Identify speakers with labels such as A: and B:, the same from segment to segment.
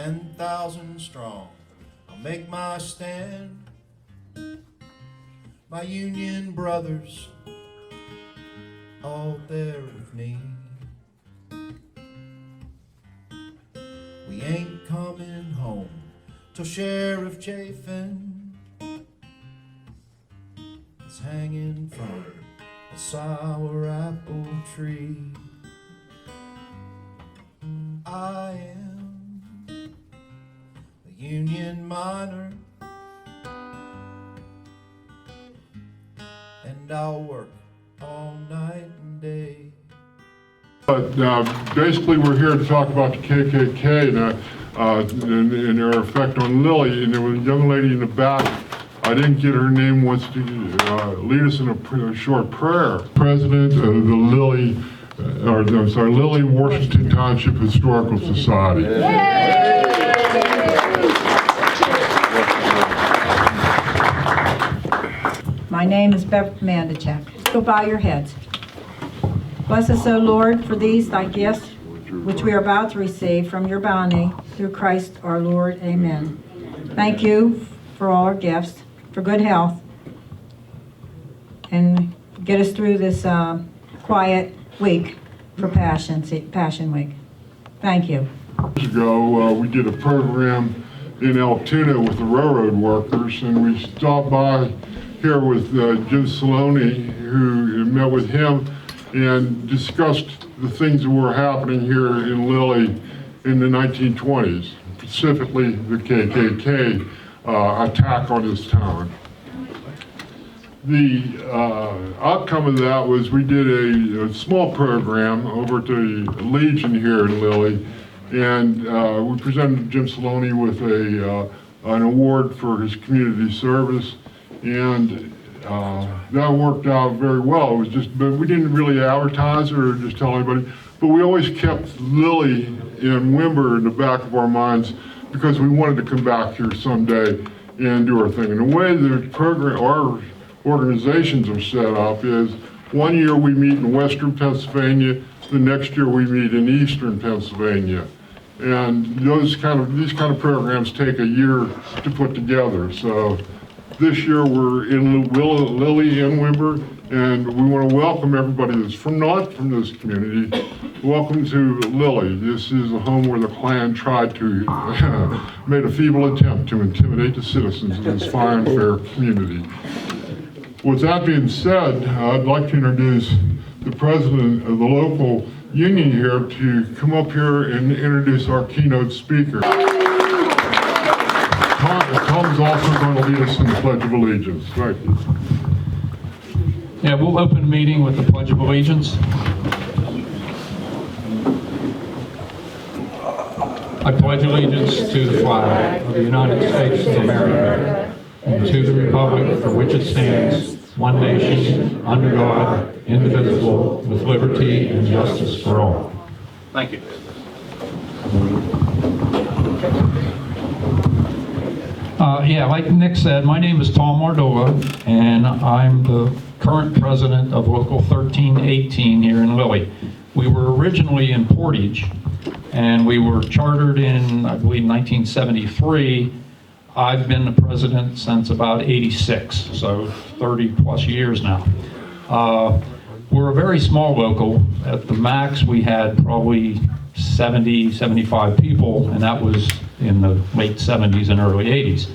A: 10,000 strong, I'll make my stand. My Union brothers all there with me. We ain't coming home till Sheriff Chafin is hanging from a sour apple tree. I am a Union miner, and I'll work all night and day.
B: Basically, we're here to talk about the KKK and their effect on Lilly. And there was a young lady in the back, I didn't get her name, wants to lead us in a short prayer. President of the Lilly Washington Township Historical Society.
C: My name is Bev Mandichak. Go bow your heads. Bless us, O Lord, for these thy gifts, which we are about to receive from your bounty, through Christ our Lord. Amen. Thank you for all our gifts, for good health, and get us through this quiet week for Passion Week. Thank you.
B: Years ago, we did a program in Altoona with the railroad workers, and we stopped by here with Jim Szalanski, who met with him and discussed the things that were happening here in Lilly in the 1920s, specifically the KKK attack on this town. The outcome of that was we did a small program over at the Legion here in Lilly, and we presented Jim Szalanski with an award for his community service, and that worked out very well. It was just, but we didn't really advertise it or just tell anybody, but we always kept Lilly and Wimber in the back of our minds because we wanted to come back here someday and do our thing. And the way the program, our organizations are set up is 1 year we meet in Western Pennsylvania, the next year we meet in Eastern Pennsylvania. And these kind of programs take a year to put together. So this year we're in Lilly and Wimber, and we want to welcome everybody that's not from this community. Welcome to Lilly. This is a home where the Klan tried to made a feeble attempt to intimidate the citizens of this fine, fair community. With that being said, I'd like to introduce the president of the local union here to come up here and introduce our keynote speaker. Tom's also going to lead us in the Pledge of Allegiance. Thank you.
D: Yeah, we'll open the meeting with the Pledge of Allegiance. I pledge allegiance to the flag of the United States of America and to the republic for which it stands, one nation, under God, indivisible, with liberty and justice for all.
E: Thank you.
D: Like Nick said, my name is Tom Mardula, and I'm the current president of Local 1318 here in Lilly. We were originally in Portage, and we were chartered in, I believe, 1973. I've been the president since about 86, so 30 plus years now. We're a very small local. At the max, we had probably 70, 75 people, and that was in the late 70s and early 80s.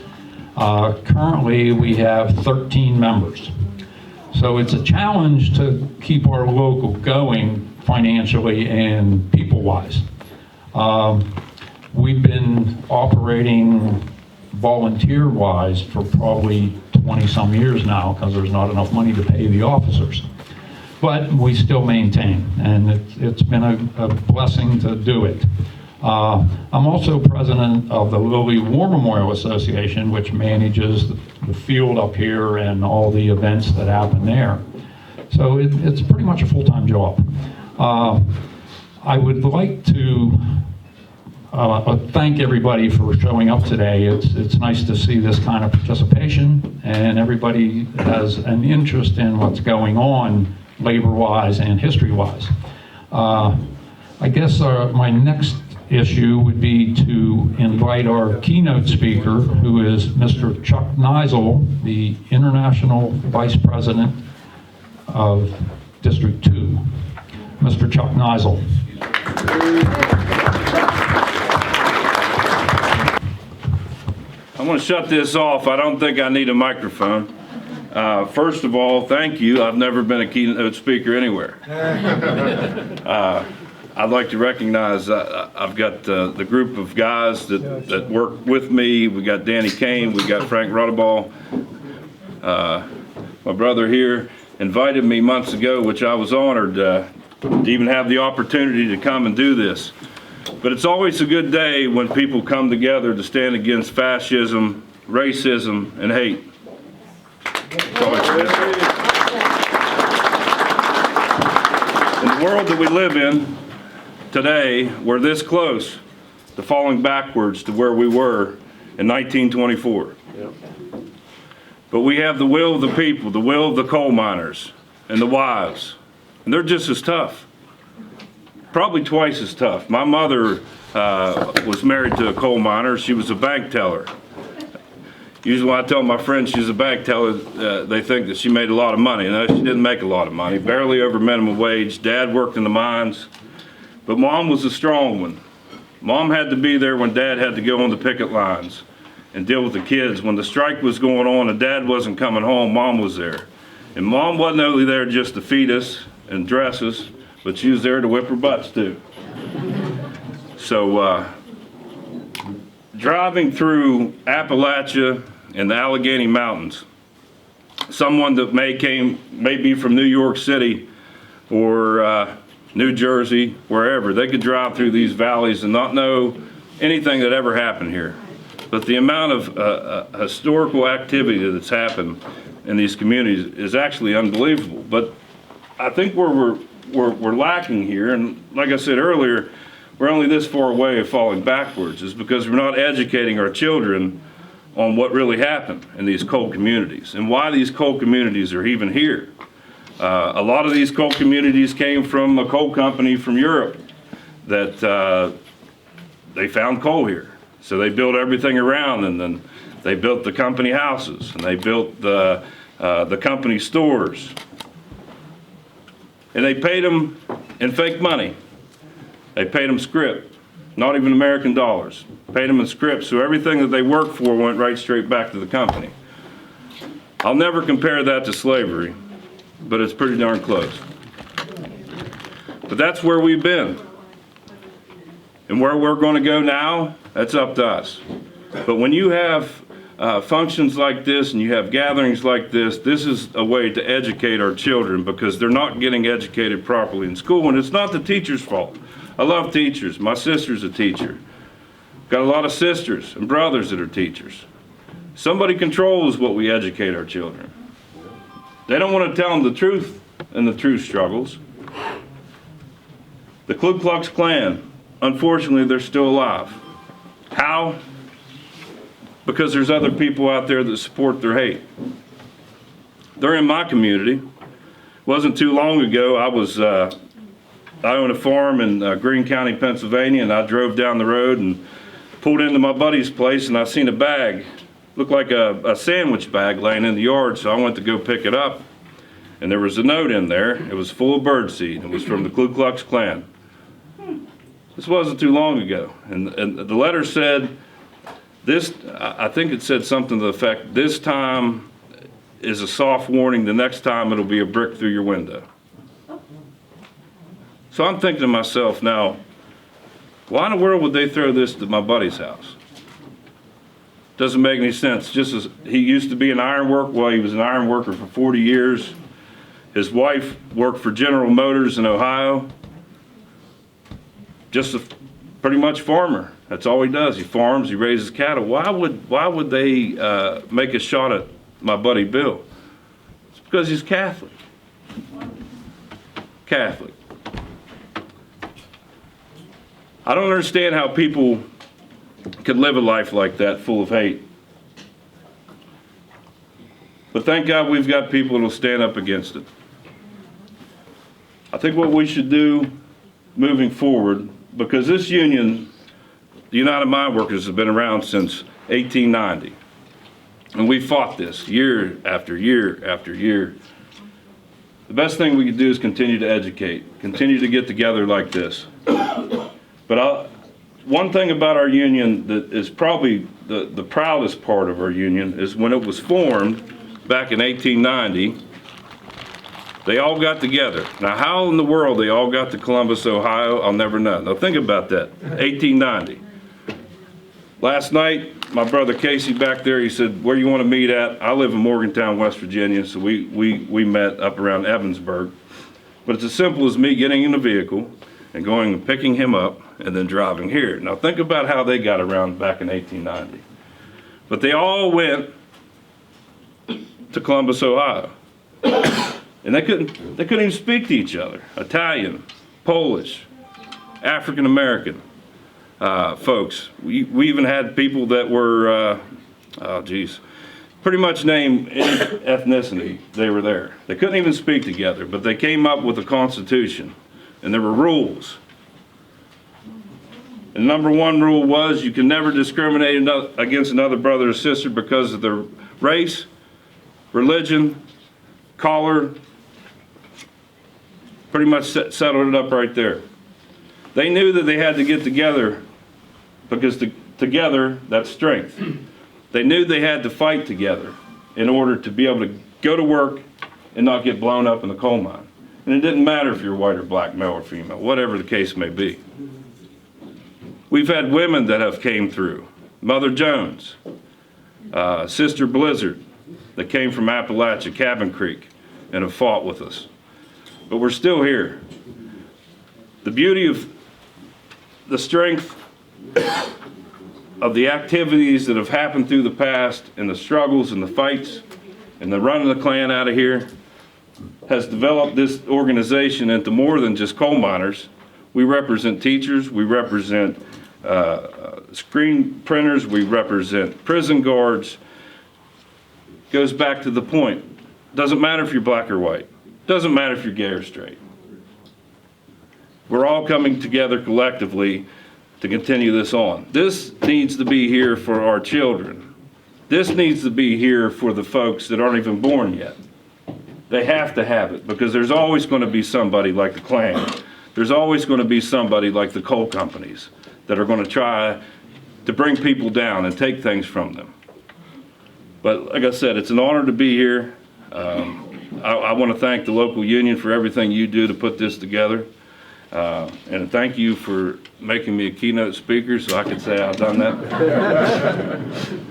D: Currently, we have 13 members. So it's a challenge to keep our local going financially and people-wise. We've been operating volunteer-wise for probably 20-some years now because there's not enough money to pay the officers. But we still maintain, and it's been a blessing to do it. I'm also president of the Lilly War Memorial Association, which manages the field up here and all the events that happen there. So it's pretty much a full-time job. I would like to thank everybody for showing up today. It's nice to see this kind of participation, and everybody has an interest in what's going on labor-wise and history-wise. I guess my next issue would be to invite our keynote speaker, who is Mr. Chuck Knisell, the International Vice President of District 2. Mr. Chuck Knisell.
E: I'm going to shut this off. I don't think I need a microphone. First of all, thank you. I've never been a keynote speaker anywhere. I'd like to recognize I've got the group of guys that work with me. We got Danny Kane, we got Frank Ruddaball. My brother here invited me months ago, which I was honored to even have the opportunity to come and do this. But it's always a good day when people come together to stand against fascism, racism, and hate. It's always a good day. In the world that we live in today, we're this close to falling backwards to where we were in 1924. But we have the will of the people, the will of the coal miners and the wives, and they're just as tough. Probably twice as tough. My mother was married to a coal miner. She was a bank teller. Usually when I tell my friends she's a bank teller, they think that she made a lot of money. No, she didn't make a lot of money, barely over minimum wage. Dad worked in the mines, but Mom was a strong one. Mom had to be there when Dad had to go on the picket lines and deal with the kids. When the strike was going on and Dad wasn't coming home, Mom was there. And Mom wasn't only there just to feed us and dress us, but she was there to whip her butts too. So driving through Appalachia and the Allegheny Mountains, someone that may be from New York City or New Jersey, wherever, they could drive through these valleys and not know anything that ever happened here. But the amount of historical activity that's happened in these communities is actually unbelievable. But I think where we're lacking here, and like I said earlier, we're only this far away of falling backwards, is because we're not educating our children on what really happened in these coal communities and why these coal communities are even here. A lot of these coal communities came from a coal company from Europe that they found coal here. So they built everything around, and then they built the company houses, and they built the company stores. And they paid them in fake money. They paid them script, not even American dollars. Paid them in script, so everything that they worked for went right straight back to the company. I'll never compare that to slavery, but it's pretty darn close. But that's where we've been. And where we're going to go now, that's up to us. But when you have functions like this and you have gatherings like this is a way to educate our children, because they're not getting educated properly in school, and it's not the teacher's fault. I love teachers. My sister's a teacher. Got a lot of sisters and brothers that are teachers. Somebody controls what we educate our children. They don't want to tell them the truth and the true struggles. The Ku Klux Klan, unfortunately, they're still alive. How? Because there's other people out there that support their hate. They're in my community. Wasn't too long ago, I own a farm in Greene County, Pennsylvania, and I drove down the road and pulled into my buddy's place, and I seen a bag, looked like a sandwich bag laying in the yard, so I went to go pick it up, and there was a note in there. It was full of birdseed. It was from the Ku Klux Klan. This wasn't too long ago, and the letter said, I think it said something to the effect, this time is a soft warning, the next time it'll be a brick through your window. So I'm thinking to myself now, why in the world would they throw this to my buddy's house? Doesn't make any sense. Just as he used to be an iron worker, well, he was an iron worker for 40 years. His wife worked for General Motors in Ohio. Just a pretty much farmer. That's all he does. He farms, he raises cattle. Why would they make a shot at my buddy Bill? It's because he's Catholic. Catholic. I don't understand how people could live a life like that, full of hate. But thank God we've got people that'll stand up against it. I think what we should do moving forward, because this union the United Mine Workers has been around since 1890. And we fought this year after year after year. The best thing we could do is continue to educate, continue to get together like this. But one thing about our union that is probably the proudest part of our union is when it was formed back in 1890, they all got together. Now, how in the world they all got to Columbus, Ohio, I'll never know. Now, think about that, 1890. Last night, my brother Casey back there, he said, where you want to meet at? I live in Morgantown, West Virginia, so we met up around Evansburg. But it's as simple as me getting in a vehicle and going and picking him up and then driving here. Now, think about how they got around back in 1890. But they all went to Columbus, Ohio. And they couldn't even speak to each other. Italian, Polish, African American folks. We even had people that were, pretty much name any ethnicity, they were there. They couldn't even speak together, but they came up with a constitution, and there were rules. And number one rule was you can never discriminate against another brother or sister because of their race, religion, color. Pretty much settled it up right there. They knew that they had to get together because together, that's strength. They knew they had to fight together in order to be able to go to work and not get blown up in the coal mine. And it didn't matter if you're white or black, male or female, whatever the case may be. We've had women that have came through. Mother Jones, Sister Blizzard, that came from Appalachia, Cabin Creek, and have fought with us. But we're still here. The beauty of the strength of the activities that have happened through the past and the struggles and the fights and the running the Klan out of here has developed this organization into more than just coal miners. We represent teachers, we represent screen printers, we represent prison guards. Goes back to the point. Doesn't matter if you're black or white. Doesn't matter if you're gay or straight. We're all coming together collectively to continue this on. This needs to be here for our children. This needs to be here for the folks that aren't even born yet. They have to have it because there's always going to be somebody like the Klan. There's always going to be somebody like the coal companies that are going to try to bring people down and take things from them. But like I said, it's an honor to be here. I want to thank the local union for everything you do to put this together. And thank you for making me a keynote speaker so I could say I've done that.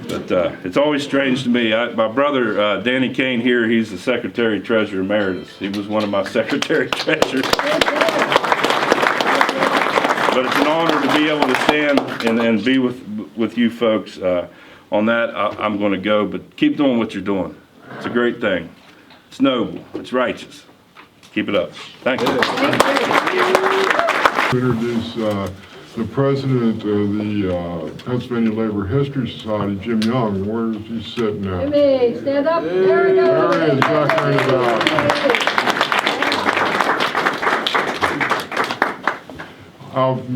E: But it's always strange to me. My brother, Danny Kane here, he's the Secretary Treasurer Emeritus. He was one of my Secretary Treasurers. But it's an honor to be able to stand and be with you folks. On that, I'm going to go, but keep doing what you're doing. It's a great thing. It's noble. It's righteous. Keep it up. Thank you.
B: Introduce the president of the Pennsylvania Labor History Society, Jim Young. Where is he sitting now?
F: Jimmy, stand up. There we go.
B: There he is, back there in the back.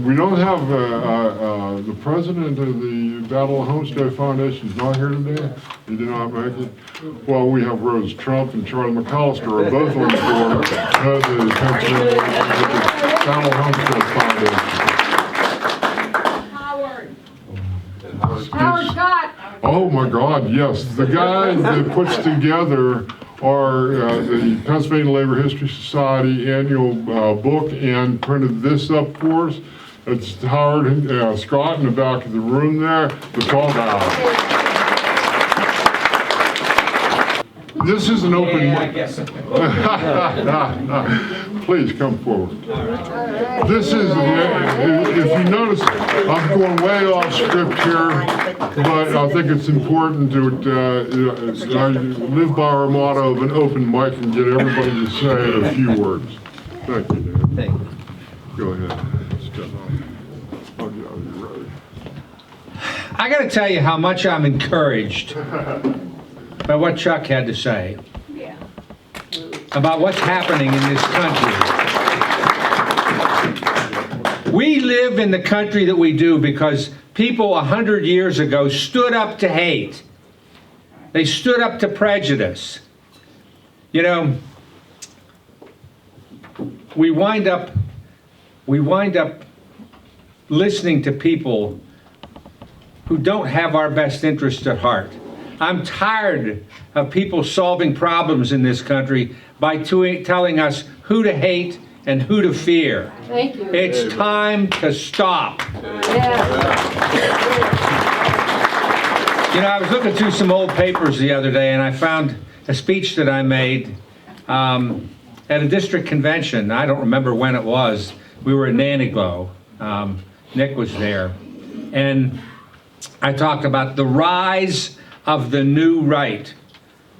B: We don't have the president of the Battle of Homestead Foundation is not here today. He did not make it. Well, we have Rose Trump and Charlie McAllister are both on the board of the Pennsylvania Battle of Homestead Foundation.
F: Howard Scott.
B: Oh my God, yes. The guy that puts together our the Pennsylvania Labor History Society annual book and printed this up for us. It's Howard Scott in the back of the room there. The tall guy. This is an open. Please come forward. This is, if you notice, I'm going way off script here, but I think it's important to live by our motto of an open mic and get everybody to say a few words. Thank you, Dan.
G: Thank you.
B: Go ahead. Oh, yeah, you're ready.
G: I got to tell you how much I'm encouraged by what Chuck had to say about what's happening in this country. We live in the country that we do because people 100 years ago stood up to hate. They stood up to prejudice. You know, we wind up listening to people who don't have our best interest at heart. I'm tired of people solving problems in this country by telling us who to hate and who to fear.
F: Thank you.
G: It's time to stop. You know, I was looking through some old papers the other day and I found a speech that I made at a district convention. I don't remember when it was. We were in Naniglow. Nick was there. And I talked about the rise of the new right.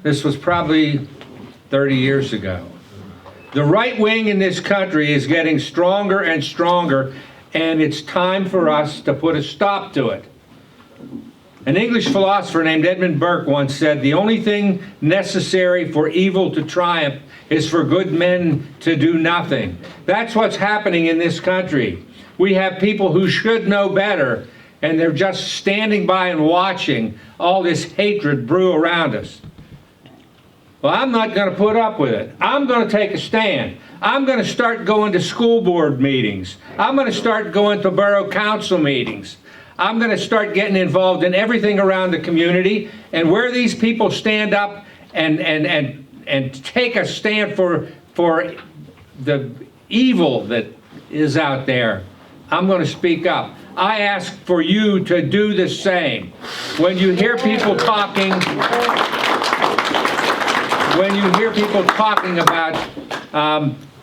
G: This was probably 30 years ago. The right wing in this country is getting stronger and stronger, and it's time for us to put a stop to it. An English philosopher named Edmund Burke once said, "The only thing necessary for evil to triumph is for good men to do nothing." That's what's happening in this country. We have people who should know better, and they're just standing by and watching all this hatred brew around us. Well, I'm not going to put up with it. I'm going to take a stand. I'm going to start going to school board meetings. I'm going to start going to borough council meetings. I'm going to start getting involved in everything around the community, and where these people stand up and take a stand for the evil that is out there, I'm going to speak up. I ask for you to do the same. When you hear people talking, about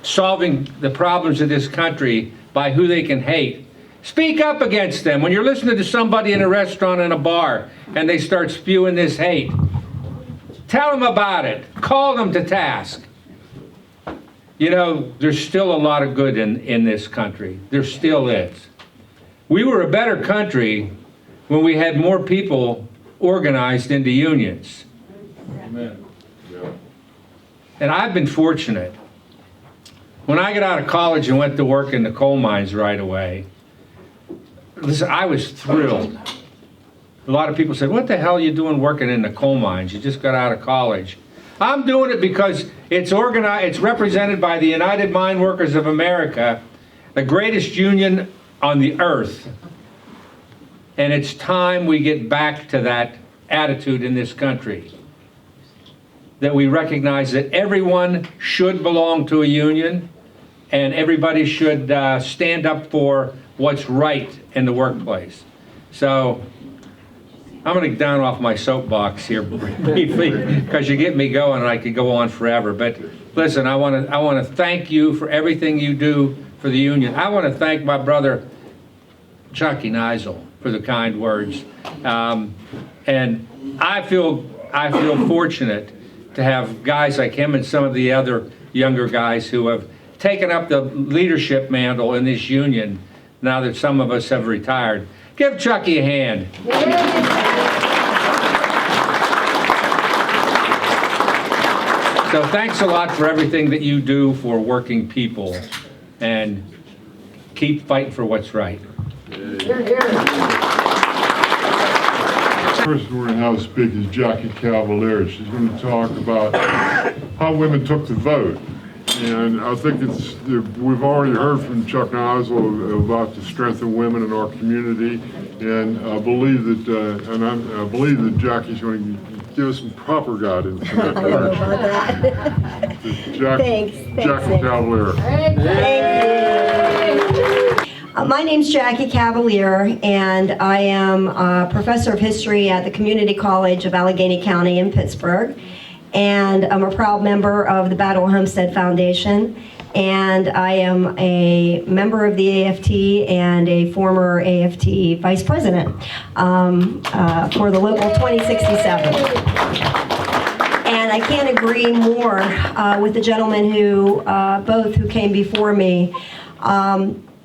G: solving the problems of this country by who they can hate, speak up against them. When you're listening to somebody in a restaurant and a bar and they start spewing this hate, tell them about it. Call them to task. You know, there's still a lot of good in this country. There still is. We were a better country when we had more people organized into unions.
B: Amen.
G: And I've been fortunate. When I got out of college and went to work in the coal mines right away, listen, I was thrilled. A lot of people said, "What the hell are you doing working in the coal mines? You just got out of college." I'm doing it because it's organized, it's represented by the United Mine Workers of America, the greatest union on the earth. And it's time we get back to that attitude in this country. That we recognize that everyone should belong to a union and everybody should stand up for what's right in the workplace. So I'm going to get down off my soapbox here briefly because you get me going and I could go on forever. But listen, I want to thank you for everything you do for the union. I want to thank my brother Jacqui Knisell for the kind words. And I feel fortunate to have guys like him and some of the other younger guys who have taken up the leadership mantle in this union now that some of us have retired. Give Jacqui a hand. So thanks a lot for everything that you do for working people, and keep fighting for what's right.
B: First we're going to have speak is Jacqui Cavalier. She's going to talk about how women took the vote. And I think we've already heard from Chuck Knisell about the strength of women in our community, and I believe that Jackie's going to give us some proper guidance in that direction.
H: Thanks,
B: Jacqui Cavalier.
H: My name's Jacqui Cavalier, and I am a professor of history at the Community College of Allegheny County in Pittsburgh. And I'm a proud member of the Battle of Homestead Foundation, and I am a member of the AFT and a former AFT vice president for the local 2067. And I can't agree more with the gentlemen who came before me.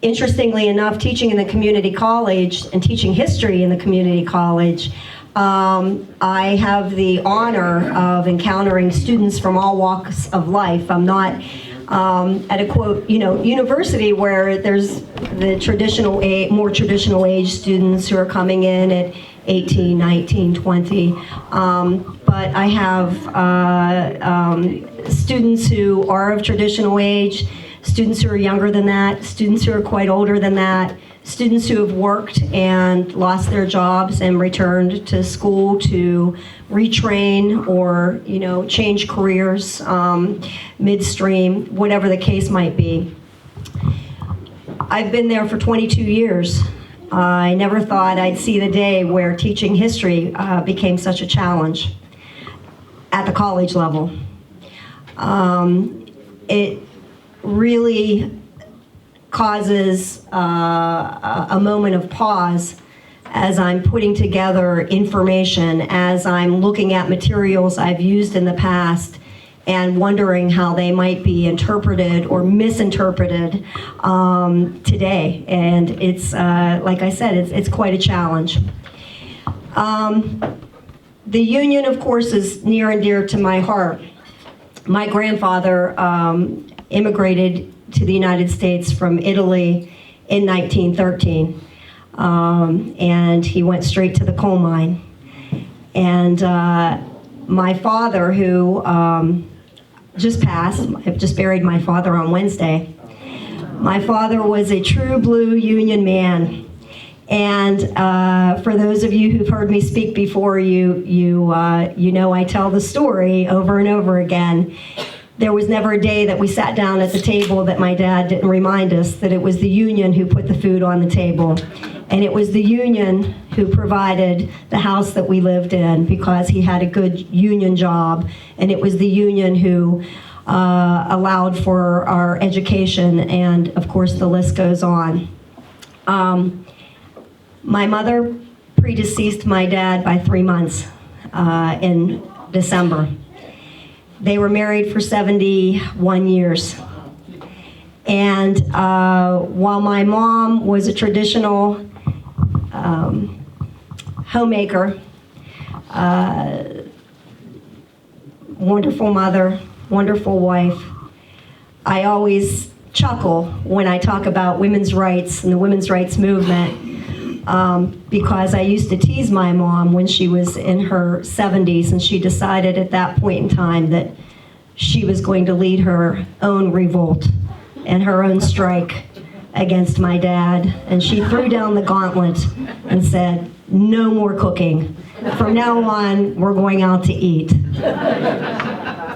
H: Interestingly enough, teaching in the community college and teaching history in the community college, I have the honor of encountering students from all walks of life. I'm not at a quote, university where there's the more traditional age students who are coming in at 18, 19, 20. But I have students who are of traditional age, students who are younger than that, students who are quite older than that, students who have worked and lost their jobs and returned to school to retrain or, change careers midstream, whatever the case might be. I've been there for 22 years. I never thought I'd see the day where teaching history became such a challenge at the college level. It really causes a moment of pause as I'm putting together information, as I'm looking at materials I've used in the past and wondering how they might be interpreted or misinterpreted today. And it's, like I said, it's quite a challenge. The Union, of course, is near and dear to my heart. My grandfather immigrated to the United States from Italy in 1913. And he went straight to the coal mine. And my father, who just passed, I've just buried my father on Wednesday. My father was a true blue Union man. And for those of you who've heard me speak before, you know I tell the story over and over again. There was never a day that we sat down at the table that my dad didn't remind us that it was the Union who put the food on the table. And it was the Union who provided the house that we lived in because he had a good Union job. And it was the Union who allowed for our education. And of course, the list goes on. My mother predeceased my dad by 3 months in December. They were married for 71 years. And while my mom was a traditional homemaker, wonderful mother, wonderful wife, I always chuckle when I talk about women's rights and the women's rights movement because I used to tease my mom when she was in her 70s and she decided at that point in time that she was going to lead her own revolt and her own strike against my dad. And she threw down the gauntlet and said, no more cooking. From now on, we're going out to eat.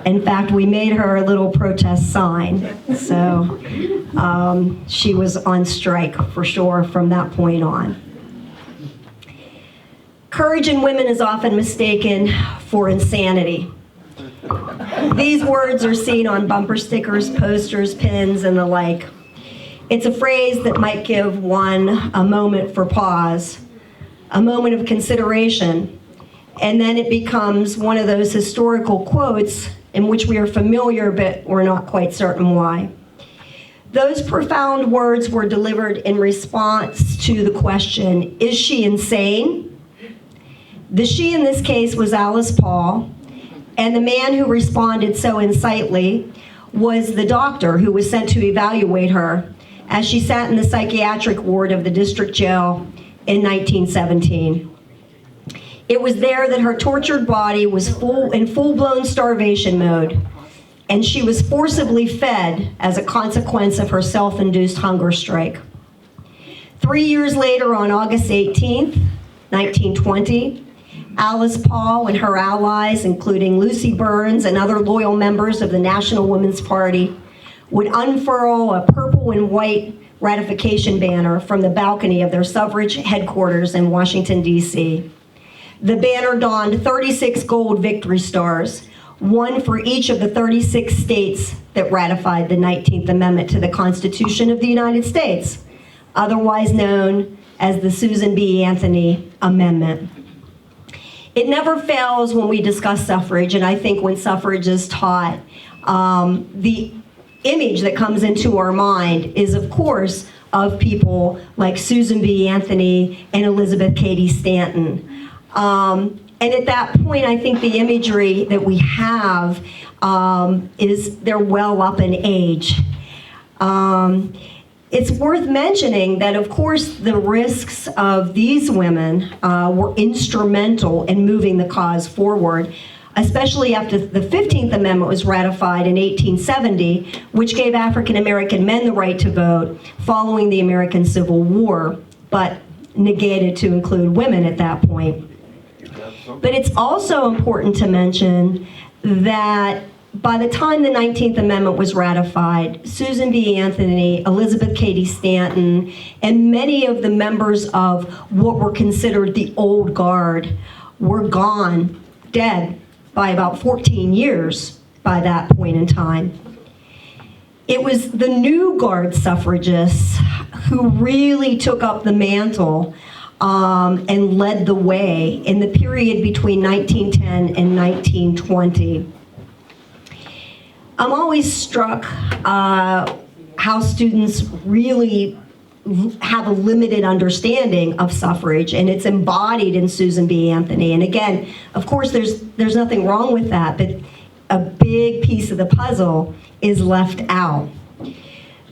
H: In fact, we made her a little protest sign. So she was on strike for sure from that point on. Courage in women is often mistaken for insanity. These words are seen on bumper stickers, posters, pins, and the like. It's a phrase that might give one a moment for pause, a moment of consideration, and then it becomes one of those historical quotes in which we are familiar, but we're not quite certain why. Those profound words were delivered in response to the question, is she insane? The she in this case was Alice Paul, and the man who responded so insightly was the doctor who was sent to evaluate her as she sat in the psychiatric ward of the district jail in 1917. It was there that her tortured body was in full-blown starvation mode, and she was forcibly fed as a consequence of her self-induced hunger strike. 3 years later, on August 18th, 1920, Alice Paul and her allies, including Lucy Burns and other loyal members of the National Women's Party, would unfurl a purple and white ratification banner from the balcony of their suffrage headquarters in Washington, D.C. The banner donned 36 gold victory stars, one for each of the 36 states that ratified the 19th Amendment to the Constitution of the United States, otherwise known as the Susan B. Anthony Amendment. It never fails when we discuss suffrage, and I think when suffrage is taught, the image that comes into our mind is, of course, of people like Susan B. Anthony and Elizabeth Cady Stanton. And And at that point, I think the imagery that we have is they're well up in age. It's worth mentioning that, of course, the risks of these women were instrumental in moving the cause forward, especially after the 15th Amendment was ratified in 1870, which gave African American men the right to vote following the American Civil War, but negated to include women at that point. But it's also important to mention that by the time the 19th Amendment was ratified, Susan B. Anthony, Elizabeth Cady Stanton, and many of the members of what were considered the old guard were gone, dead, by about 14 years by that point in time. It was the new guard suffragists who really took up the mantle and led the way in the period between 1910 and 1920. I'm always struck how students really have a limited understanding of suffrage, and it's embodied in Susan B. Anthony. And again, of course, there's nothing wrong with that, but a big piece of the puzzle is left out.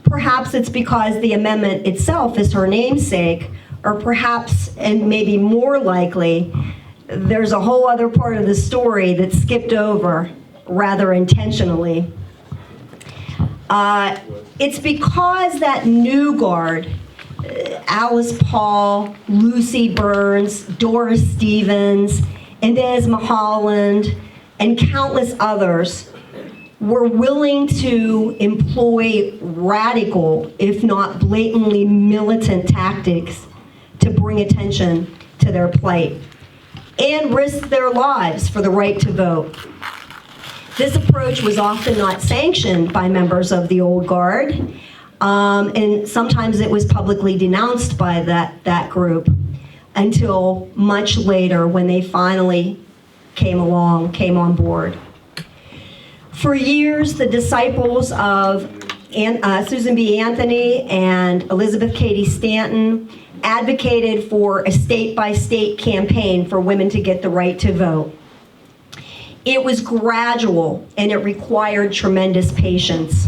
H: Perhaps it's because the amendment itself is her namesake, or perhaps, and maybe more likely, there's a whole other part of the story that's skipped over rather intentionally. It's because that new guard, Alice Paul, Lucy Burns, Doris Stevens, Inez Mulholland, and countless others were willing to employ radical, if not blatantly militant tactics to bring attention to their plight and risk their lives for the right to vote. This approach was often not sanctioned by members of the old guard, and sometimes it was publicly denounced by that group until much later when they finally came on board. For years, the disciples of Susan B. Anthony and Elizabeth Cady Stanton advocated for a state-by-state campaign for women to get the right to vote. It was gradual, and it required tremendous patience.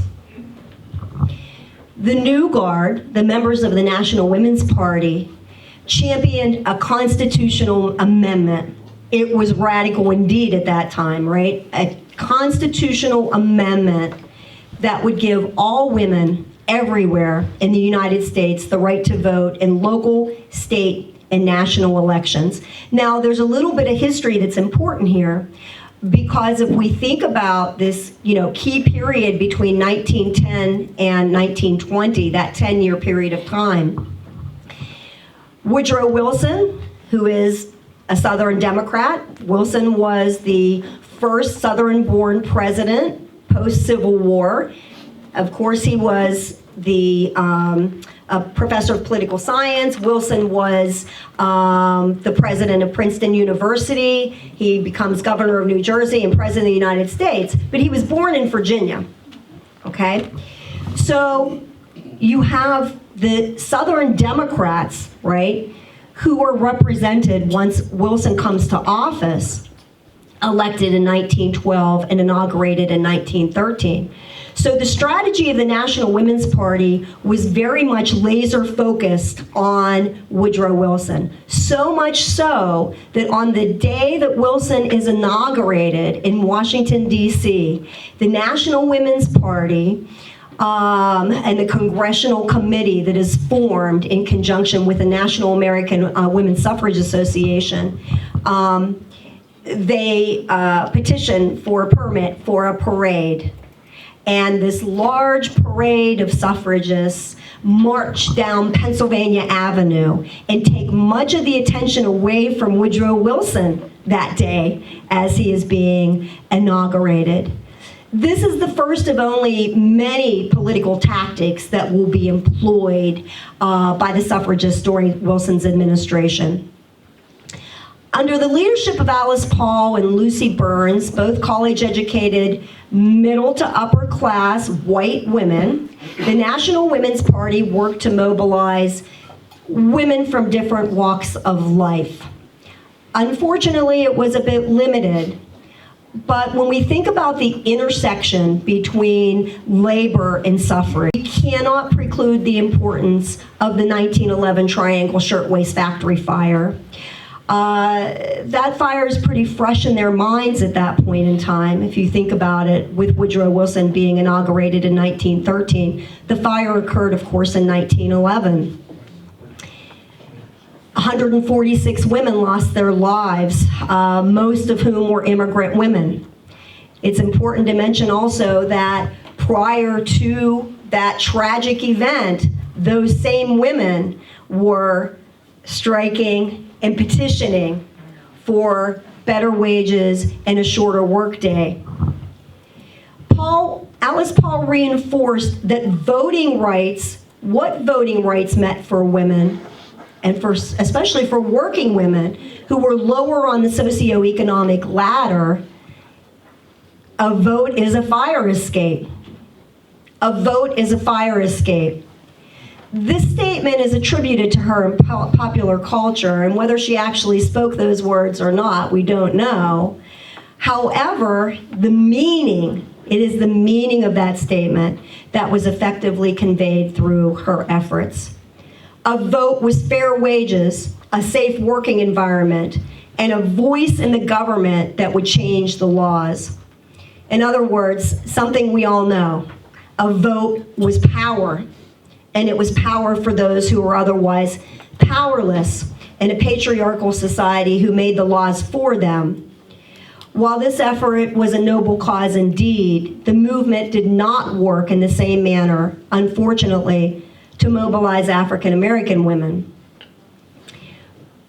H: The New Guard, the members of the National Women's Party, championed a constitutional amendment. It was radical indeed at that time, right? A constitutional amendment that would give all women everywhere in the United States the right to vote in local, state, and national elections. Now, there's a little bit of history that's important here, because if we think about this, key period between 1910 and 1920, that 10-year period of time, Woodrow Wilson, who is a Southern Democrat, Wilson was the first Southern-born president post-Civil War. Of course, he was a professor of political science. Wilson was the president of Princeton University. He becomes governor of New Jersey and president of the United States, but he was born in Virginia, okay? So you have the Southern Democrats, right, who were represented once Wilson comes to office, elected in 1912 and inaugurated in 1913. So the strategy of the National Women's Party was very much laser focused on Woodrow Wilson. So much so that on the day that Wilson is inaugurated in Washington, D.C., the National Women's Party and the congressional committee that is formed in conjunction with the National American Women's Suffrage Association, they petition for a permit for a parade. And this large parade of suffragists march down Pennsylvania Avenue and take much of the attention away from Woodrow Wilson that day as he is being inaugurated. This is the first of only many political tactics that will be employed by the suffragists during Wilson's administration. Under the leadership of Alice Paul and Lucy Burns, both college-educated, middle to upper class white women, the National Women's Party worked to mobilize women from different walks of life. Unfortunately, it was a bit limited. But when we think about the intersection between labor and suffrage, we cannot preclude the importance of the 1911 Triangle Shirtwaist Factory fire. That fire is pretty fresh in their minds at that point in time. If you think about it, with Woodrow Wilson being inaugurated in 1913, the fire occurred, of course, in 1911. 146 women lost their lives, most of whom were immigrant women. It's important to mention also that prior to that tragic event, those same women were striking and petitioning for better wages and a shorter workday. Alice Paul reinforced that voting rights, what voting rights meant for women, and especially for working women who were lower on the socioeconomic ladder, a vote is a fire escape. A vote is a fire escape. This statement is attributed to her in popular culture, and whether she actually spoke those words or not, we don't know. However, it is the meaning of that statement that was effectively conveyed through her efforts. A vote was fair wages, a safe working environment, and a voice in the government that would change the laws. In other words, something we all know, a vote was power, and it was power for those who were otherwise powerless in a patriarchal society who made the laws for them. While this effort was a noble cause indeed, the movement did not work in the same manner, unfortunately, to mobilize African American women.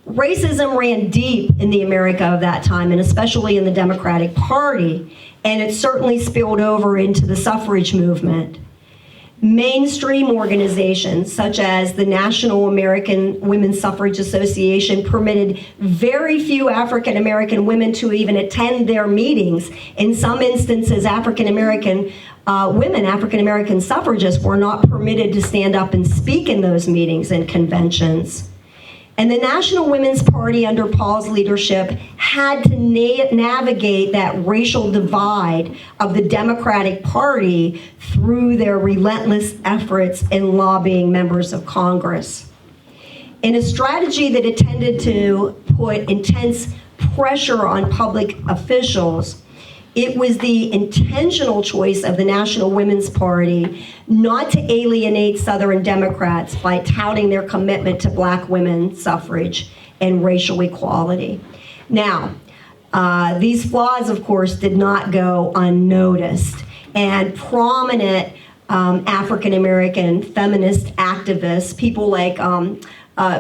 H: Racism ran deep in the America of that time, and especially in the Democratic Party, and it certainly spilled over into the suffrage movement. Mainstream organizations such as the National American Women's Suffrage Association permitted very few African American women to even attend their meetings. In some instances, African American women, African American suffragists, were not permitted to stand up and speak in those meetings and conventions. And the National Women's Party under Paul's leadership had to navigate that racial divide of the Democratic Party through their relentless efforts in lobbying members of Congress. In a strategy that intended to put intense pressure on public officials, it was the intentional choice of the National Women's Party not to alienate Southern Democrats by touting their commitment to black women's suffrage and racial equality. Now, these flaws, of course, did not go unnoticed, and prominent African-American feminist activists, people like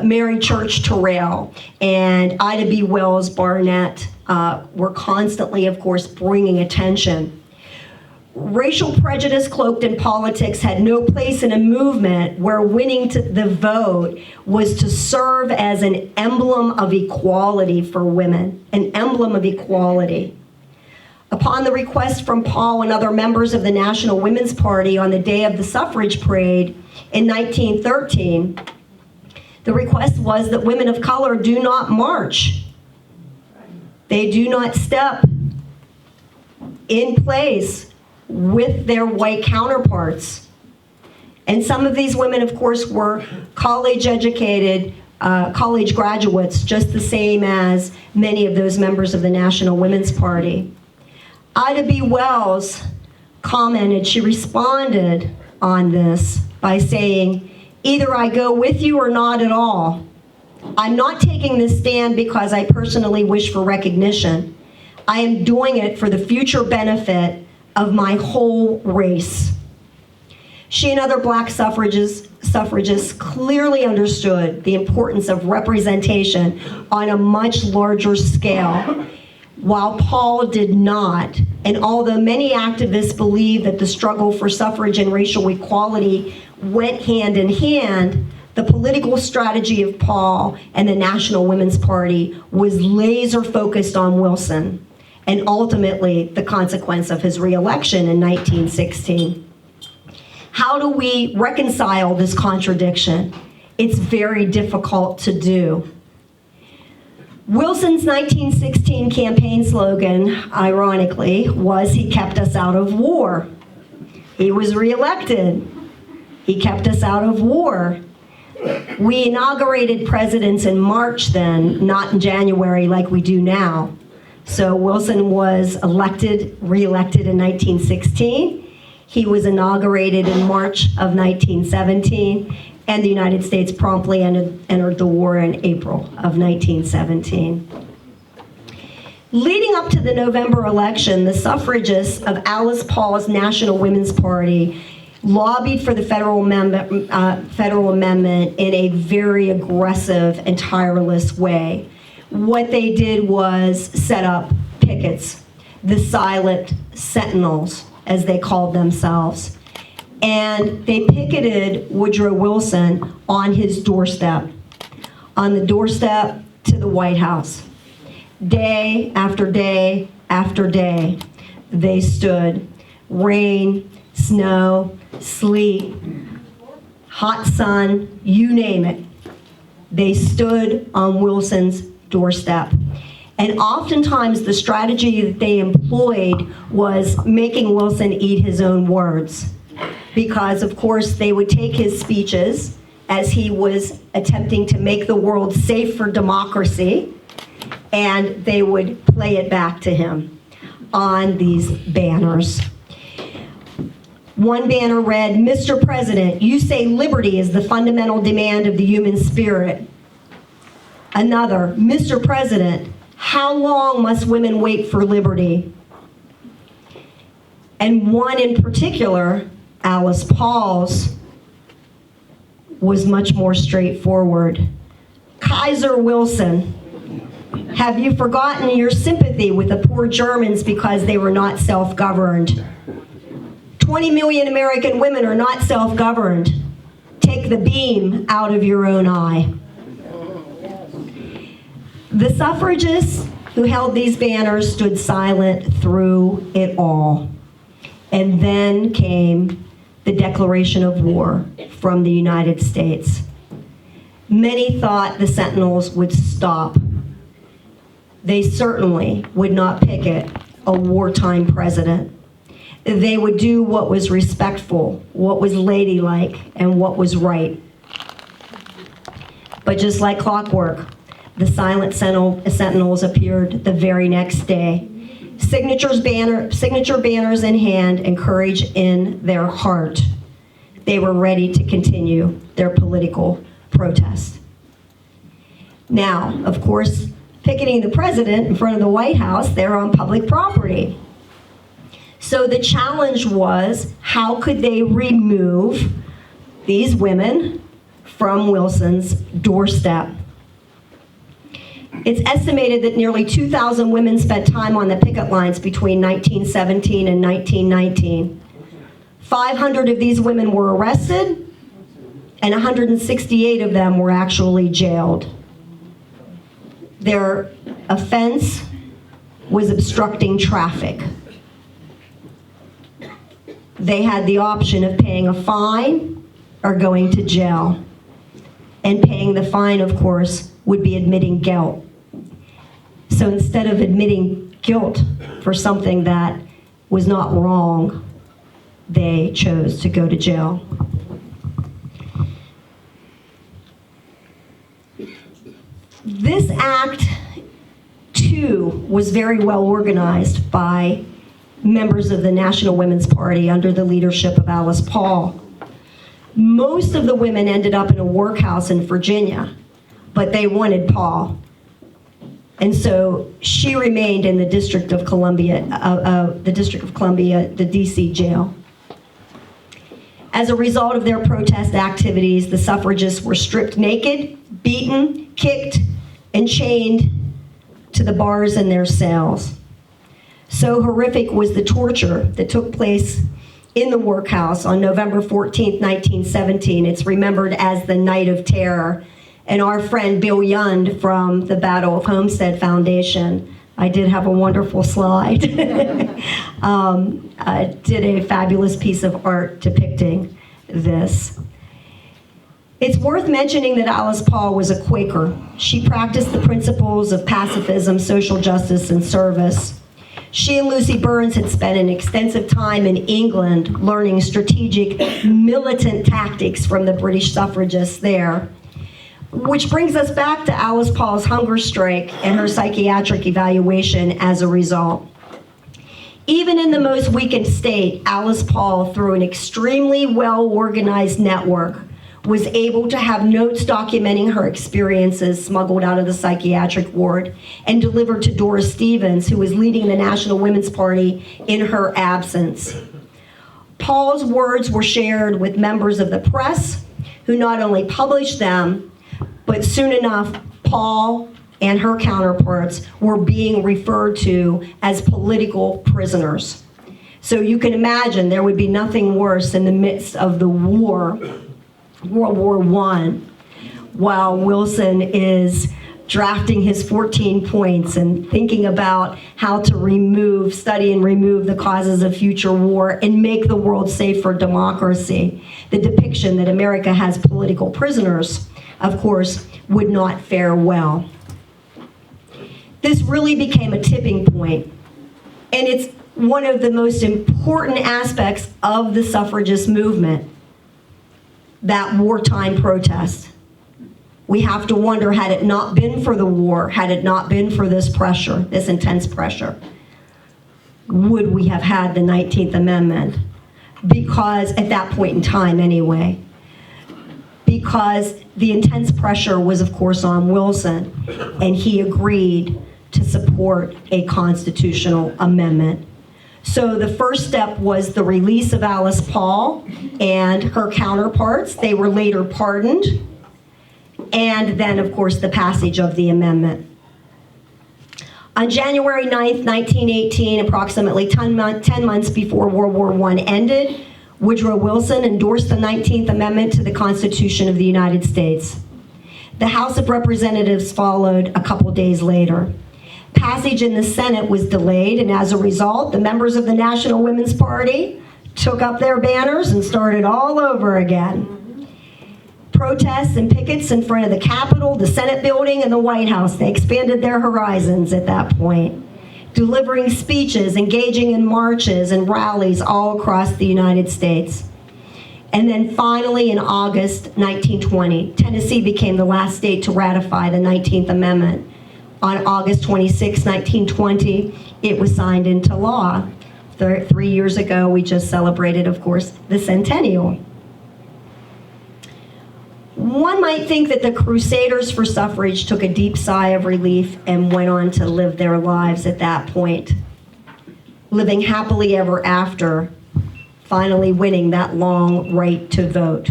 H: Mary Church Terrell and Ida B. Wells Barnett, were constantly, of course, bringing attention. Racial prejudice cloaked in politics had no place in a movement where winning the vote was to serve as an emblem of equality for women, an emblem of equality. Upon the request from Paul and other members of the National Women's Party on the day of the suffrage parade in 1913, the request was that women of color do not march. They do not step in place with their white counterparts. And some of these women, of course, were college-educated, college graduates, just the same as many of those members of the National Women's Party. Ida B. Wells commented, she responded on this by saying, "Either I go with you or not at all. I'm not taking this stand because I personally wish for recognition. I am doing it for the future benefit of my whole race." She and other black suffragists clearly understood the importance of representation on a much larger scale, while Paul did not. And although many activists believe that the struggle for suffrage and racial equality went hand in hand, the political strategy of Paul and the National Women's Party was laser focused on Wilson, and ultimately the consequence of his re-election in 1916. How do we reconcile this contradiction? It's very difficult to do. Wilson's 1916 campaign slogan, ironically, was "He kept us out of war." He was reelected. He kept us out of war. We inaugurated presidents in March then, not in January like we do now. So Wilson was reelected in 1916. He was inaugurated in March of 1917, and the United States promptly entered the war in April of 1917. Leading up to the November election, the suffragists of Alice Paul's National Women's Party lobbied for the federal amendment in a very aggressive and tireless way. What they did was set up pickets, the silent sentinels, as they called themselves. And they picketed Woodrow Wilson on his doorstep, on the doorstep to the White House. Day after day after day, they stood. Rain, snow, sleet, hot sun, you name it. They stood on Wilson's doorstep. And oftentimes the strategy that they employed was making Wilson eat his own words. Because of course they would take his speeches as he was attempting to make the world safe for democracy, and they would play it back to him on these banners. One banner read, "Mr. President, you say liberty is the fundamental demand of the human spirit." Another, "Mr. President, how long must women wait for liberty?" And one in particular, Alice Paul's, was much more straightforward. "Kaiser Wilson, have you forgotten your sympathy with the poor Germans because they were not self-governed? 20 million American women are not self-governed. Take the beam out of your own eye." The suffragists who held these banners stood silent through it all. And then came the declaration of war from the United States. Many thought the Sentinels would stop. They certainly would not picket a wartime president. They would do what was respectful, what was ladylike, and what was right. But just like clockwork, the silent sentinels appeared the very next day. Signature banners in hand and courage in their heart. They were ready to continue their political protest. Now, of course, picketing the president in front of the White House, they're on public property. So the challenge was, how could they remove these women from Wilson's doorstep? It's estimated that nearly 2,000 women spent time on the picket lines between 1917 and 1919. 500 of these women were arrested, and 168 of them were actually jailed. Their offense was obstructing traffic. They had the option of paying a fine or going to jail. And paying the fine, of course, would be admitting guilt. So instead of admitting guilt for something that was not wrong, they chose to go to jail. This act, too, was very well organized by members of the National Women's Party under the leadership of Alice Paul. Most of the women ended up in a workhouse in Virginia, but they wanted Paul. And so she remained in the District of Columbia, the DC jail. As a result of their protest activities, the suffragists were stripped naked, beaten, kicked, and chained to the bars in their cells. So horrific was the torture that took place in the workhouse on November 14th, 1917. It's remembered as the Night of Terror. And our friend Bill Yund from the Battle of Homestead Foundation, I did have a wonderful slide, did a fabulous piece of art depicting this. It's worth mentioning that Alice Paul was a Quaker. She practiced the principles of pacifism, social justice, and service. She and Lucy Burns had spent an extensive time in England learning strategic militant tactics from the British suffragists there. Which brings us back to Alice Paul's hunger strike and her psychiatric evaluation as a result. Even in the most weakened state, Alice Paul, through an extremely well-organized network, was able to have notes documenting her experiences smuggled out of the psychiatric ward and delivered to Doris Stevens, who was leading the National Women's Party in her absence. Paul's words were shared with members of the press, who not only published them, but soon enough, Paul and her counterparts were being referred to as political prisoners. So you can imagine there would be nothing worse in the midst of the war, World War I, while Wilson is drafting his 14 points and thinking about how to study and remove the causes of future war and make the world safe for democracy. The depiction that America has political prisoners, of course, would not fare well. This really became a tipping point, and it's one of the most important aspects of the suffragist movement, that wartime protest. We have to wonder, had it not been for the war, had it not been for this pressure, this intense pressure, would we have had the 19th Amendment? Because, at that point in time anyway, because the intense pressure was, of course, on Wilson, and he agreed to support a constitutional amendment. So the first step was the release of Alice Paul and her counterparts. They were later pardoned. And then, of course, the passage of the amendment. On January 9th, 1918, approximately 10 months before World War I ended, Woodrow Wilson endorsed the 19th Amendment to the Constitution of the United States. The House of Representatives followed a couple days later. Passage in the Senate was delayed, and as a result, the members of the National Women's Party took up their banners and started all over again. Protests and pickets in front of the Capitol, the Senate building, and the White House. They expanded their horizons at that point, delivering speeches, engaging in marches and rallies all across the United States. And then finally, in August 1920, Tennessee became the last state to ratify the 19th Amendment. On August 26, 1920, it was signed into law. 3 years ago, we just celebrated, of course, the centennial. One might think that the Crusaders for suffrage took a deep sigh of relief and went on to live their lives at that point, living happily ever after, finally winning that long right to vote.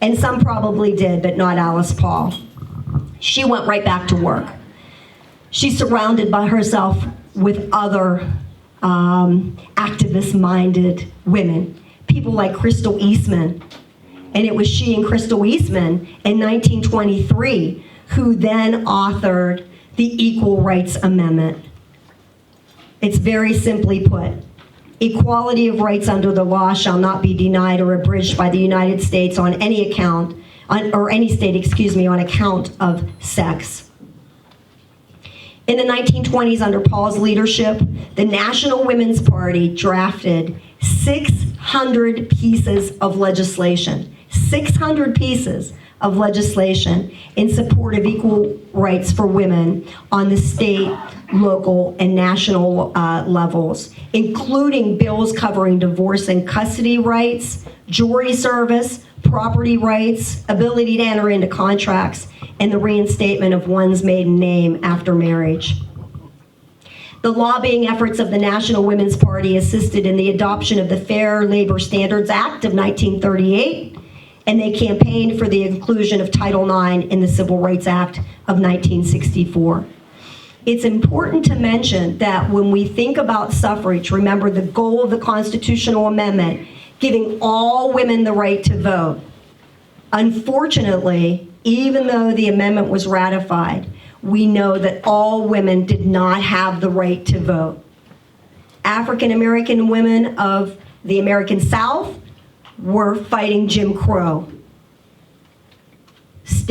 H: And some probably did, but not Alice Paul. She went right back to work. She's surrounded by herself with other activist-minded women, people like Crystal Eastman. And it was she and Crystal Eastman in 1923 who then authored the Equal Rights Amendment. It's very simply put, equality of rights under the law shall not be denied or abridged by the United States on any account, or any state, on account of sex. In the 1920s, under Paul's leadership, the National Women's Party drafted 600 pieces of legislation, 600 pieces of legislation in support of equal rights for women on the state, local, and national levels, including bills covering divorce and custody rights, jury service, property rights, ability to enter into contracts, and the reinstatement of one's maiden name after marriage. The lobbying efforts of the National Women's Party assisted in the adoption of the Fair Labor Standards Act of 1938, and they campaigned for the inclusion of Title IX in the Civil Rights Act of 1964. It's important to mention that when we think about suffrage, remember the goal of the constitutional amendment, giving all women the right to vote. Unfortunately, even though the amendment was ratified, we know that all women did not have the right to vote. African American women of the American South were fighting Jim Crow.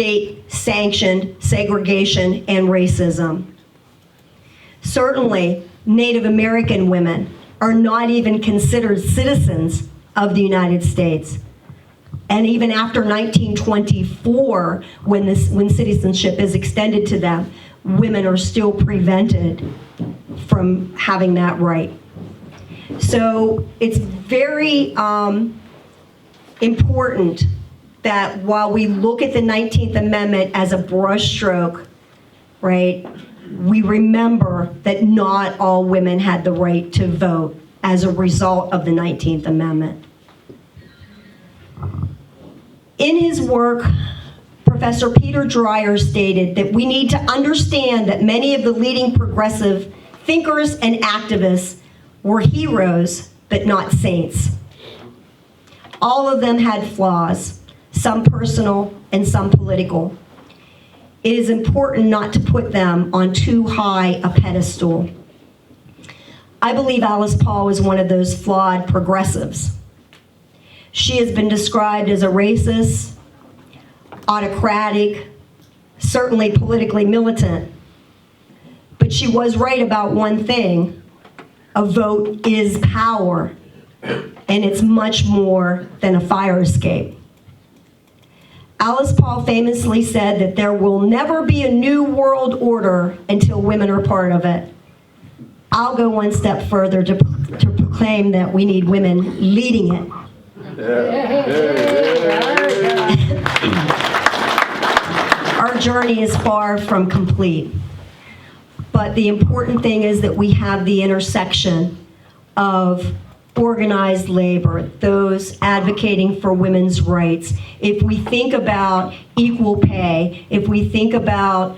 H: state-sanctioned segregation and racism. Certainly, Native American women are not even considered citizens of the United States. And even after 1924, when citizenship is extended to them, women are still prevented from having that right. So it's very important that while we look at the 19th Amendment as a brushstroke, right, we remember that not all women had the right to vote as a result of the 19th Amendment. In his work, Professor Peter Dreyer stated that we need to understand that many of the leading progressive thinkers and activists were heroes, but not saints. All of them had flaws, some personal and some political. It is important not to put them on too high a pedestal. I believe Alice Paul is one of those flawed progressives. She has been described as a racist, autocratic, certainly politically militant. But she was right about one thing: a vote is power, and it's much more than a fire escape. Alice Paul famously said that there will never be a new world order until women are part of it. I'll go one step further to proclaim that we need women leading it. Our journey is far from complete, but the important thing is that we have the intersection of organized labor, those advocating for women's rights. If we think about equal pay, if we think about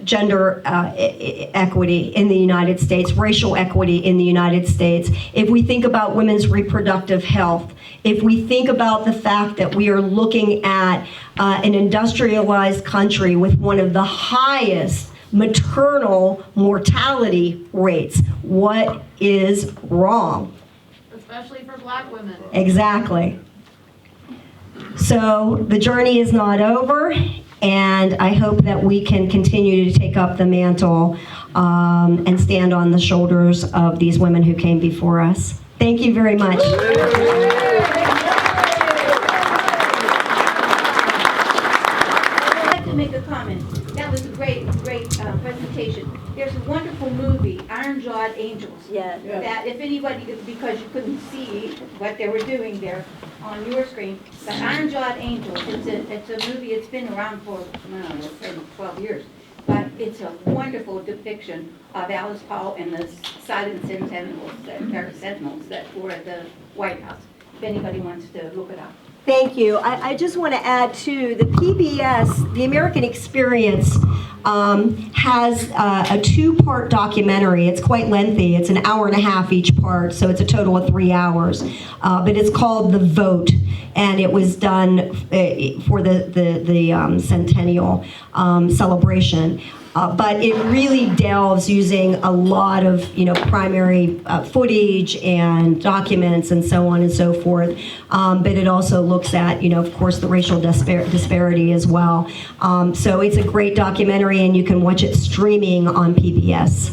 H: gender equity in the United States, racial equity in the United States, if we think about women's reproductive health, if we think about the fact that we are looking at an industrialized country with one of the highest maternal mortality rates, what is wrong?
F: Especially for Black women.
H: Exactly. So the journey is not over, and I hope that we can continue to take up the mantle and stand on the shoulders of these women who came before us. Thank you very much.
I: I'd like to make a comment. That was a great presentation. There's a wonderful movie, Iron-Jawed Angels.
H: Yeah.
I: That if anybody, because you couldn't see what they were doing there on your screen, but Iron-Jawed Angels, it's a movie, it's been around for, let's say 12 years. But it's a wonderful depiction of Alice Paul and the silent sentinels that were at the White House. If anybody wants to look it up.
H: Thank you. I just want to add too, the PBS, the American Experience, has a two-part documentary. It's quite lengthy. It's an hour and a half each part, so it's a total of 3 hours. But it's called The Vote, and it was done for the centennial celebration. But it really delves using a lot of, primary footage and documents and so on and so forth. But it also looks at, of course, the racial disparity as well. So it's a great documentary, and you can watch it streaming on PBS.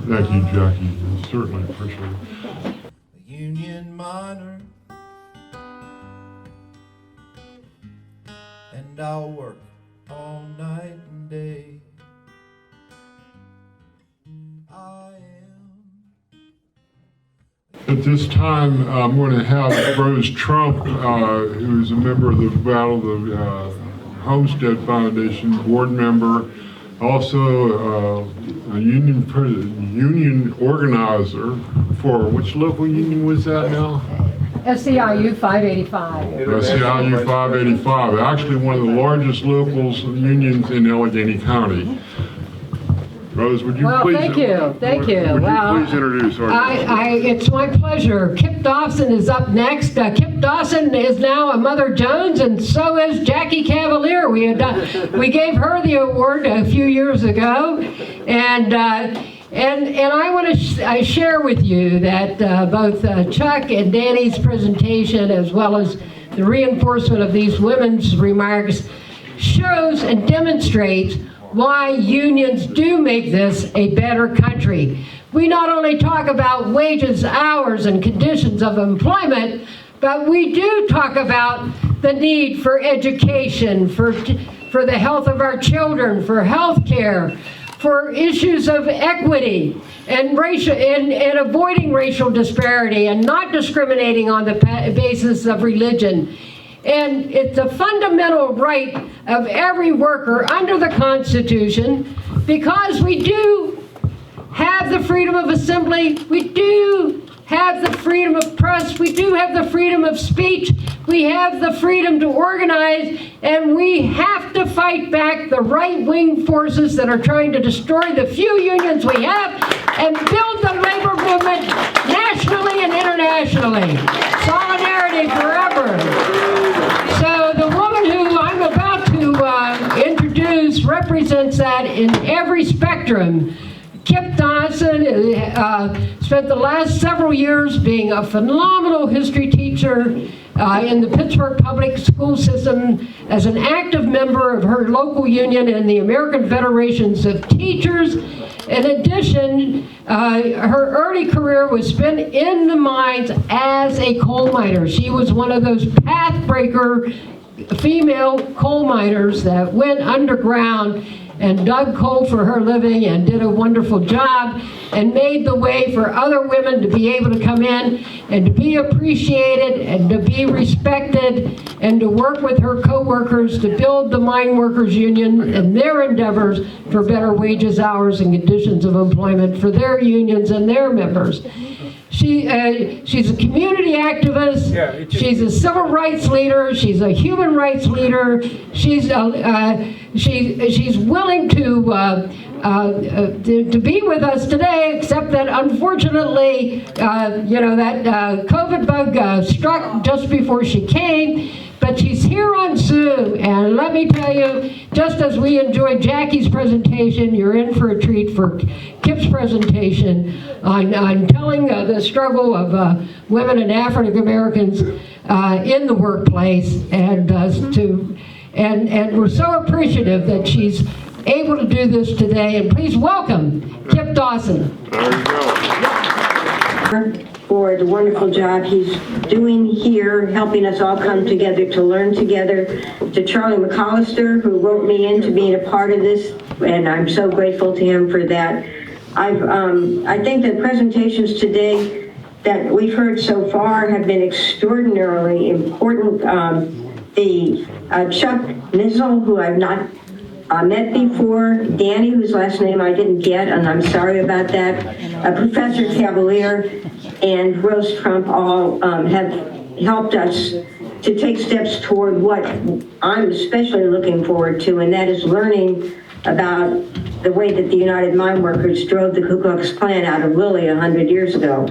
B: Thank you, Jacqui. Certainly appreciate it.
A: The Union miner, and I'll work all night and day. I am.
B: At this time, I'm going to have Rose Trump, who's a member of the Battle of Homestead Foundation, board member, also a union organizer for, which local union was that now?
J: SEIU 585.
B: SEIU 585, actually one of the largest locals unions in Allegheny County. Rose, would you please?
J: Thank you.
B: Would you please introduce our
J: it's my pleasure. Kipp Dawson is up next. Kipp Dawson is now a Mother Jones, and so is Jacqui Cavalier. We gave her the award a few years ago, and I want to share with you that both Chuck and Danny's presentation, as well as the reinforcement of these women's remarks shows and demonstrates why unions do make this a better country. We not only talk about wages, hours, and conditions of employment, but we do talk about the need for education, for the health of our children, for health care, for issues of equity and and avoiding racial disparity and not discriminating on the basis of religion. And it's a fundamental right of every worker under the Constitution, because we do have the freedom of assembly, we do have the freedom of press, we do have the freedom of speech, we have the freedom to organize, and we have to fight back the right-wing forces that are trying to destroy the few unions we have and build the labor movement nationally and internationally. Solidarity forever. So the woman who I'm about to introduce represents that in every spectrum. Kipp Dawson spent the last several years being a phenomenal history teacher in the Pittsburgh public school system as an active member of her local union and the American Federations of Teachers. In addition, her early career was spent in the mines as a coal miner. She was one of those pathbreaker female coal miners that went underground and dug coal for her living and did a wonderful job and made the way for other women to be able to come in and to be appreciated and to be respected and to work with her co-workers to build the Mine Workers Union and their endeavors for better wages, hours, and conditions of employment for their unions and their members. She's a community activist, she's a civil rights leader, she's a human rights leader, she's willing to be with us today, except that unfortunately, that COVID bug struck just before she came. But she's here on Zoom, and let me tell you, just as we enjoyed Jacqui's presentation, you're in for a treat for Kipp's presentation on telling the struggle of women and African Americans in the workplace, and we're so appreciative that she's able to do this today. And please welcome Kipp Dawson.
B: There you go.
K: For the wonderful job he's doing here, helping us all come together to learn together. To Charlie McAllister, who wrote me into being a part of this, and I'm so grateful to him for that. I think the presentations today that we've heard so far have been extraordinarily important. Chuck Knisell, who I've not met before, Danny, whose last name I didn't get, and I'm sorry about that, Professor Cavalier, and Rose Trump all have helped us to take steps toward what I'm especially looking forward to, and that is learning about the way that the United Mine Workers drove the Ku Klux Klan out of Lilly 100 years ago.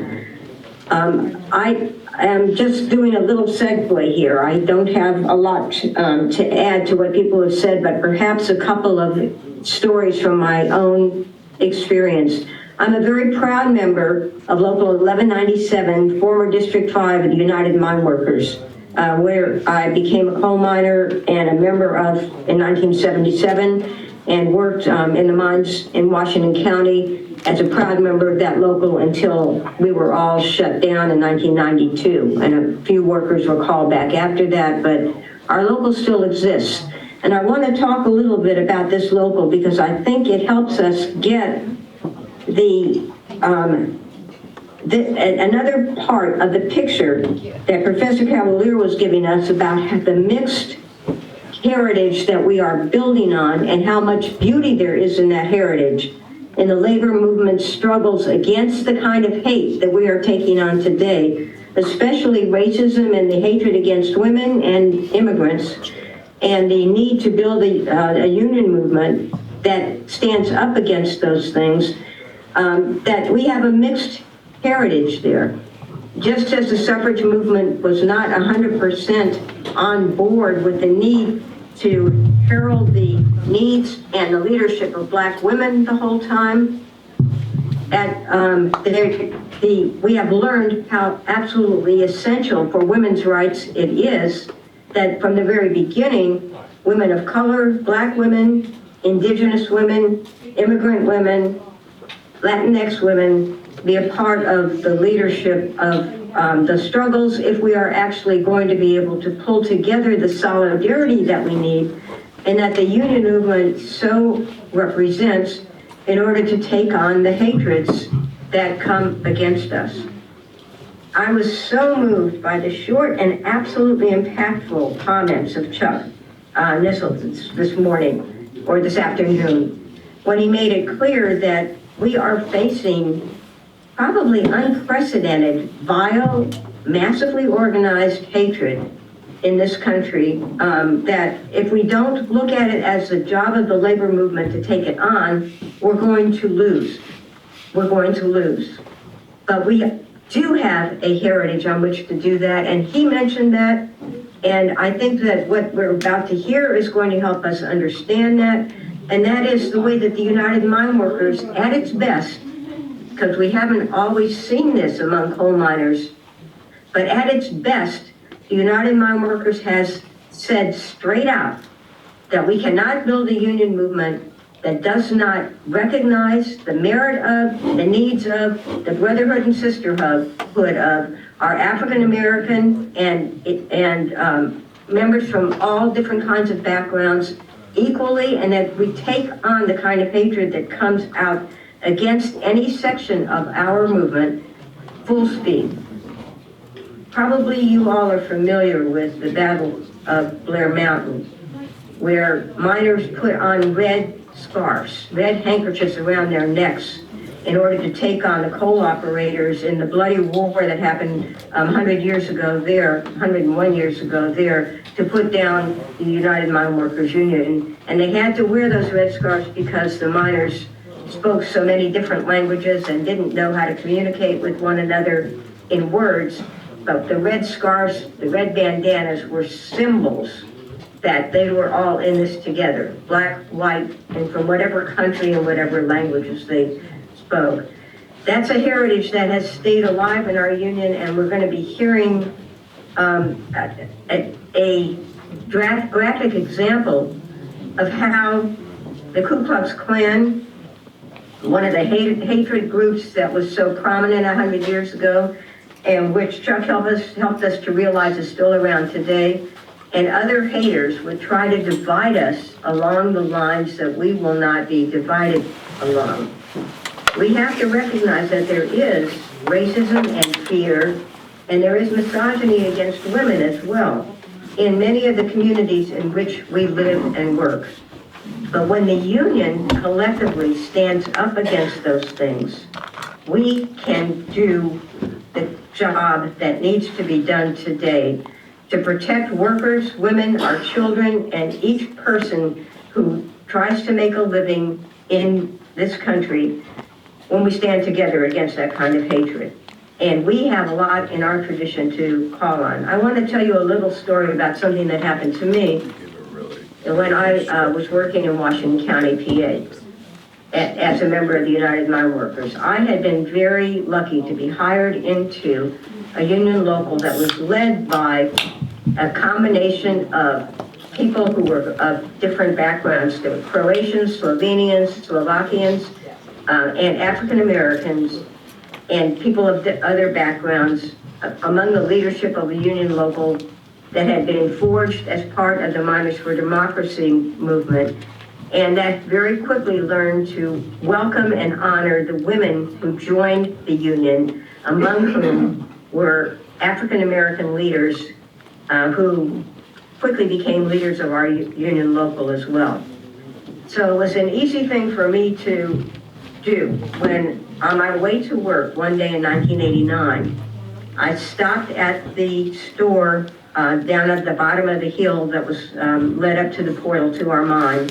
K: I am just doing a little segue here. I don't have a lot to add to what people have said, but perhaps a couple of stories from my own experience. I'm a very proud member of Local 1197, former District 5 of the United Mine Workers, where I became a coal miner and a member of in 1977, and worked in the mines in Washington County as a proud member of that local until we were all shut down in 1992. And a few workers were called back after that, but our local still exists. And I want to talk a little bit about this local because I think it helps us get another part of the picture that Professor Cavalier was giving us about the mixed heritage that we are building on and how much beauty there is in that heritage. In the labor movement struggles against the kind of hate that we are taking on today, especially racism and the hatred against women and immigrants, and the need to build a union movement that stands up against those things, that we have a mixed heritage there. Just as the suffrage movement was not 100% on board with the need to herald the needs and the leadership of black women the whole time, we have learned how absolutely essential for women's rights it is that from the very beginning, women of color, black women, indigenous women, immigrant women, Latinx women be a part of the leadership of the struggles if we are actually going to be able to pull together the solidarity that we need and that the union movement so represents in order to take on the hatreds that come against us. I was so moved by the short and absolutely impactful comments of Chuck Knisell this morning, or this afternoon, when he made it clear that we are facing probably unprecedented, vile, massively organized hatred in this country, that if we don't look at it as the job of the labor movement to take it on, we're going to lose. We're going to lose. But we do have a heritage on which to do that, and he mentioned that, and I think that what we're about to hear is going to help us understand that, and that is the way that the United Mine Workers, at its best, because we haven't always seen this among coal miners, but at its best, the United Mine Workers has said straight out that we cannot build a union movement that does not recognize the merit of, the needs of, the brotherhood and sisterhood of our African American and members from all different kinds of backgrounds equally, and that we take on the kind of hatred that comes out against any section of our movement full speed. Probably you all are familiar with the Battle of Blair Mountain, where miners put on red scarves, red handkerchiefs around their necks in order to take on the coal operators in the bloody war that happened 101 years ago there, to put down the United Mine Workers Union. And they had to wear those red scarves because the miners spoke so many different languages and didn't know how to communicate with one another in words. But the red scarves, the red bandanas were symbols that they were all in this together, black, white, and from whatever country and whatever languages they spoke. That's a heritage that has stayed alive in our union, and we're going to be hearing a graphic example of how the Ku Klux Klan, one of the hatred groups that was so prominent 100 years ago, and which Chuck helped us to realize is still around today, and other haters would try to divide us along the lines that we will not be divided along. We have to recognize that there is racism and fear, and there is misogyny against women as well in many of the communities in which we live and work. But when the union collectively stands up against those things, we can do the job that needs to be done today to protect workers, women, our children, and each person who tries to make a living in this country when we stand together against that kind of hatred. And we have a lot in our tradition to call on. I want to tell you a little story about something that happened to me when I was working in Washington County, PA, as a member of the United Mine Workers. I had been very lucky to be hired into a union local that was led by a combination of people who were of different backgrounds. There were Croatians, Slovenians, Slovakians, and African Americans, and people of other backgrounds among the leadership of a union local that had been forged as part of the Miners for Democracy movement, and that very quickly learned to welcome and honor the women who joined the union, among whom were African American leaders who quickly became leaders of our union local as well. So it was an easy thing for me to do when, on my way to work one day in 1989, I stopped at the store down at the bottom of the hill that was led up to the portal to our mine,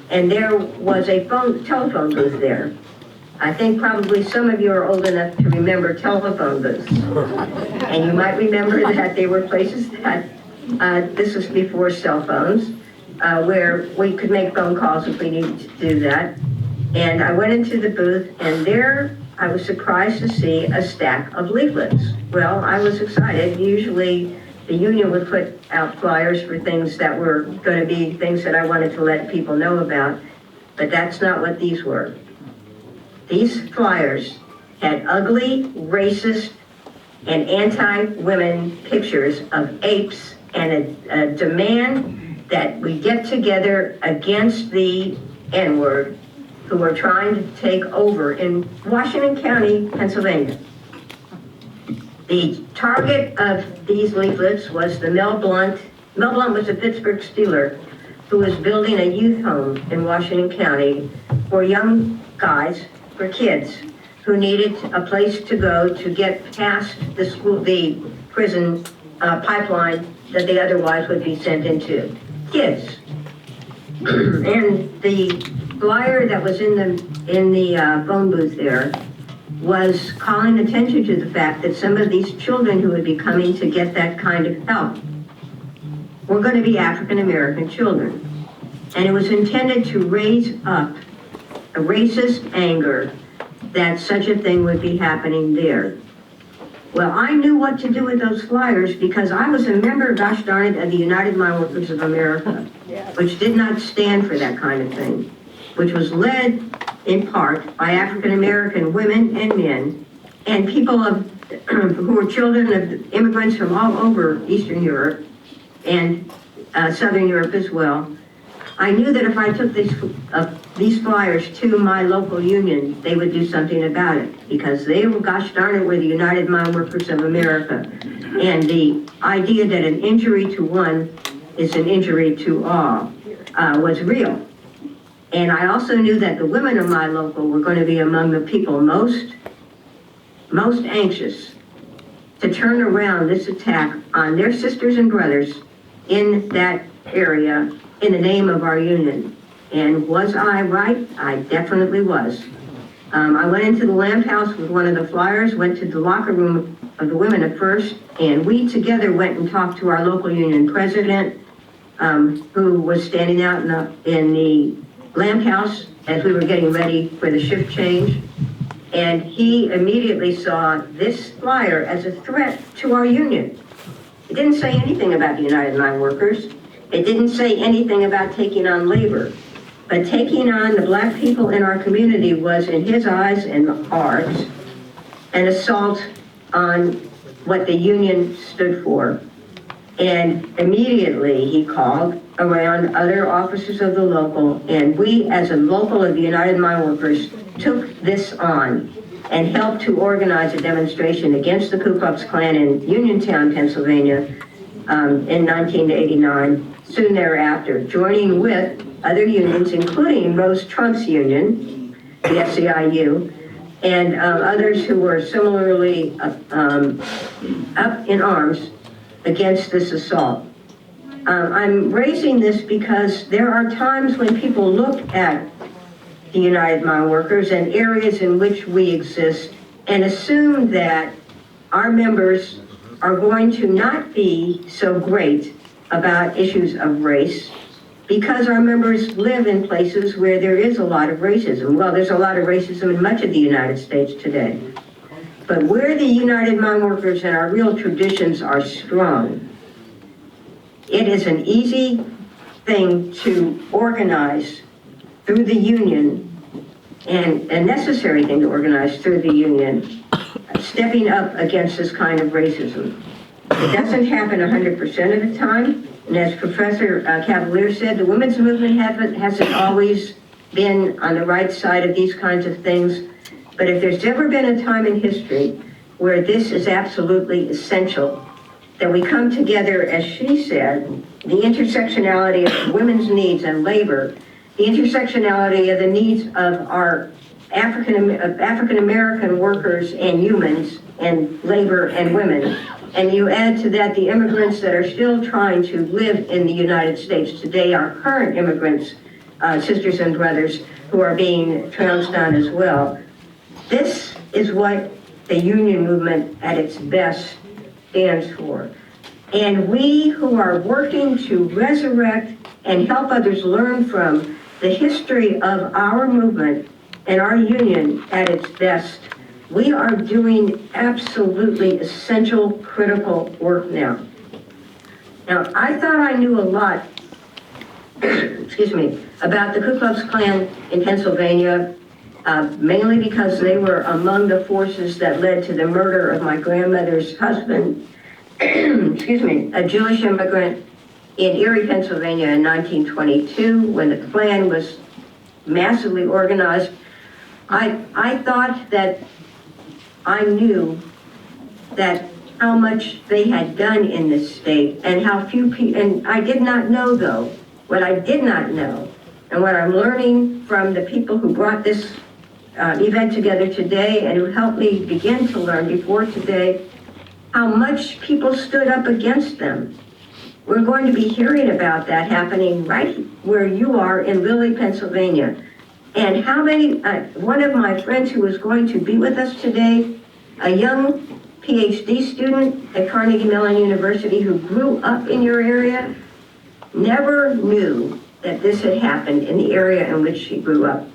K: and there was a telephone booth there. I think probably some of you are old enough to remember telephone booths. And you might remember that they were places that, this was before cell phones, where we could make phone calls if we needed to do that. And I went into the booth, and there I was surprised to see a stack of leaflets. Well, I was excited. Usually the union would put out flyers for things that were going to be things that I wanted to let people know about, but that's not what these were. These flyers had ugly, racist, and anti-women pictures of apes and a demand that we get together against the N-word who are trying to take over in Washington County, Pennsylvania. The target of these leaflets was the Mel Blount. Mel Blount was a Pittsburgh Steeler who was building a youth home in Washington County for young guys, for kids who needed a place to go to get past the prison pipeline that they otherwise would be sent into. Kids. And the flyer that was in the phone booth there was calling attention to the fact that some of these children who would be coming to get that kind of help were going to be African American children. And it was intended to raise up a racist anger that such a thing would be happening there. Well, I knew what to do with those flyers because I was a member, gosh darn it, of the United Mine Workers of America, which did not stand for that kind of thing, which was led in part by African American women and men and people who were children of immigrants from all over Eastern Europe and Southern Europe as well. I knew that if I took these flyers to my local union, they would do something about it because they were, gosh darn it, were the United Mine Workers of America. And the idea that an injury to one is an injury to all was real. And I also knew that the women of my local were going to be among the people most anxious to turn around this attack on their sisters and brothers in that area in the name of our union. And was I right? I definitely was. I went into the lamp house with one of the flyers, went to the locker room of the women at first, and we together went and talked to our local union president, who was standing out in the lamp house as we were getting ready for the shift change. And he immediately saw this flyer as a threat to our union. It didn't say anything about the United Mine Workers. It didn't say anything about taking on labor. But taking on the black people in our community was, in his eyes and ours, an assault on what the union stood for. And immediately he called around other officers of the local, and we as a local of the United Mine Workers took this on and helped to organize a demonstration against the Ku Klux Klan in Uniontown, Pennsylvania in 1989, soon thereafter, joining with other unions, including Rose Trump's union, the SEIU, and others who were similarly up in arms against this assault. I'm raising this because there are times when people look at the United Mine Workers and areas in which we exist and assume that our members are going to not be so great about issues of race because our members live in places where there is a lot of racism. Well, there's a lot of racism in much of the United States today. But where the United Mine Workers and our real traditions are strong, it is an easy thing to organize through the union, and a necessary thing to organize through the union, stepping up against this kind of racism. It doesn't happen 100% of the time, and as Professor Cavalier said, the women's movement hasn't always been on the right side of these kinds of things, but if there's ever been a time in history where this is absolutely essential, that we come together, as she said, the intersectionality of women's needs and labor, the intersectionality of the needs of our African American workers and humans and labor and women. And you add to that the immigrants that are still trying to live in the United States today, our current immigrants, sisters and brothers, who are being trounced on as well. This is what the union movement at its best stands for. And we who are working to resurrect and help others learn from the history of our movement and our union at its best, we are doing absolutely essential, critical work now. Now, I thought I knew a lot, excuse me, about the Ku Klux Klan in Pennsylvania, mainly because they were among the forces that led to the murder of my grandmother's husband, excuse me, a Jewish immigrant in Erie, Pennsylvania in 1922, when the Klan was massively organized. I thought that I knew that how much they had done in this state and how few people, and I did not know though, what I did not know, and what I'm learning from the people who brought this event together today and who helped me begin to learn before today, how much people stood up against them. We're going to be hearing about that happening right where you are in Lilly, Pennsylvania. And how many, one of my friends who is going to be with us today, a young PhD student at Carnegie Mellon University who grew up in your area, never knew that this had happened in the area in which she grew up.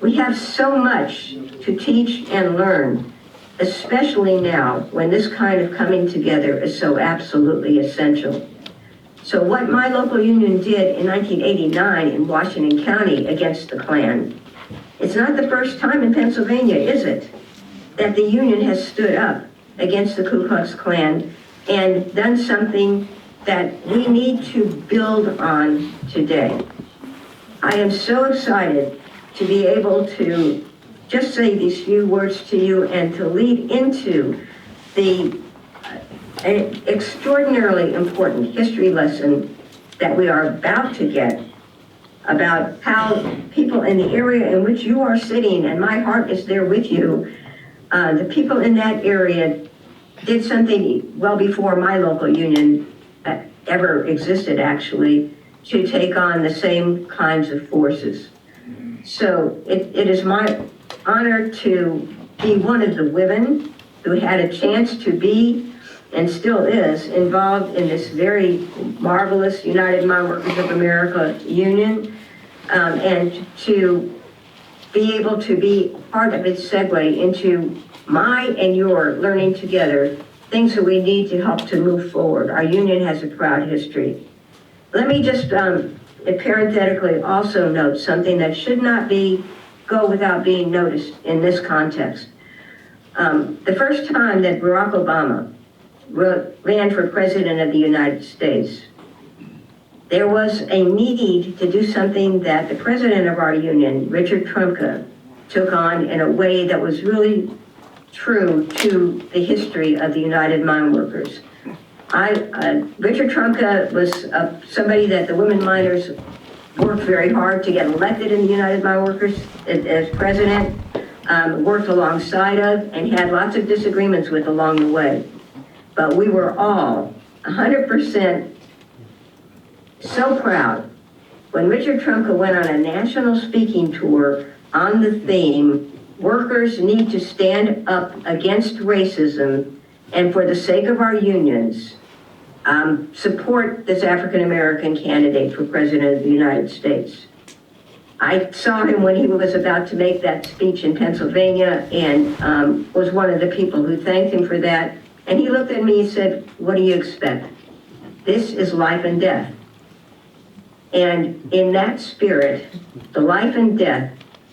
K: We have so much to teach and learn, especially now when this kind of coming together is so absolutely essential. So what my local union did in 1989 in Washington County against the Klan, it's not the first time in Pennsylvania, is it, that the union has stood up against the Ku Klux Klan and done something that we need to build on today. I am so excited to be able to just say these few words to you and to lead into the an extraordinarily important history lesson that we are about to get about how people in the area in which you are sitting, and my heart is there with you, the people in that area did something well before my local union ever existed, actually, to take on the same kinds of forces. So it is my honor to be one of the women who had a chance to be and still is involved in this very marvelous United Mine Workers of America union, and to be able to be part of its segue into my and your learning together things that we need to help to move forward. Our union has a proud history. Let me just parenthetically also note something that should not go without being noticed in this context. The first time that Barack Obama ran for president of the United States, there was a need to do something that the president of our union, Richard Trumka, took on in a way that was really true to the history of the United Mine Workers. Richard Trumka was somebody that the women miners worked very hard to get elected in the United Mine Workers as president, worked alongside of, and had lots of disagreements with along the way. But we were all 100% so proud when Richard Trumka went on a national speaking tour on the theme, workers need to stand up against racism and for the sake of our unions, support this African-American candidate for president of the United States. I saw him when he was about to make that speech in Pennsylvania and was one of the people who thanked him for that. And he looked at me and said, "What do you expect? This is life and death." And in that spirit, the life and death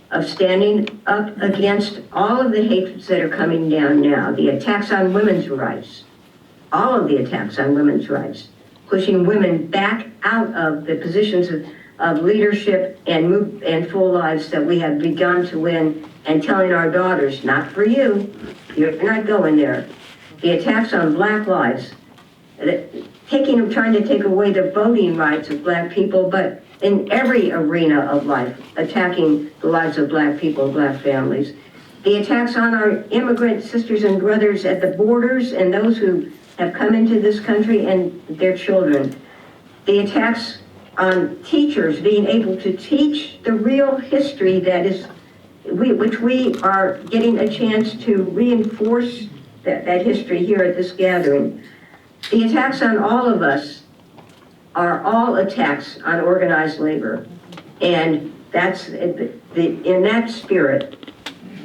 K: of standing up against all of the hatreds that are coming down now, the attacks on women's rights, all of the attacks on women's rights, pushing women back out of the positions of leadership and full lives that we have begun to win, and telling our daughters, not for you, you're not going there. The attacks on black lives, trying to take away the voting rights of black people, but in every arena of life, attacking the lives of black people, black families. The attacks on our immigrant sisters and brothers at the borders and those who have come into this country and their children. The attacks on teachers being able to teach the real history which we are getting a chance to reinforce that history here at this gathering. The attacks on all of us are all attacks on organized labor. And That's, in that spirit,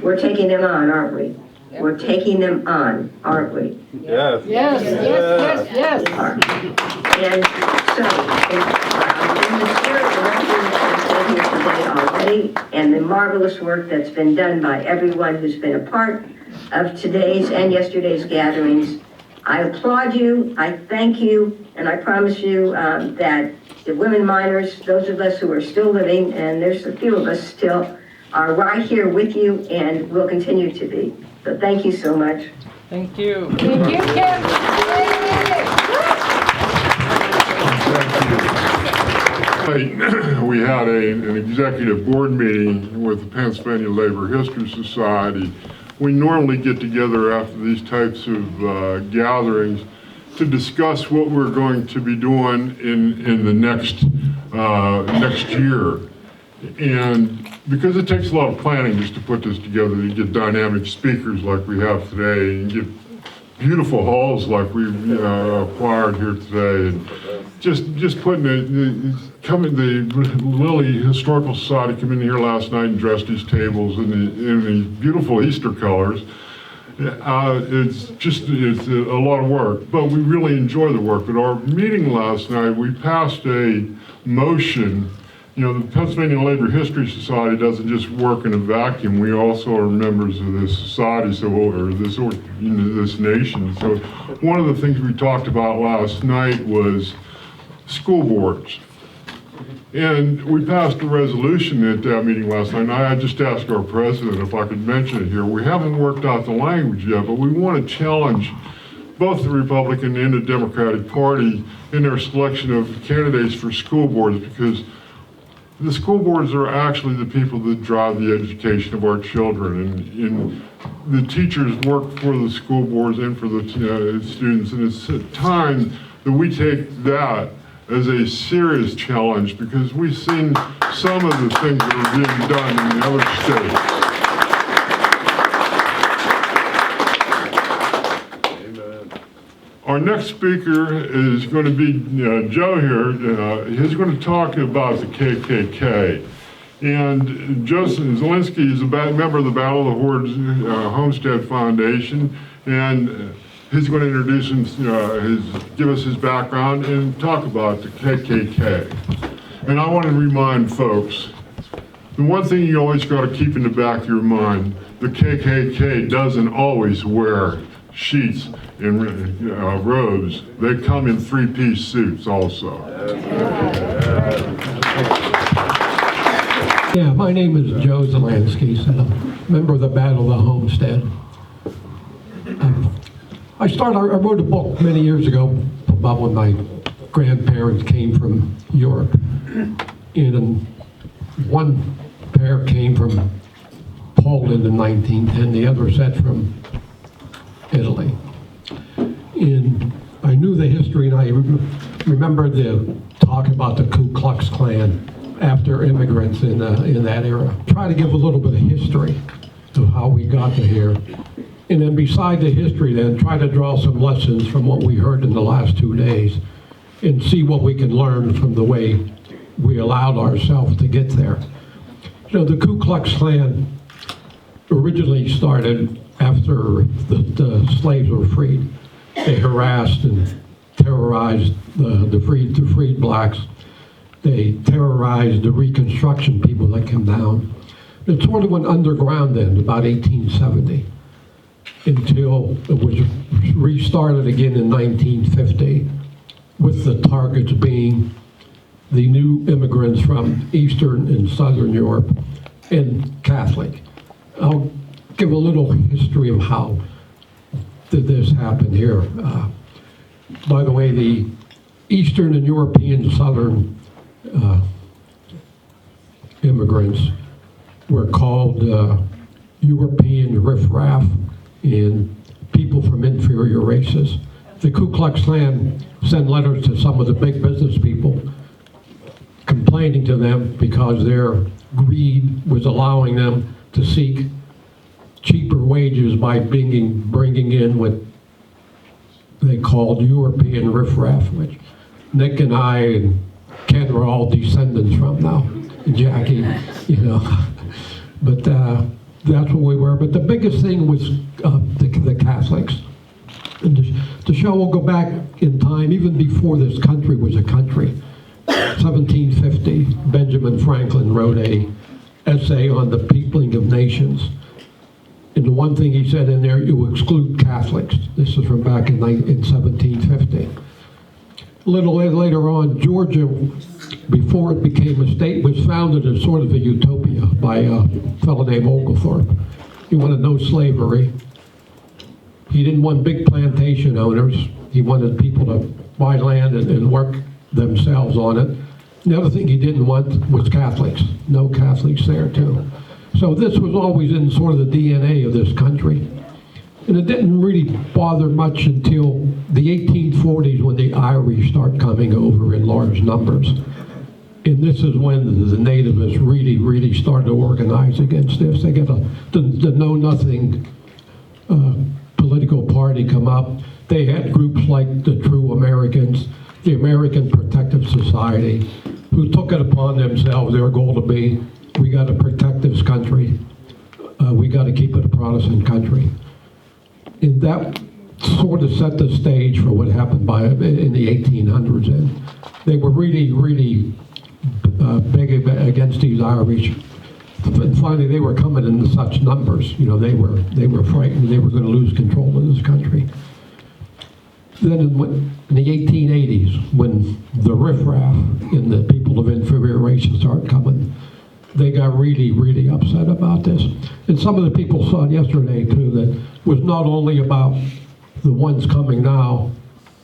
K: we're taking them on, aren't we? We're taking them on, aren't we?
J: Yes, yes, yes, yes.
K: And so, in the spirit of what we've said here today already, and the marvelous work that's been done by everyone who's been a part of today's and yesterday's gatherings, I applaud you, I thank you, and I promise you that the women miners, those of us who are still living, and there's a few of us still, are right here with you and will continue to be. So thank you so much.
J: Thank you. Thank you, Kim.
B: We had an executive board meeting with the Pennsylvania Labor History Society. We normally get together after these types of gatherings to discuss what we're going to be doing in the next year. And because it takes a lot of planning just to put this together, to get dynamic speakers like we have today, and get beautiful halls like we've acquired here today, and just putting the Lilly Historical Society come in here last night and dressed these tables in these beautiful Easter colors. It's a lot of work, but we really enjoy the work. At our meeting last night, we passed a motion. You know, the Pennsylvania Labor History Society doesn't just work in a vacuum. We also are members of this society, or this nation. So one of the things we talked about last night was school boards. And we passed a resolution at that meeting last night, and I just asked our president if I could mention it here. We haven't worked out the language yet, but we want to challenge both the Republican and the Democratic Party in their selection of candidates for school boards, because the school boards are actually the people that drive the education of our children, and the teachers work for the school boards and for the students, and it's time that we take that as a serious challenge, because we've seen some of the things that are being done in the other states. Our next speaker is going to be Joe here. He's going to talk about the KKK. And Joseph Szalanski is a member of the Battle of Homestead Foundation, and he's going to introduce give us his background and talk about the KKK. And I want to remind folks, the one thing you always got to keep in the back of your mind, the KKK doesn't always wear sheets and robes. They come in three-piece suits also.
L: Yeah, my name is Joe Szalanski, and I'm a member of the Battle of Homestead. I wrote a book many years ago about when my grandparents came from Europe. And one pair came from Poland in 1910, the other set from Italy. And I knew the history, and I remember the talk about the Ku Klux Klan after immigrants in that era. Try to give a little bit of history of how we got to here. And then beside the history, then try to draw some lessons from what we heard in the last 2 days and see what we can learn from the way we allowed ourselves to get there. You know, the Ku Klux Klan originally started after the slaves were freed. They harassed and terrorized the freed blacks. They terrorized the Reconstruction people that came down. It sort of went underground then, about 1870, until it was restarted again in 1950, with the targets being the new immigrants from Eastern and Southern Europe and Catholic. I'll give a little history of how did this happen here. By the way, the Eastern and European Southern immigrants were called European riffraff and people from inferior races. The Ku Klux Klan sent letters to some of the big business people complaining to them because their greed was allowing them to seek cheaper wages by bringing in what they called European riffraff, which Nick and I and Ken were all descendants from now, Jacqui. you know. But that's what we were. But the biggest thing was the Catholics. And the show will go back in time, even before this country was a country. 1750, Benjamin Franklin wrote a essay on the peopling of nations. And the one thing he said in there, you exclude Catholics. This is from back in 1750. A little later on, Georgia, before it became a state, was founded as sort of a utopia by a fellow named Oglethorpe. He wanted no slavery. He didn't want big plantation owners. He wanted people to buy land and work themselves on it. The other thing he didn't want was Catholics. No Catholics there too. So this was always in sort of the DNA of this country. And it didn't really bother much until the 1840s when the Irish start coming over in large numbers. And this is when the nativists really started to organize against this. They get the know-nothing political party come up. They had groups like the True Americans, the American Protective Society, who took it upon themselves, their goal to be, we got to protect this country. We got to keep it a Protestant country. And that sort of set the stage for what happened in the 1800s. And they were really big against these Irish. And finally, they were coming in such numbers. You know, they were frightened they were going to lose control of this country. Then in the 1880s, when the riffraff and the people of inferior races started coming, they got really upset about this. And some of the people saw it yesterday too, that it was not only about the ones coming now,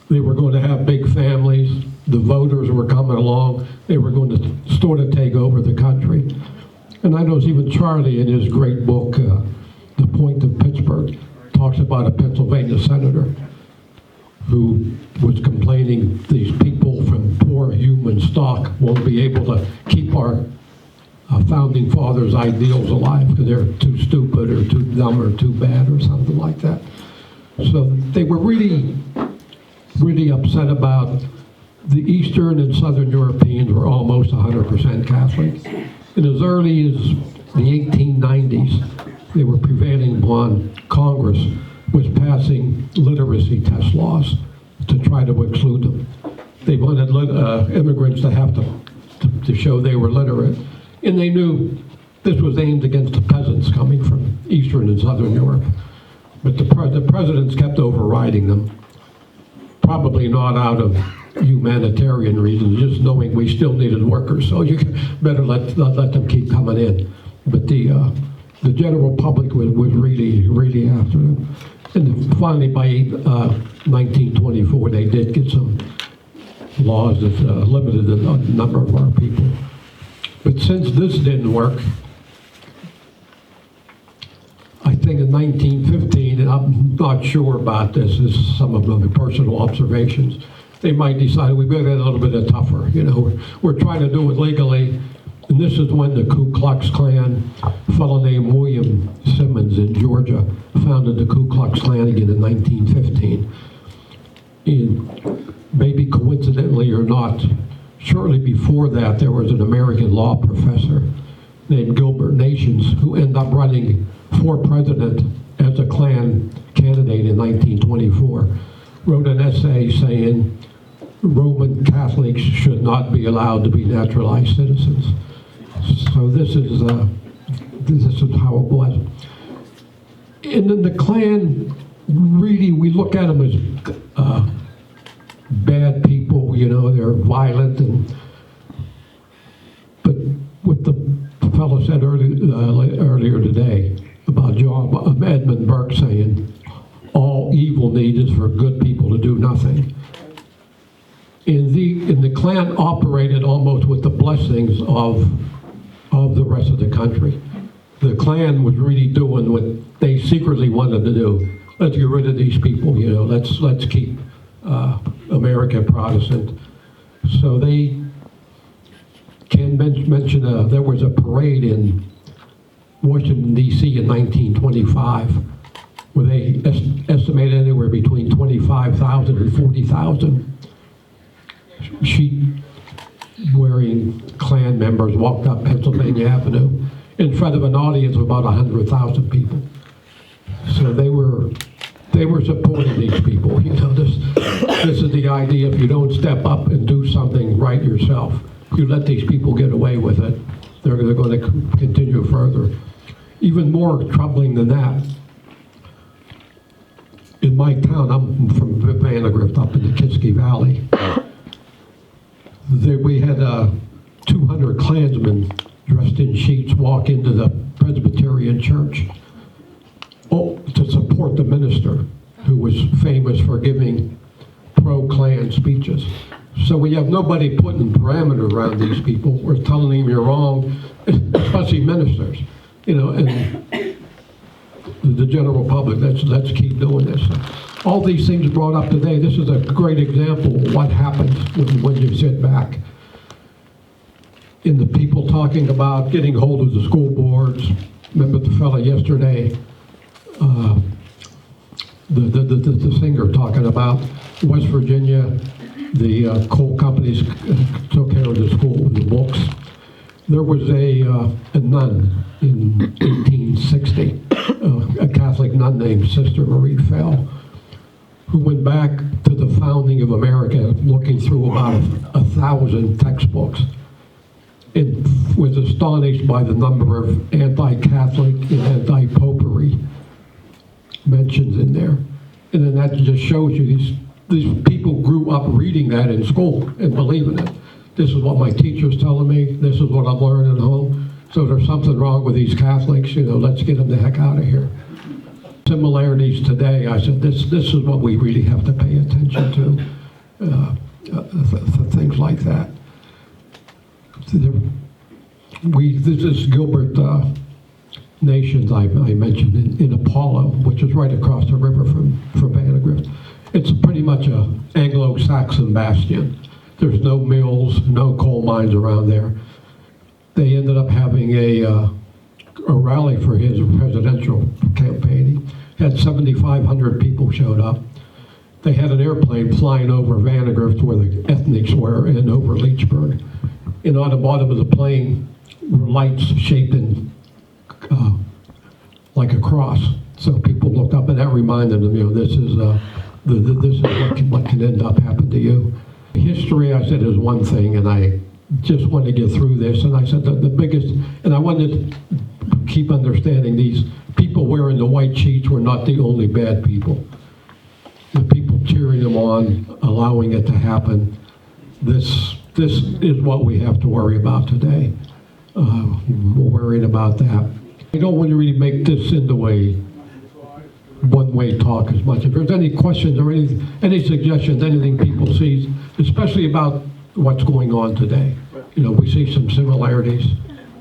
L: they were going to have big families, the voters were coming along, they were going to sort of take over the country. And I know even Charlie in his great book, The Point of Pittsburgh, talks about a Pennsylvania senator who was complaining these people from poor human stock won't be able to keep our founding fathers' ideals alive because they're too stupid or too dumb or too bad or something like that. So they were really upset about the Eastern and Southern Europeans were almost 100% Catholic. And as early as the 1890s, they were prevailing upon Congress was passing literacy test laws to try to exclude them. They wanted immigrants to have to show they were literate. And they knew this was aimed against the peasants coming from Eastern and Southern Europe. But the presidents kept overriding them, probably not out of humanitarian reasons, just knowing we still needed workers, so you better let them keep coming in. But the general public was really after them. And finally, by 1924, they did get some laws that limited the number of our people. But since this didn't work, I think in 1915, and I'm not sure about this, this is some of my personal observations, they might decide we better get a little bit tougher. You know, we're trying to do it legally, and this is when the Ku Klux Klan, a fellow named William Simmons in Georgia, founded the Ku Klux Klan again in 1915. And maybe coincidentally or not, shortly before that, there was an American law professor named Gilbert Nations who ended up running for president as a Klan candidate in 1924. Wrote an essay saying Roman Catholics should not be allowed to be naturalized citizens. So this is how it was. And then the Klan, really, we look at them as bad people, you know, they're violent. But what the fellow said earlier today about Edmund Burke saying, all evil need is for good people to do nothing. And the Klan operated almost with the blessings of the rest of the country. The Klan was really doing what they secretly wanted to do. Let's get rid of these people, you know, let's keep America Protestant. So they can mention there was a parade in Washington, D.C. in 1925 where they estimated anywhere between 25,000 and 40,000 sheep where Presbyterian-Klan members walked up Pennsylvania Avenue in front of an audience of about 100,000 people. So they were supporting these people. You know, this is the idea. If you don't step up and do something right yourself, you let these people get away with it, they're going to continue further. Even more troubling than that, in my town, I'm from Bev Mandichak up in the Knisell Valley. We had 200 Klansmen dressed in sheets walk into the Presbyterian church to support the minister, who was famous for giving pro-Klan speeches. So we have nobody putting parameter around these people. We're telling them you're wrong, especially ministers. You know, and the general public, let's keep doing this. All these things brought up today, this is a great example of what happens when you sit back. In the people talking about getting hold of the school boards. Remember the fella yesterday, the singer talking about West Virginia, the coal companies took care of the school with the books. There was a nun in 1860, a Catholic nun named Sister Marie Fell, who went back to the founding of America, looking through about 1,000 textbooks, and was astonished by the number of anti-Catholic and anti-popery mentions in there. And then that just shows you these people grew up reading that in school and believing it. This is what my teacher's telling me. This is what I'm learning at home. So there's something wrong with these Catholics. You know, let's get them the heck out of here. Similarities today. I said this is what we really have to pay attention to. Things like that. This is Gilbert Nations I mentioned in Apollo, which is right across the river from Vandergrift. It's pretty much a Anglo-Saxon bastion. There's no mills, no coal mines around there. They ended up having a rally for his presidential campaign. He had 7,500 people showed up. They had an airplane flying over Vandergrift where the ethnics were and over Leechburg. And on the bottom of the plane were lights shaped in like a cross. So people looked up, and that reminded them, you know, this is what can end up happening to you. History, I said, is one thing, and I just wanted to get through this. And I said the biggest, and I wanted to keep understanding these people wearing the white sheets were not the only bad people. The people cheering them on, allowing it to happen. This is what we have to worry about today. We're worrying about that. I don't want to really make this into a one-way talk as much. If there's any questions or any suggestions, anything people see, especially about what's going on today. You know, we see some similarities.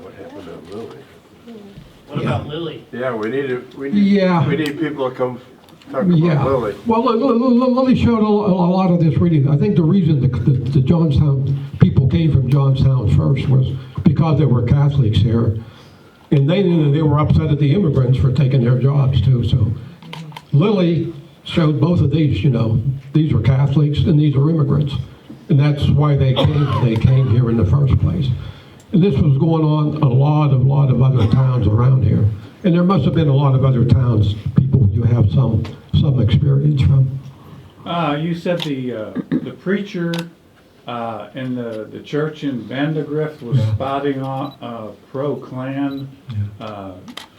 M: What happened to Lilly?
N: What about Lilly?
M: Yeah, we need people to come talk about Lilly.
L: Well, Lilly showed a lot of this reading. I think the reason the Johnstown people came from Johnstown first was because there were Catholics here, and they were upset at the immigrants for taking their jobs too. So Lilly showed both of these. You know, these are Catholics and these are immigrants, and that's why they came here in the first place. And this was going on a lot of other towns around here, and there must have been a lot of other towns people you have some experience from.
O: You said the preacher in the church in Vandergrift was spouting on pro-Klan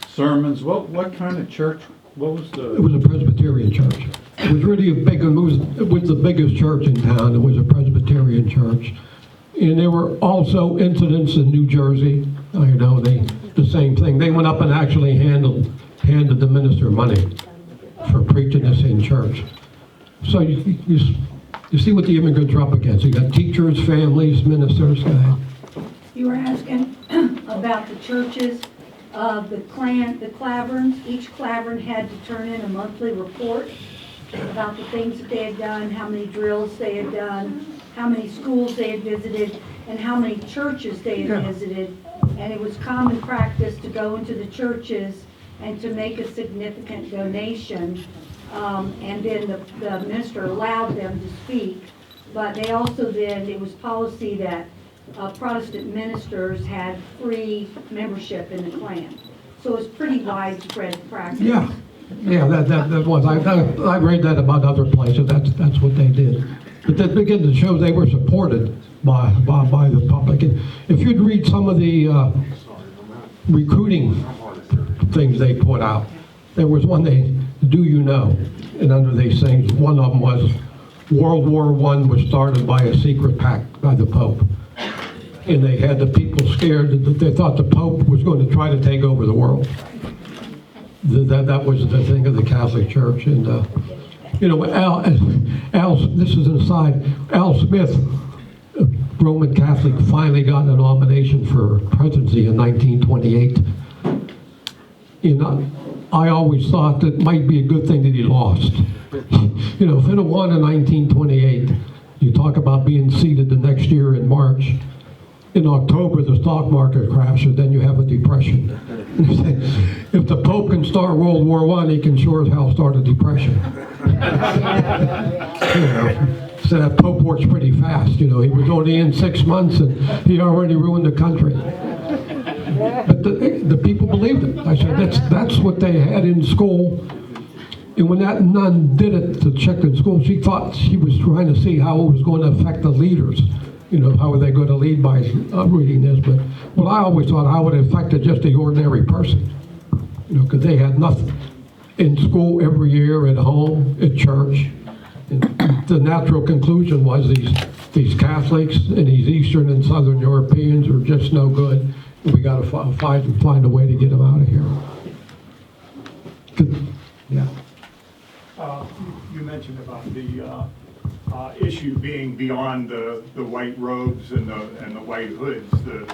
O: sermons. What kind of church? What was the?
L: It was a Presbyterian church. It was really it was the biggest church in town. It was a Presbyterian church, and there were also incidents in New Jersey. You know, the same thing. They went up and actually handed the minister money for preaching this in church. So you see what the immigrants are up against. You got teachers, families, ministers. Go ahead.
P: You were asking about the churches, the Claverns. Each Clavern had to turn in a monthly report about the things that they had done, how many drills they had done, how many schools they had visited, and how many churches they had visited. And it was common practice to go into the churches and to make a significant donation. And then the minister allowed them to speak. But they also then, it was policy that Protestant ministers had free membership in the Klan. So it's pretty widespread practice.
L: Yeah, that was, I read that about other places, that's what they did. But that began to show they were supported by the public. And if you'd read some of the recruiting things they put out, there was one do you know? And under these things, one of them was World War I was started by a secret pact by the Pope. And they had the people scared that they thought the Pope was going to try to take over the world. That was the thing of the Catholic Church. And, you know, Al, this is an aside, Al Smith, a Roman Catholic, finally got a nomination for presidency in 1928. And I always thought that it might be a good thing that he lost. You know, if it had won in 1928, you talk about being seated the next year in March. In October, the stock market crashes, then you have a depression. If the Pope can start World War I, he can sure as hell start a depression. You know, so that Pope works pretty fast. You know, he was only in 6 months and he already ruined the country. But the people believed it. I said, that's what they had in school. And when that nun did it to check in school, she thought she was trying to see how it was going to affect the leaders. You know, how are they going to lead by reading this? But well, I always thought how it affected just the ordinary person. You know, because they had nothing in school every year, at home, at church. And the natural conclusion was these Catholics and these Eastern and Southern Europeans are just no good. And we got to find a way to get them out of here. Yeah.
Q: You mentioned about the issue being beyond the white robes and the white hoods, the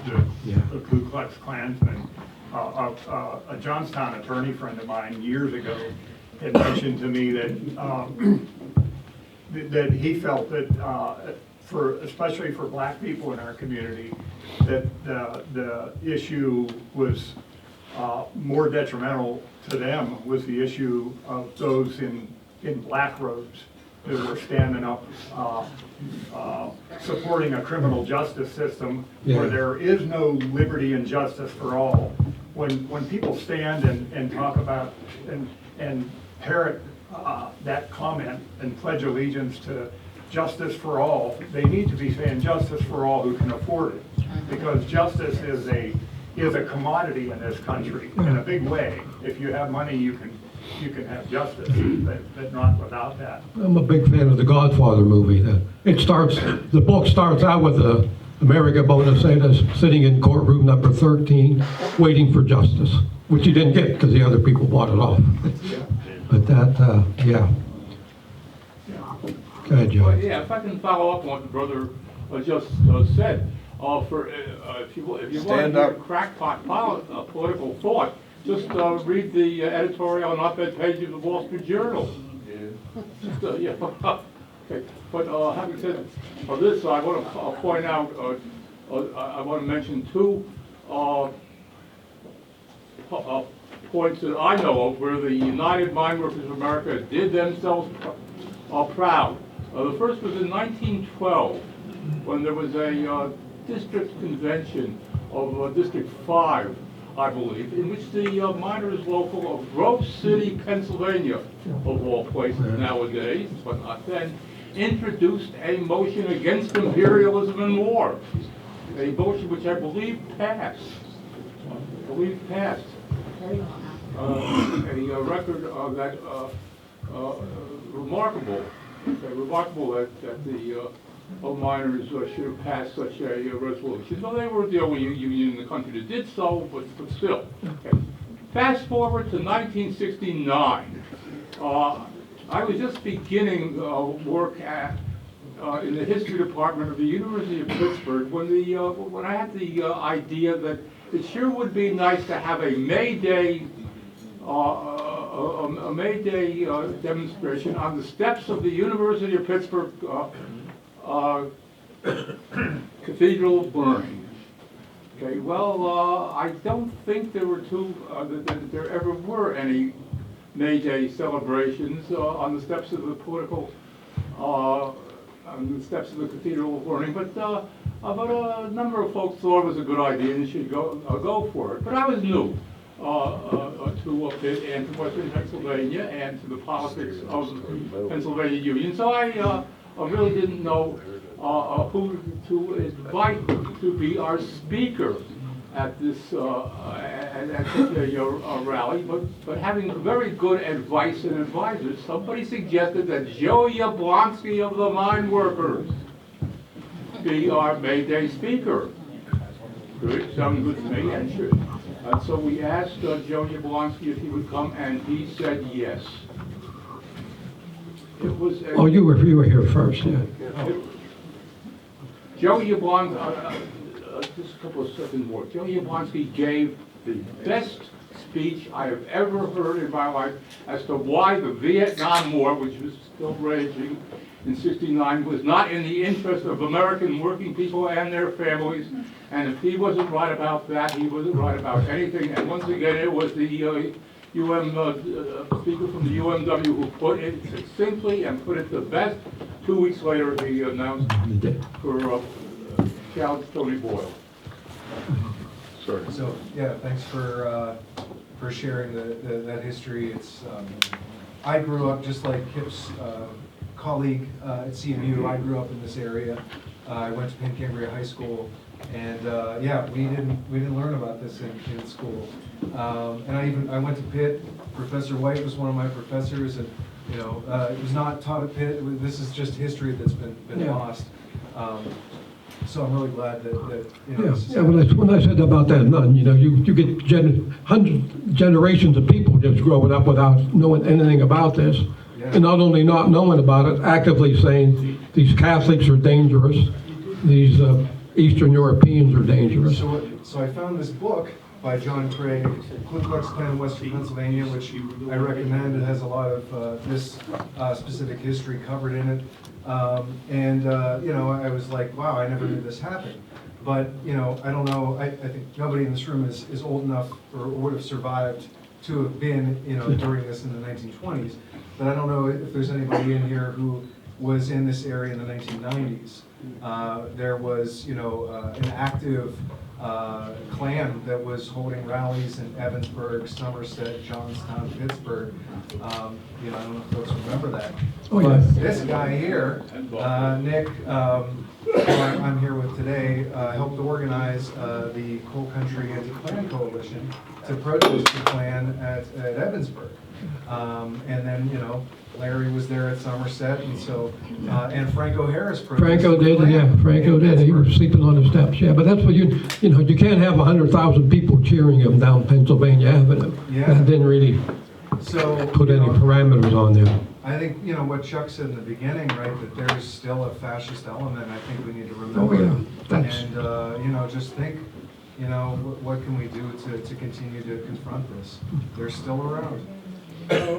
Q: Ku Klux Klansmen. A Johnstown attorney friend of mine years ago had mentioned to me that that he felt that especially for black people in our community, that the issue was more detrimental to them was the issue of those in black robes who were standing up supporting a criminal justice system where there is no liberty and justice for all. When people stand and talk about and parrot that comment and pledge allegiance to justice for all, they need to be saying justice for all who can afford it, because justice is a commodity in this country in a big way. If you have money, you can have justice, but not without that.
L: I'm a big fan of the Godfather movie. The book starts out with Amerigo Bonacetti sitting in courtroom number 13, waiting for justice, which he didn't get because the other people bought it off. But that, yeah. Go ahead, Joe.
R: Well, yeah, if I can follow up on what the brother just said, if you want to hear crackpot political thought, just read the editorial and op-ed page of the Wall Street Journal. Yeah. Okay. But having said this, I want to point out, I want to mention two points that I know of where the United Mine Workers of America did themselves proud. The first was in 1912, when there was a district convention of District 5, I believe, in which the miners local of Grove City, Pennsylvania, of all places nowadays, but not then, introduced a motion against imperialism and war. A motion which I believe passed. A record of that remarkable that the miners should have passed such a resolution. No, they weren't the only union in the country that did so, but still. Okay. Fast forward to 1969. I was just beginning work in the history department of the University of Pittsburgh when I had the idea that it sure would be nice to have a May Day demonstration on the steps of the University of Pittsburgh Cathedral burning. Okay, well, I don't think there were that there ever were any May Day celebrations on the steps of the political on the steps of the Cathedral of Learning, but a number of folks thought it was a good idea and should go for it. But I was new to Pitt and to Western Pennsylvania and to the politics of the Pennsylvania Union, so I really didn't know who to invite to be our speaker at this at such a rally, but having very good advice and advisors, somebody suggested that Joe Yablonsky of the mine workers be our May Day speaker. Good, sounds good to me, and should. So we asked Joe Yablonsky if he would come, and he said yes. It was.
L: You were here first, yeah.
R: Joe Yablonsky. Just a couple of seconds more. Joe Yablonsky gave the best speech I have ever heard in my life as to why the Vietnam War, which was still raging in '69, was not in the interest of American working people and their families. And if he wasn't right about that, he wasn't right about anything. And once again, it was the speaker from the UMW who put it succinctly and put it the best. 2 weeks later, he announced for challenge Tony Boyle.
B: Sorry.
S: So yeah, thanks for sharing that history. It's I grew up just like Kipp's colleague at CMU. I grew up in this area. I went to Penn Cambria High School, and yeah, we didn't learn about this in school. And I went to Pitt. Professor White was one of my professors, and you know, it was not taught at Pitt. This is just history that's been lost. So I'm really glad that you know,
L: Yeah, when I said about that nun, you know, you get hundreds generations of people just growing up without knowing anything about this.
S: Yeah.
L: And not only not knowing about it, actively saying these Catholics are dangerous, these Eastern Europeans are dangerous.
S: So I found this book by John Craig, Ku Klux Klan, Western Pennsylvania, which I recommend. It has a lot of this specific history covered in it. You know, I was like, wow, I never knew this happened. But, you know, I don't know, I think nobody in this room is old enough or would have survived to have been, you know, during this in the 1920s. But I don't know if there's anybody in here who was in this area in the 1990s. There was, you know, an active Klan that was holding rallies in Evansburg, Somerset, Johnstown, Pittsburgh. You know, I don't know if folks remember that.
L: Oh, yeah.
S: But this guy here, Nick, who I'm here with today, helped organize the Coal Country Anti-Klan Coalition to protest the Klan at Evansburg. And then, you know, Larry was there at Somerset, and so, and Franco Harris protested.
L: Franco did, yeah, Franco did. He was sleeping on the steps, yeah. But that's what you know, you can't have 100,000 people cheering him down Pennsylvania Avenue.
S: Yeah.
L: That didn't really put any parameters on there.
S: I think, you know, what Chuck said in the beginning, right, that there's still a fascist element, I think we need to remember.
L: Oh, yeah.
S: And, you know, just think, you know, what can we do to continue to confront this? They're still around.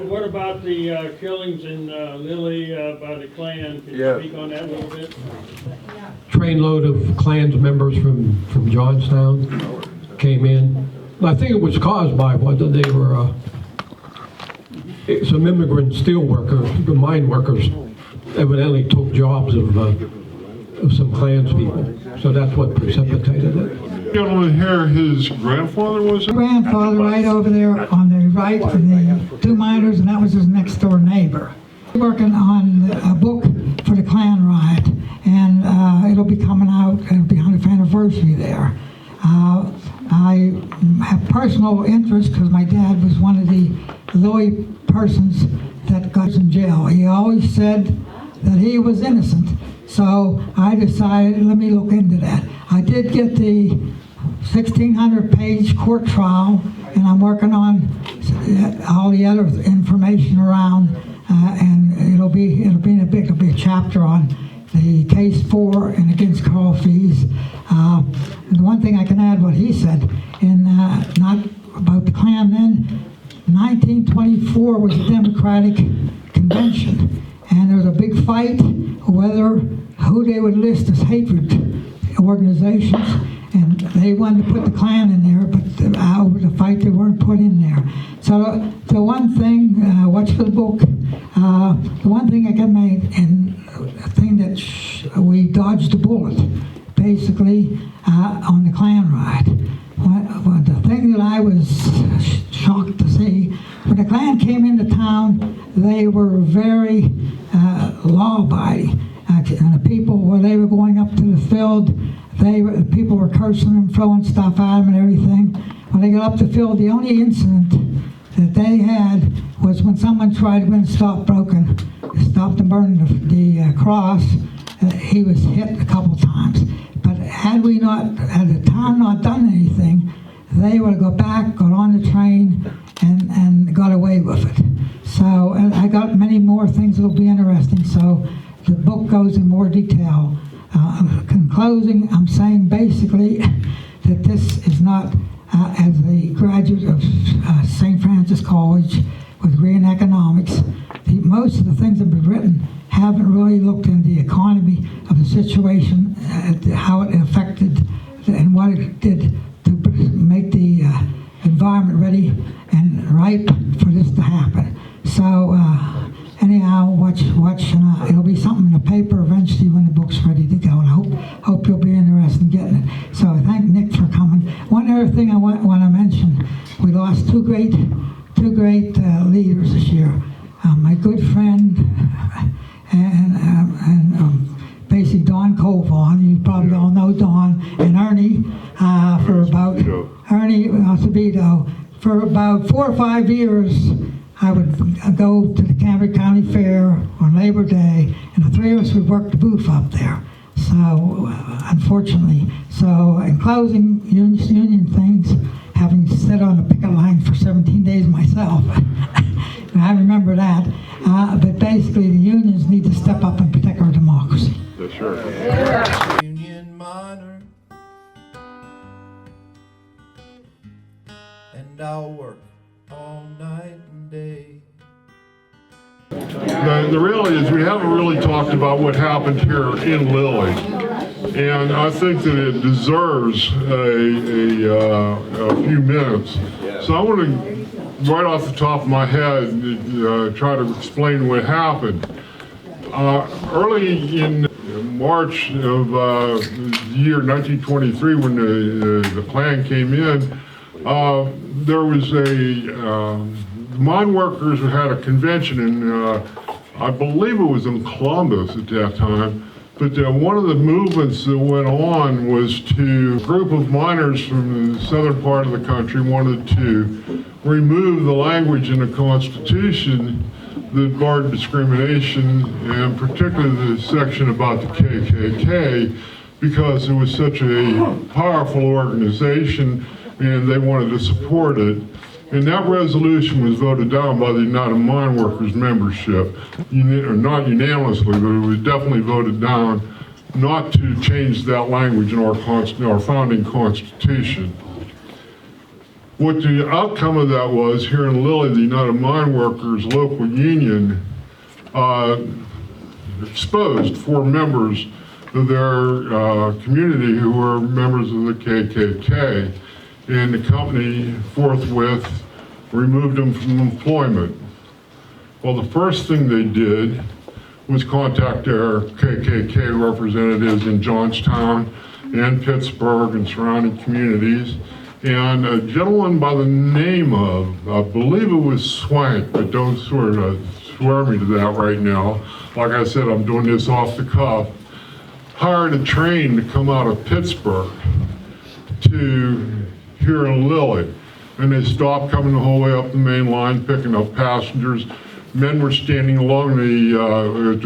N: What about the killings in Lilly by the Klan? Can you speak on that a little bit?
L: Trainload of Klans members from Johnstown came in. I think it was caused by whether they were some immigrant steel workers, the mine workers, evidently took jobs of some Klans people. So that's what precipitated it.
B: Gentleman here, his grandfather was?
T: Grandfather right over there on the right for the two miners, and that was his next door neighbor. Working on a book for the Klan Riot, and it'll be coming out, it'll be 100th anniversary there. I have personal interest because my dad was one of the Lilly persons that got in jail. He always said that he was innocent, so I decided, let me look into that. I did get the 1,600-page court trial, and I'm working on all the other information around, and it'll be a chapter on the case for and against Carl Fees. The one thing I can add, what he said, not about the Klan then, 1924 was a Democratic convention, and there was a big fight who they would list as hatred organizations, and they wanted to put the Klan in there, but over the fight they weren't put in there. So the one thing, watch for the book, the one thing I got made, and a thing that we dodged the bullet, basically, on the Klan riot. The thing that I was shocked to see, when the Klan came into town, they were very law-abiding. And the people, when they were going up to the field, people were cursing them, throwing stuff at them and everything. When they got up the field, the only incident that they had was when someone tried to win stop broken, stop them burning the cross. He was hit a couple times. But had the town not done anything, they would have got back, got on the train, and got away with it. So, and I got many more things that'll be interesting. So the book goes in more detail. In closing, I'm saying basically that this is not, as a graduate of St. Francis College with a degree in economics, most of the things that have been written haven't really looked into the economy of the situation, how it affected and what it did to make the environment ready and ripe for this to happen. So anyhow, watch, and it'll be something in the paper eventually when the book's ready to go. And I hope you'll be interested in getting it. So I thank Nick for coming. One other thing I want to mention: we lost two great leaders this year. My good friend and basically Don Colvon. You probably all know Don, and Ernie Ernie Acevedo. For about 4 or 5 years, I would go to the Cambridge County Fair on Labor Day, and the three of us would work the booth up there. So, unfortunately, in closing, union things, having stood on the picket line for 17 days myself, I remember that. But basically, the unions need to step up and protect our democracy.
B: That's right.
A: Yeah. Union miner, and I'll work all night and day.
B: The reality is we haven't really talked about what happened here in Lilly, and I think that it deserves a few minutes. So I want to, right off the top of my head, try to explain what happened. Early in March of the year 1923, when the Klan came in, there was the mine workers had a convention in, I believe it was in Columbus at that time, but one of the movements that went on was a group of miners from the southern part of the country wanted to remove the language in the Constitution that barred discrimination, and particularly the section about the KKK, because it was such a powerful organization and they wanted to support it. And that resolution was voted down by the United Mine Workers membership, not unanimously, but it was definitely voted down not to change that language in our founding Constitution. What the outcome of that was, here in Lilly, the United Mine Workers local union exposed 4 members of their community who were members of the KKK, and the company forthwith removed them from employment. Well, the first thing they did was contact their KKK representatives in Johnstown and Pittsburgh and surrounding communities. And a gentleman by the name of, I believe it was Swank, but don't sort of swear me to that right now. Like I said, I'm doing this off the cuff. Hired a train to come out of Pittsburgh to here in Lilly. And they stopped coming the whole way up the main line, picking up passengers. Men were standing along the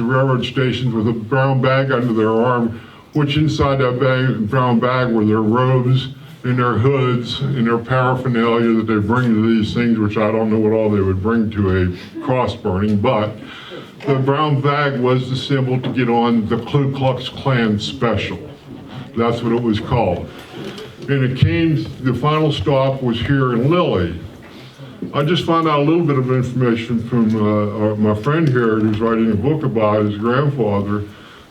B: railroad stations with a brown bag under their arm, which inside that brown bag were their robes and their hoods and their paraphernalia that they bring to these things, which I don't know what all they would bring to a cross burning, but the brown bag was the symbol to get on the Ku Klux Klan special. That's what it was called. And it came, the final stop was here in Lilly. I just found out a little bit of information from my friend here who's writing a book about his grandfather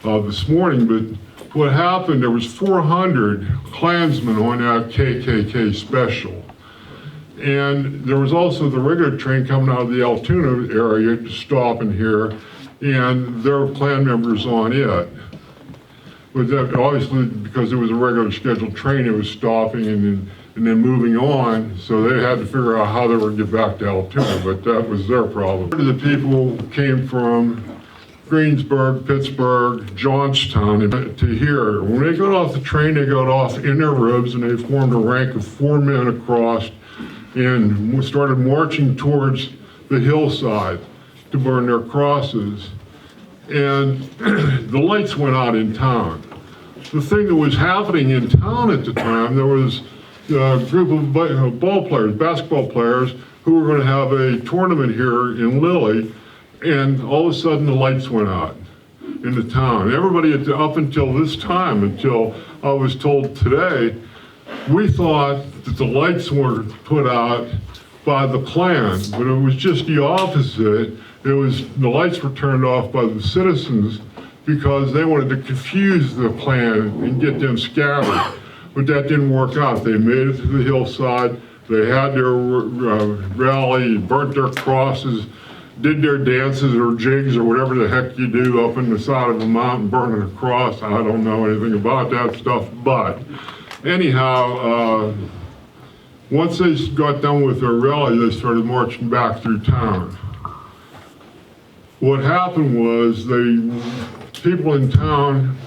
B: this morning, but what happened, there was 400 Klansmen on that KKK special. And there was also the regular train coming out of the Altoona area, stopping here, and there were Klan members on it. But that, obviously, because it was a regular scheduled train, it was stopping and then moving on, so they had to figure out how they were going to get back to Altoona, but that was their problem. The people came from Greensburg, Pittsburgh, Johnstown to here. When they got off the train, they got off in their robes and they formed a rank of 4 men across and started marching towards the hillside to burn their crosses. And the lights went out in town. The thing that was happening in town at the time, there was a group of ball players, basketball players, who were going to have a tournament here in Lilly, and all of a sudden the lights went out in the town. Everybody up until this time, until I was told today, we thought that the lights were put out by the Klan, but it was just the opposite. It was the lights were turned off by the citizens because they wanted to confuse the Klan and get them scattered. But that didn't work out. They made it to the hillside. They had their rally, burnt their crosses, did their dances or jigs or whatever the heck you do up in the side of a mountain burning a cross. I don't know anything about that stuff, but anyhow, once they got done with their rally, they started marching back through town. What happened was people in town,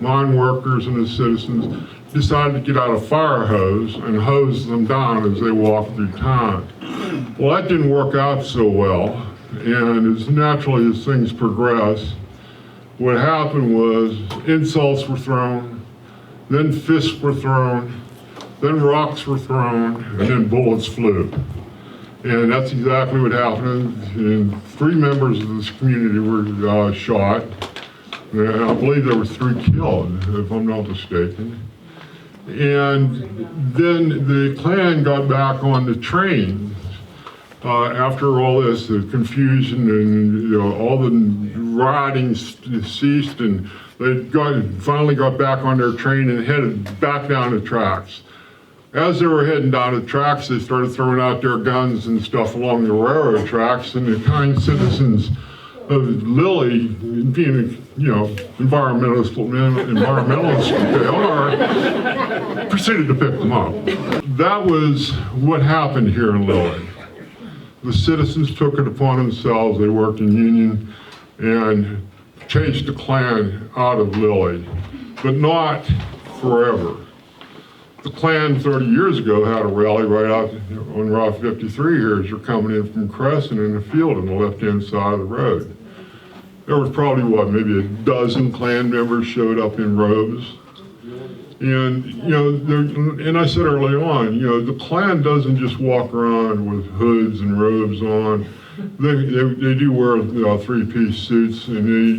B: mine workers and the citizens, decided to get out a fire hose and hose them down as they walked through town. Well, that didn't work out so well, and as naturally as things progress, what happened was insults were thrown, then fists were thrown, then rocks were thrown, and then bullets flew. And that's exactly what happened. And 3 members of this community were shot. And I believe there were 3 killed, if I'm not mistaken. And then the Klan got back on the train after all this, the confusion and all the rioting ceased, and they finally got back on their train and headed back down the tracks. As they were heading down the tracks, they started throwing out their guns and stuff along the railroad tracks, and the kind citizens of Lilly, being environmentalists they are, proceeded to pick them up. That was what happened here in Lilly. The citizens took it upon themselves. They worked in union and chased the Klan out of Lilly, but not forever. The Klan 30 years ago had a rally right out on Route 53 here as you're coming in from Crescent in the field on the left-hand side of the road. There was probably, maybe a dozen Klan members showed up in robes. And, and I said early on, the Klan doesn't just walk around with hoods and robes on. They do wear 3-piece suits, and they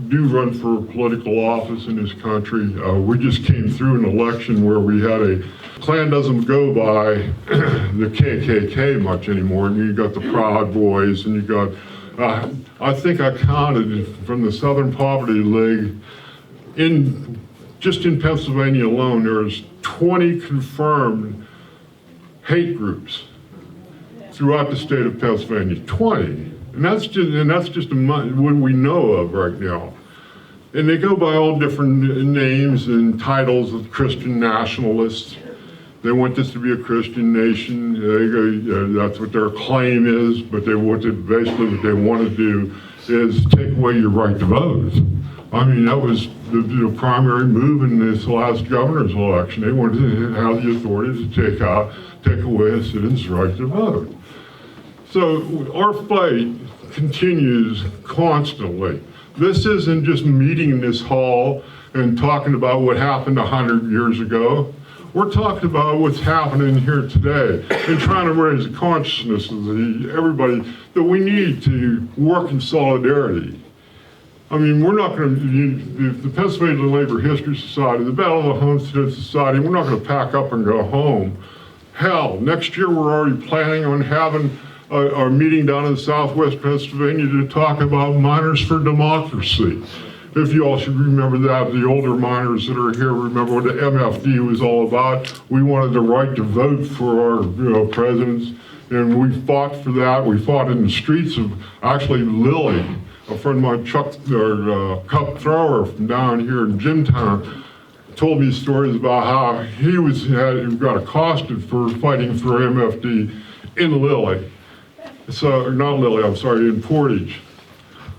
B: do run for political office in this country. We just came through an election where we had Klan doesn't go by the KKK much anymore, and you got the Proud Boys, and you got, I think I counted from the Southern Poverty League, just in Pennsylvania alone, there's 20 confirmed hate groups throughout the state of Pennsylvania, 20, and that's just what we know of right now. And they go by all different names and titles of Christian nationalists. They want this to be a Christian nation. That's what their claim is, but basically what they want to do is take away your right to vote. I mean, that was the primary move in this last governor's election. They wanted to have the authority to take away a citizen's right to vote. So our fight continues constantly. This isn't just meeting in this hall and talking about what happened 100 years ago. We're talking about what's happening here today and trying to raise the consciousness of everybody that we need to work in solidarity. I mean, we're not going to, the Pennsylvania Labor History Society, the Battle of Homestead Society, we're not going to pack up and go home. Hell, next year we're already planning on having our meeting down in southwest Pennsylvania to talk about Miners for Democracy. if you all should remember that, the older miners that are here remember what the MFD was all about. We wanted the right to vote for our presidents, and we fought for that. We fought in the streets of actually Lilly. A friend of mine, Chuck, Cup Thrower from down here in Jimtown, told me stories about how he got accosted for fighting for MFD in Lilly. So, not Lilly, I'm sorry, in Portage.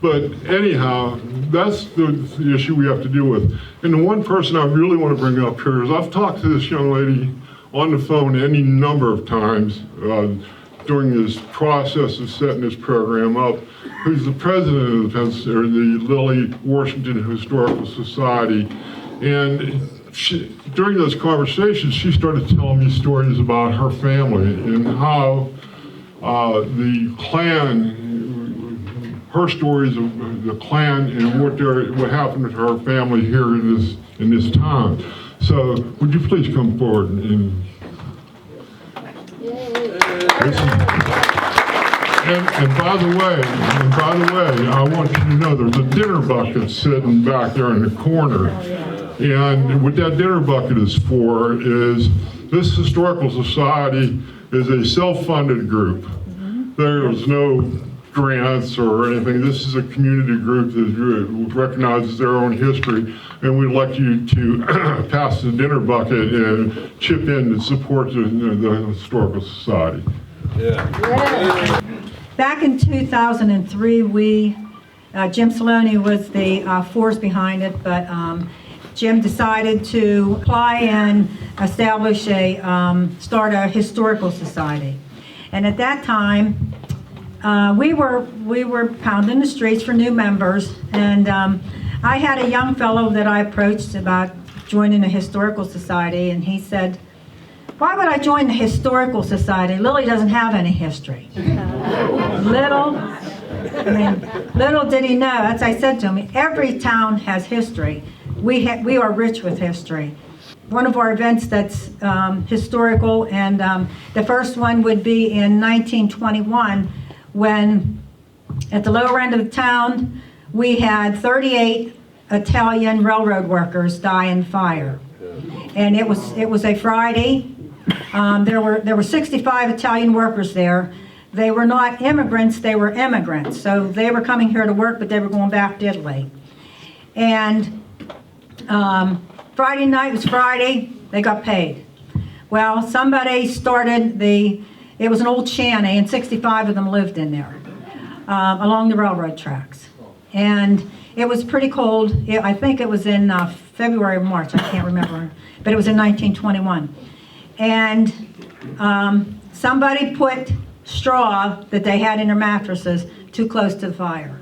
B: But anyhow, that's the issue we have to deal with. And the one person I really want to bring up here is I've talked to this young lady on the phone any number of times during this process of setting this program up, who's the president of the Lilly-Washington Historical Society. And during those conversations, she started telling me stories about her family and how the Klan, her stories of the Klan and what happened to her family here in this town. So would you please come forward and by the way, I want you to know there's a dinner bucket sitting back there in the corner. And what that dinner bucket is for is this historical society is a self-funded group. There's no grants or anything. This is a community group that recognizes their own history, and we'd like you to pass the dinner bucket and chip in to support the historical society.
C: Yeah. Back in 2003, Jim Saloni was the force behind it, but Jim decided to apply and establish start a historical society. And at that time, we were pounding the streets for new members, and I had a young fellow that I approached about joining a historical society, and he said, "Why would I join the historical society? Lilly doesn't have any history." Little did he know, as I said to him, every town has history. We are rich with history. One of our events that's historical, and the first one would be in 1921, when at the lower end of the town, we had 38 Italian railroad workers die in fire. And it was a Friday. There were 65 Italian workers there. They were not immigrants, they were immigrants. So they were coming here to work, but they were going back to Italy. And Friday night was Friday, they got paid. Well, somebody started it was an old shanty, and 65 of them lived in there along the railroad tracks. And it was pretty cold. I think it was in February or March, I can't remember, but it was in 1921. And somebody put straw that they had in their mattresses too close to the fire.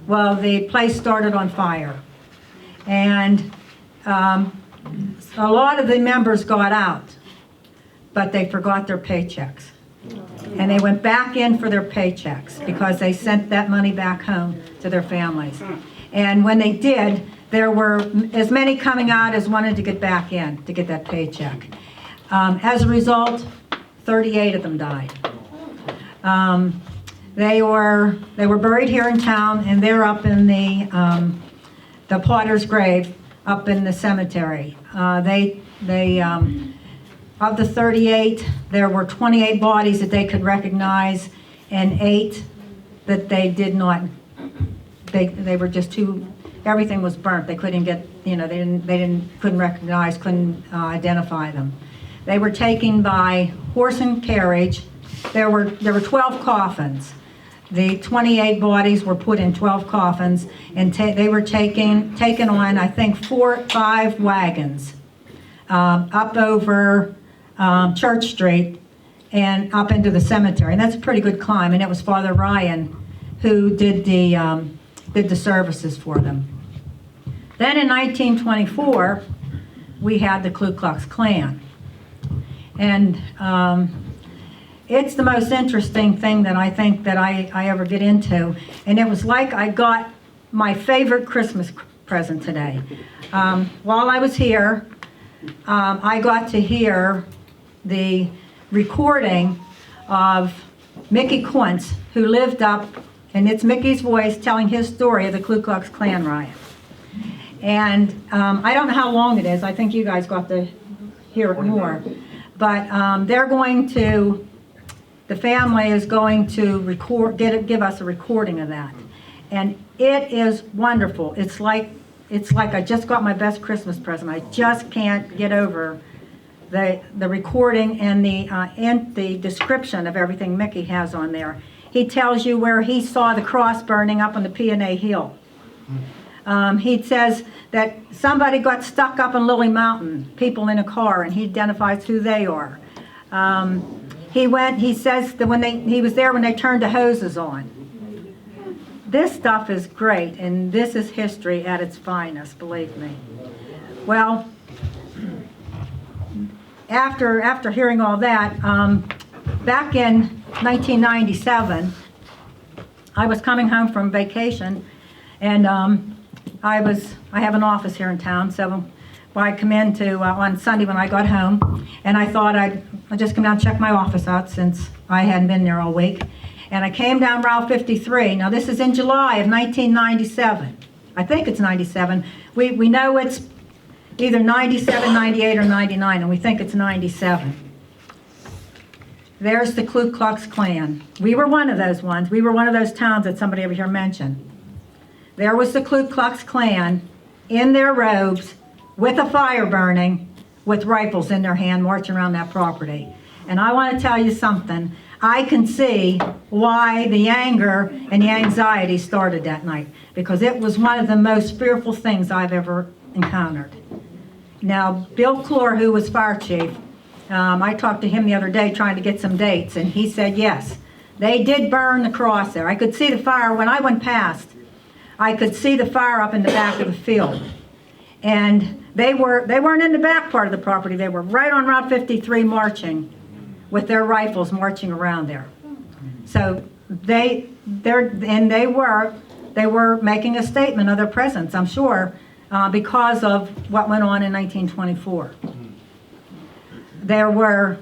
C: Well, the place started on fire. And a lot of the members got out, but they forgot their paychecks. And they went back in for their paychecks because they sent that money back home to their families. And when they did, there were as many coming out as wanted to get back in to get that paycheck. As a result, 38 of them died. They were buried here in town, and they're up in the Potter's grave up in the cemetery. Of the 38, there were 28 bodies that they could recognize, and 8 that they did not. They were just too. Everything was burnt. They couldn't get. Couldn't recognize. Couldn't identify them. They were taken by horse and carriage. There were 12 coffins. The 28 bodies were put in 12 coffins, and they were taken on, I think, 4 or 5 wagons up over Church Street and up into the cemetery. And that's a pretty good climb. And it was Father Ryan who did the services for them. Then in 1924, we had the Ku Klux Klan. And it's the most interesting thing that I think that I ever get into. And it was like I got my favorite Christmas present today. While I was here, I got to hear the recording of Mickey Quince, who lived up, and it's Mickey's voice telling his story of the Ku Klux Klan riot. And I don't know how long it is. I think you guys got to hear it more. But they're going to, the family is going to give us a recording of that. And it is wonderful. It's like I just got my best Christmas present. I just can't get over the recording and the description of everything Mickey has on there. He tells you where he saw the cross burning up on the P&A Hill. He says that somebody got stuck up on Lily Mountain, people in a car, and he identifies who they are. He says that he was there when they turned the hoses on. This stuff is great, and this is history at its finest, believe me. Well, after hearing all that, back in 1997, I was coming home from vacation, and I have an office here in town, so I come in on Sunday when I got home, and I thought I'd just come down and check my office out since I hadn't been there all week. And I came down Route 53. Now this is in July of 1997. I think it's 97. We know it's either 97, 98, or 99, and we think it's 97. There's the Ku Klux Klan. We were one of those ones. We were one of those towns that somebody over here mentioned. There was the Ku Klux Klan in their robes with a fire burning, with rifles in their hand, marching around that property. And I want to tell you something. I can see why the anger and the anxiety started that night, because it was one of the most fearful things I've ever encountered. Now, Bill Clore, who was fire chief, I talked to him the other day trying to get some dates, and he said yes, they did burn the cross there. I could see the fire when I went past. I could see the fire up in the back of the field. And they weren't in the back part of the property. They were right on Route 53 marching, with their rifles marching around there. So they were making a statement of their presence, I'm sure, because of what went on in 1924. There were,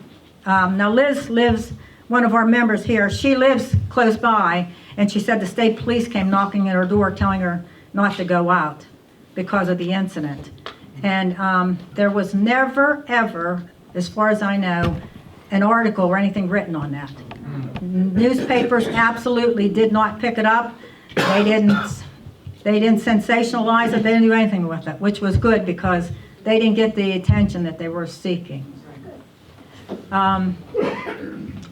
C: now Liz lives, one of our members here, she lives close by, and she said the state police came knocking at her door telling her not to go out because of the incident. And there was never, ever, as far as I know, an article or anything written on that. Newspapers absolutely did not pick it up. They didn't sensationalize it. They didn't do anything with it, which was good because they didn't get the attention that they were seeking.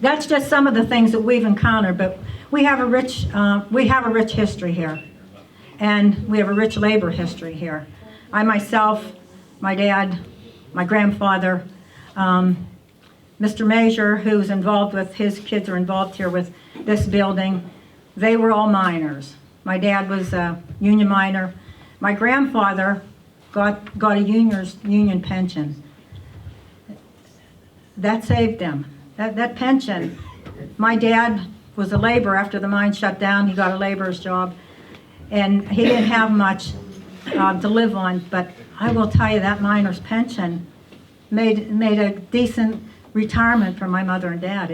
C: That's just some of the things that we've encountered, but we have a rich history here, and we have a rich labor history here. I myself, my dad, my grandfather, Mr. Major, who's involved with, his kids are involved here with this building, they were all miners. My dad was a union miner. My grandfather got a union pension. That saved them. That pension. My dad was a laborer after the mine shut down. He got a laborer's job, and he didn't have much to live on, but I will tell you that miner's pension made a decent retirement for my mother and dad.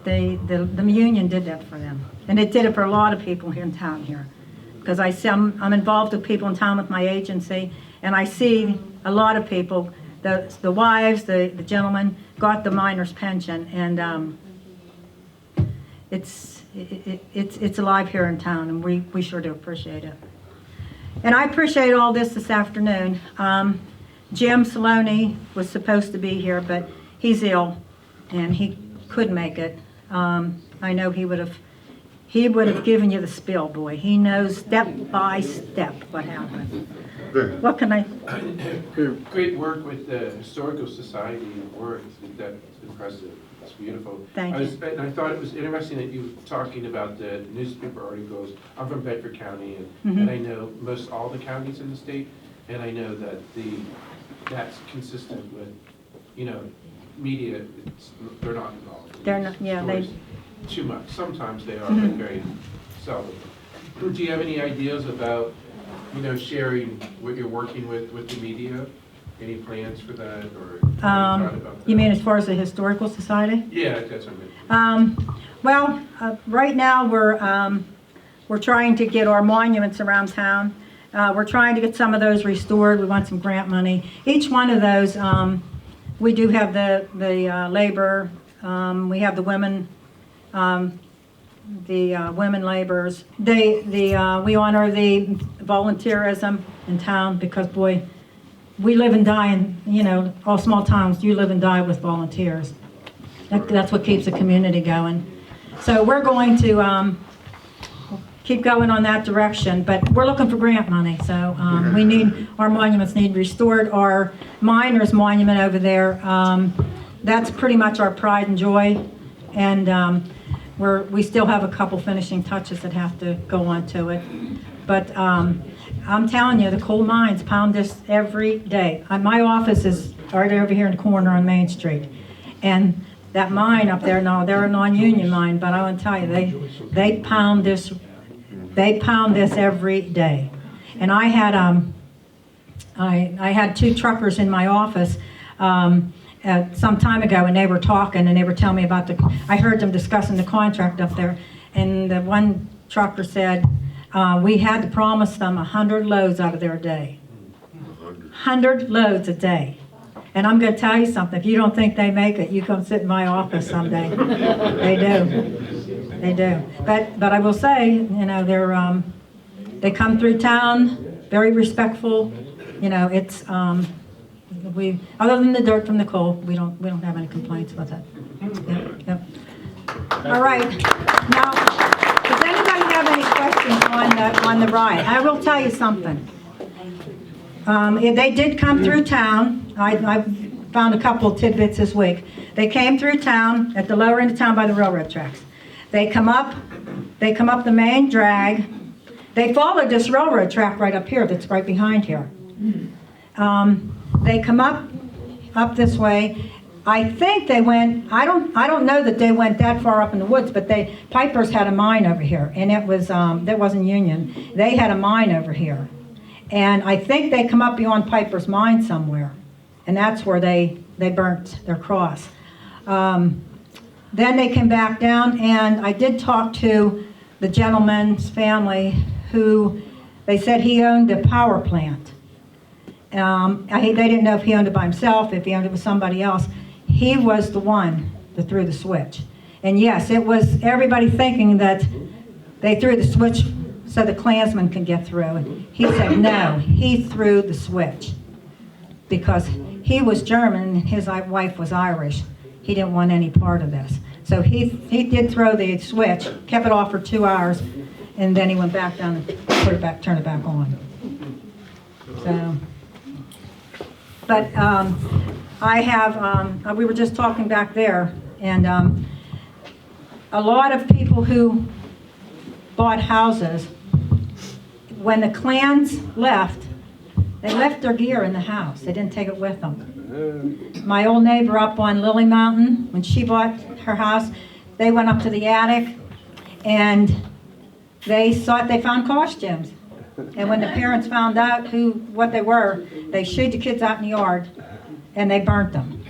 C: The union did that for them, and it did it for a lot of people here in town here, because I'm involved with people in town with my agency, and I see a lot of people, the wives, the gentlemen got the miner's pension, and it's alive here in town, and we sure do appreciate it. And I appreciate all this afternoon. Jim Szalanski was supposed to be here, but he's ill, and he couldn't make it. I know he would have given you the spill, boy. He knows step by step what happened. What can I?
U: Great work with the Historical Society work. That's impressive. It's beautiful.
C: Thank you.
U: And I thought it was interesting that you were talking about the newspaper articles. I'm from Bedford County, and I know most all the counties in the state, and I know that that's consistent with, media. They're not involved.
C: They're not. Yeah, they.
U: Too much. Sometimes they are, but very seldom. Do you have any ideas about, sharing what you're working with the media? Any plans for that, or thought about that?
C: You mean as far as the Historical Society?
U: Yeah, that's what I mean.
C: Well, right now we're we're trying to get our monuments around town. We're trying to get some of those restored. We want some grant money. Each one of those, we do have the labor, we have the women, women laborers. We honor the volunteerism in town because, boy, we live and die in, all small towns, you live and die with volunteers. That's what keeps the community going. So we're going to keep going on that direction, but we're looking for grant money. So our monuments need restored. Our miners monument over there, that's pretty much our pride and joy. And we still have a couple finishing touches that have to go on to it. But I'm telling you, the coal mines pound this every day. My office is right over here in the corner on Main Street. And that mine up there, no, they're a non-union mine, but I want to tell you, they pound this every day. And I had two truckers in my office some time ago, and they were talking, and they were telling me about I heard them discussing the contract up there, and the one trucker said, we had to promise them 100 loads out of their day. 100 loads a day. And I'm going to tell you something. If you don't think they make it, you come sit in my office someday. They do. They do. But I will say, they come through town, very respectful. It's other than the dirt from the coal, we don't have any complaints with it. Yep. All right. Now, does anybody have any questions on the riot? I will tell you something. They did come through town. I found a couple of tidbits this week. They came through town at the lower end of town by the railroad tracks. They come up the main drag. They followed this railroad track right up here that's right behind here. They come up this way. I think they went, I don't know that they went that far up in the woods, but Piper's had a mine over here, and that wasn't Union. They had a mine over here. And I think they come up beyond Piper's mine somewhere, and that's where they burnt their cross. Then they came back down, and I did talk to the gentleman's family who, they said he owned a power plant. They didn't know if he owned it by himself, if he owned it with somebody else. He was the one that threw the switch. And yes, it was everybody thinking that they threw the switch so the Klansmen can get through. And he said no, he threw the switch because he was German and his wife was Irish. He didn't want any part of this. So he did throw the switch, kept it off for 2 hours, and then he went back down and turned it back on. So, but we were just talking back there, and a lot of people who bought houses, when the Klans left, they left their gear in the house. They didn't take it with them. My old neighbor up on Lily Mountain, when she bought her house, they went up to the attic and they found costumes. And when the parents found out what they were, they shooed the kids out in the yard and they burnt them.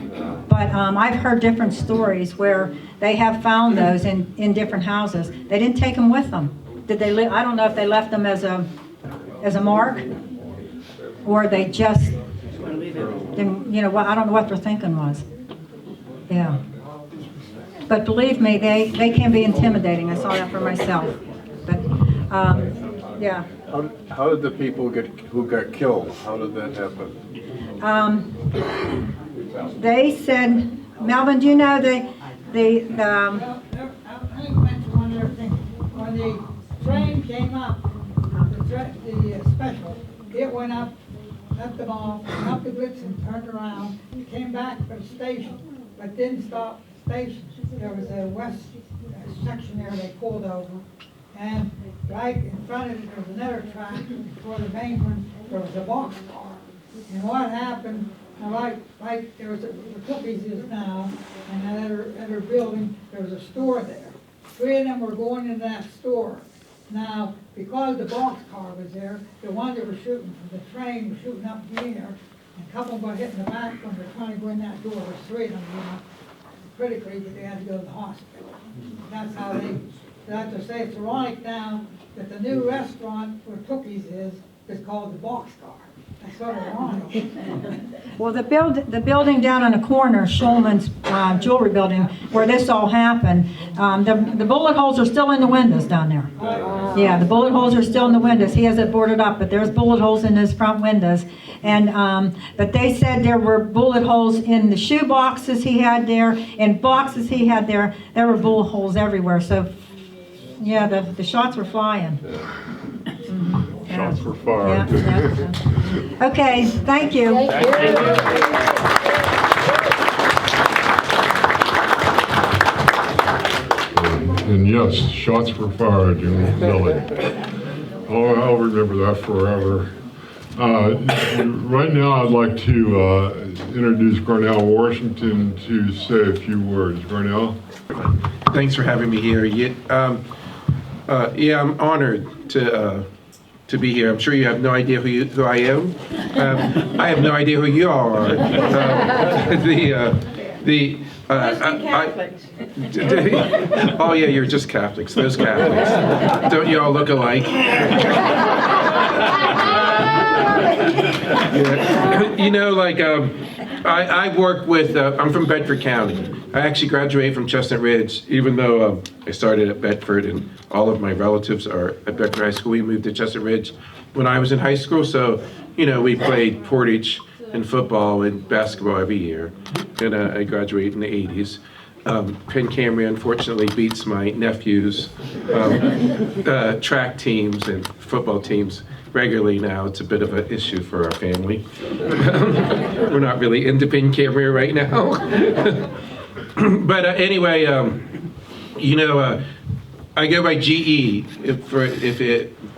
C: But I've heard different stories where they have found those in different houses. They didn't take them with them. I don't know if they left them as a mark, or they just didn't, I don't know what their thinking was. Yeah. But believe me, they can be intimidating. I saw that for myself. But yeah.
M: How did the people who got killed, how did that happen?
C: They said, Melvin, do you know
T: I mention one other thing. When the train came up, the special, it went up the mall, up the Blitzen, turned around, came back to the station, but didn't stop at the station. There was a west section there they pulled over, and right in front of it there was another track. Before the main one, there was a boxcar. And what happened, right there was the Cookies is now, and that other building, there was a store there. 3 of them were going into that store. Now, because the boxcar was there, the ones that were shooting from the train were shooting up in the air, and a couple got hit in the back when they were trying to go in that door. There was 3 of them, critically, but they had to go to the hospital. That's how they And I have to say, it's ironic now that the new restaurant where Cookies is called the Boxcar. That's sort of ironic.
C: Well, the building down on the corner, Schulman's jewelry building, where this all happened, the bullet holes are still in the windows down there. Yeah, the bullet holes are still in the windows. He has it boarded up, but there's bullet holes in his front windows. And but they said there were bullet holes in the shoe boxes he had there, in boxes he had there. There were bullet holes everywhere. So, yeah, the shots were flying.
B: Shots were fired.
C: Yeah. Okay, thank you.
B: And yes, shots were fired in Lilly. Oh, I'll remember that forever. Right now, I'd like to introduce Garnell Washington to say a few words. Garnell?
U: Thanks for having me here. Yeah, I'm honored to be here. I'm sure you have no idea who I am. I have no idea who you all are. Oh yeah, you're just Catholics. Those Catholics. Don't you all look alike? Yeah. You know, like I work with. I'm from Bedford County. I actually graduated from Chestnut Ridge, even though I started at Bedford and all of my relatives are at Bedford High School. We moved to Chestnut Ridge when I was in high school, so you know we played Portage and football and basketball every year. And I graduated in the 80s. Penn Camry unfortunately beats my nephew's track teams and football teams regularly now. It's a bit of an issue for our family. We're not really into Penn Camry right now. But anyway, you know, I go by GE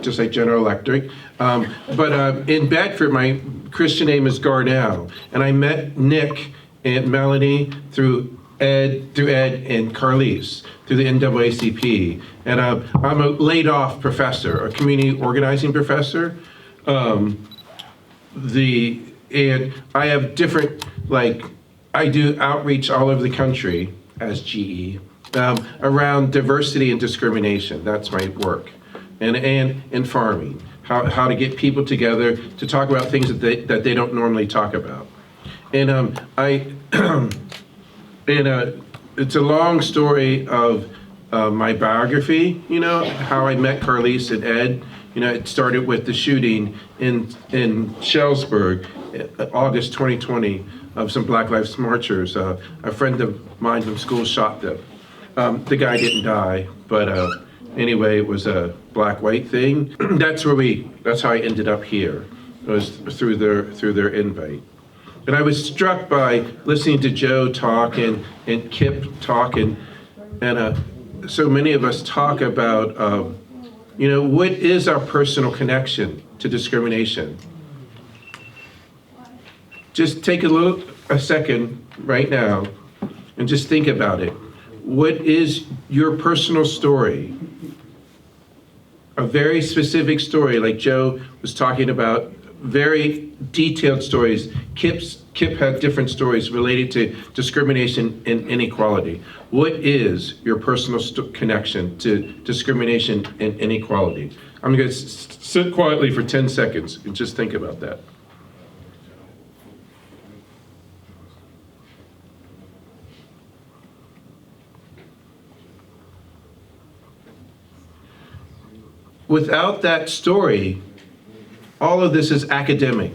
U: just like General Electric. But in Bedford, my Christian name is Garnell, and I met Nick and Melanie through Ed and Carlise through the NAACP, and I'm a laid-off professor, a community organizing professor. And I have different, like, I do outreach all over the country as GE around diversity and discrimination. That's my work, and farming. How to get people together to talk about things that they don't normally talk about. And it's a long story of my biography, you know, how I met Carlise and Ed. You know, it started with the shooting in Shellsburg, August 2020, of some Black Lives Marchers. A friend of mine from school shot them. The guy didn't die, but anyway, it was a black-white thing. That's how I ended up here. It was through their invite. And I was struck by listening to Joe talk and Kipp talk and so many of us talk about, you know, what is our personal connection to discrimination? Just take a second right now and just think about it. What is your personal story? A very specific story, like Joe was talking about, very detailed stories. Kipp had different stories related to discrimination and inequality. What is your personal connection to discrimination and inequality? I'm going to sit quietly for 10 seconds and just think about that. Without that story, all of this is academic.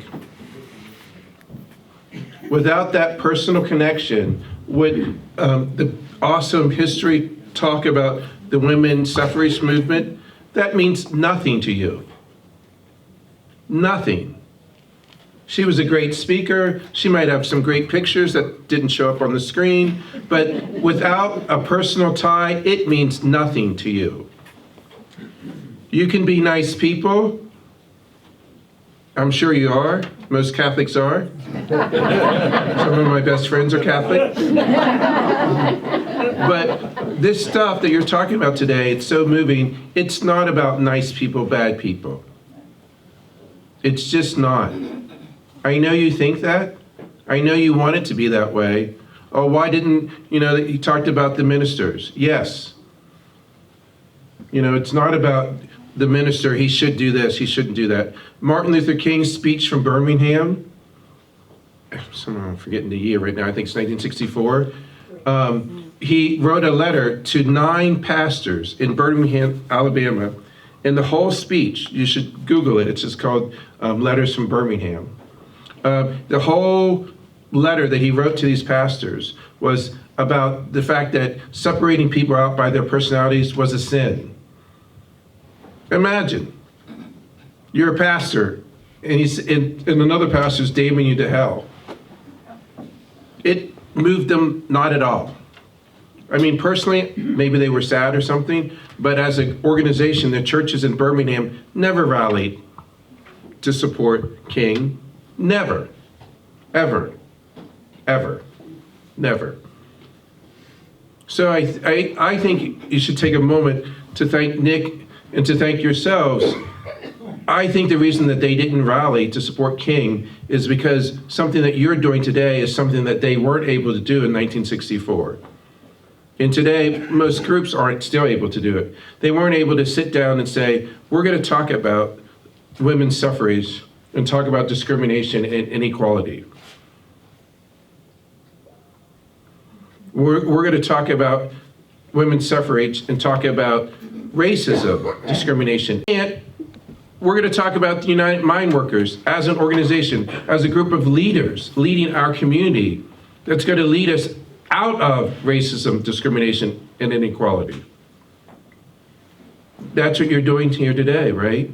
U: Without that personal connection, would the awesome history talk about the women's suffrage movement, that means nothing to you. Nothing. She was a great speaker. She might have some great pictures that didn't show up on the screen, but without a personal tie, it means nothing to you. You can be nice people. I'm sure you are. Most Catholics are. Some of my best friends are Catholic. But this stuff that you're talking about today, it's so moving. It's not about nice people, bad people. It's just not. I know you think that. I know you want it to be that way. Oh, why didn't, you know, you talked about the ministers. Yes.
D: You know, it's not about the minister, he should do this, he shouldn't do that. Martin Luther King's speech from Birmingham, I'm forgetting the year right now, I think it's 1964. He wrote a letter to 9 pastors in Birmingham, Alabama, and the whole speech, you should Google it, it's just called Letters from Birmingham. The whole letter that he wrote to these pastors was about the fact that separating people out by their personalities was a sin. Imagine, you're a pastor, and another pastor's damning you to hell. It moved them not at all. I mean, personally, maybe they were sad or something, but as an organization, the churches in Birmingham never rallied to support King. Never. Ever. Ever. Never. So I think you should take a moment to thank Nick and to thank yourselves. I think the reason that they didn't rally to support King is because something that you're doing today is something that they weren't able to do in 1964. And today, most groups aren't still able to do it. They weren't able to sit down and say, we're going to talk about women's suffrage and talk about discrimination and inequality. We're going to talk about women's suffrage and talk about racism, discrimination. And we're going to talk about the United Mine Workers as an organization, as a group of leaders leading our community that's going to lead us out of racism, discrimination, and inequality. That's what you're doing here today, right?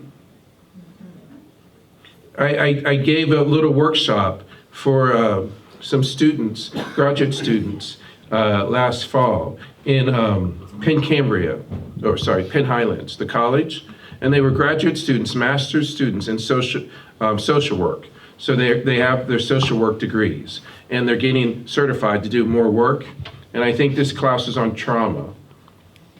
D: I gave a little workshop for some students, graduate students, last fall in Penn Highlands, the college, and they were graduate students, master's students in social work. So they have their social work degrees, and they're getting certified to do more work. And I think this class is on trauma.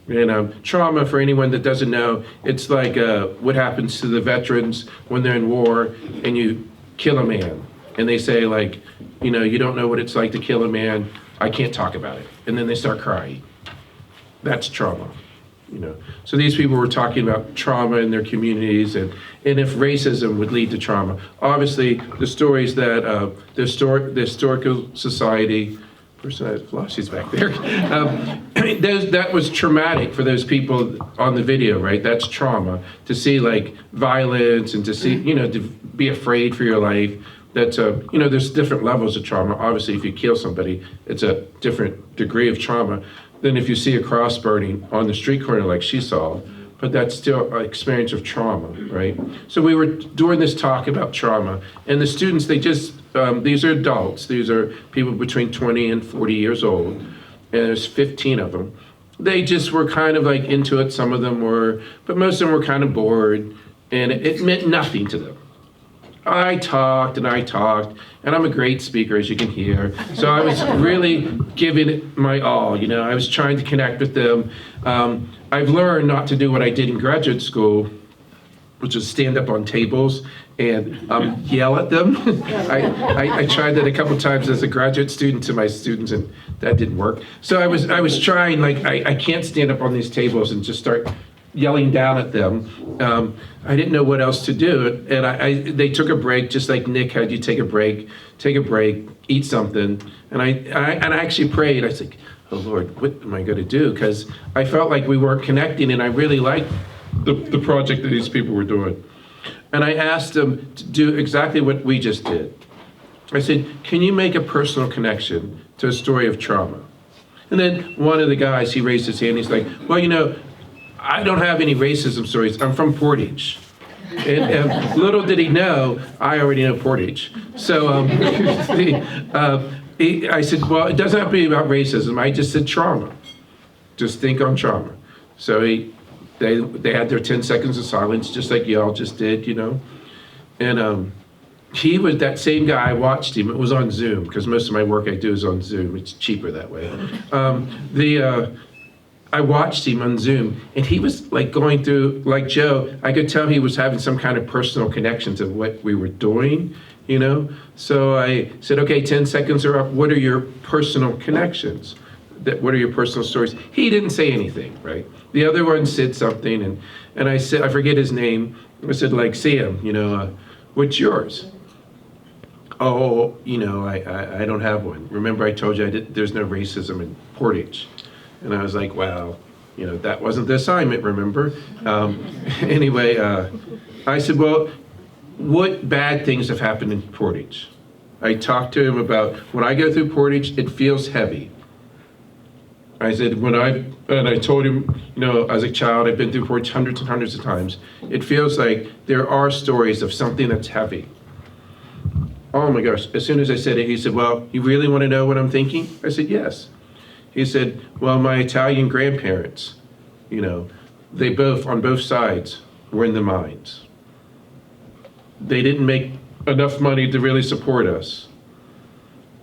D: And trauma, for anyone that doesn't know, it's like what happens to the veterans when they're in war and you kill a man. And they say, like, you know, you don't know what it's like to kill a man. I can't talk about it. And then they start crying. That's trauma. You know, so these people were talking about trauma in their communities and if racism would lead to trauma. Obviously, the stories that the Historical Society, person has Flossie's back there, that was traumatic for those people on the video, right? That's trauma, to see like violence and to see, you know, to be afraid for your life. That's you know, there's different levels of trauma. Obviously, if you kill somebody, it's a different degree of trauma than if you see a cross burning on the street corner like she saw, but that's still an experience of trauma, right? So we were doing this talk about trauma, and the students, they just, these are adults, these are people between 20 and 40 years old, and there's 15 of them. They just were kind of like into it, some of them were, but most of them were kind of bored, and it meant nothing to them. I talked, and I'm a great speaker, as you can hear. So I was really giving it my all, you know. I was trying to connect with them. I've learned not to do what I did in graduate school, which is stand up on tables and yell at them. I tried that a couple times as a graduate student to my students, and that didn't work. So I was trying, like, I can't stand up on these tables and just start yelling down at them. I didn't know what else to do, and they took a break, just like Nick had you take a break, eat something, and I actually prayed. I said, oh Lord, what am I going to do? Because I felt like we weren't connecting, and I really liked the project that these people were doing. And I asked them to do exactly what we just did. I said, can you make a personal connection to a story of trauma? And then one of the guys, he raised his hand, he's like, well, you know, I don't have any racism stories. I'm from Portage. And little did he know, I already know Portage. So I said, well, it doesn't have to be about racism. I just said trauma. Just think on trauma. So they had their 10 seconds of silence, just like y'all just did, you know. And he was that same guy. I watched him. It was on Zoom, because most of my work I do is on Zoom. It's cheaper that way. I watched him on Zoom, and he was like going through, like Joe, I could tell he was having some kind of personal connection to what we were doing, you know? So I said, okay, 10 seconds are up. What are your personal connections? What are your personal stories? He didn't say anything, right? The other one said something, and I said, I forget his name. I said, like, Sam, what's yours? Oh, I don't have one. Remember I told you there's no racism in Portage. And I was like, wow, that wasn't the assignment, remember? Anyway, I said, well, what bad things have happened in Portage? I talked to him about, when I go through Portage, it feels heavy. I said, and I told him, as a child, I've been through Portage hundreds and hundreds of times. It feels like there are stories of something that's heavy. Oh my gosh, as soon as I said it, he said, well, you really want to know what I'm thinking? I said, yes. He said, well, my Italian grandparents, they both, on both sides, were in the mines. They didn't make enough money to really support us.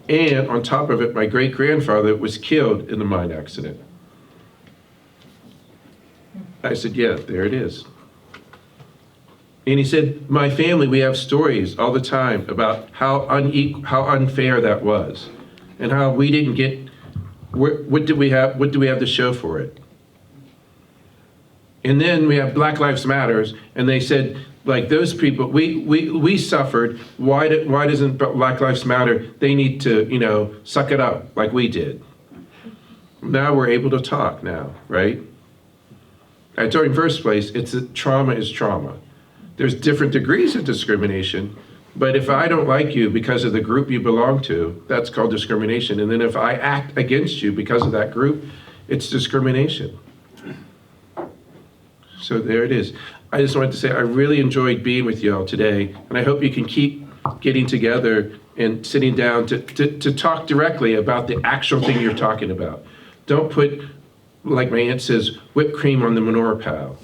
D: And on top of it, my great-grandfather was killed in the mine accident. I said, yeah, there it is. And he said, my family, we have stories all the time about how unfair that was, and how we didn't get, what do we have to show for it? And then we have Black Lives Matters, and they said, like, those people, we suffered, why doesn't Black Lives Matter? They need to, suck it up like we did. Now we're able to talk now, right? I told you in first place, trauma is trauma. There's different degrees of discrimination, but if I don't like you because of the group you belong to, that's called discrimination. And then if I act against you because of that group, it's discrimination. So there it is. I just wanted to say I really enjoyed being with y'all today, and I hope you can keep getting together and sitting down to talk directly about the actual thing you're talking about. Don't put, like my aunt says, whipped cream on the menorah pile.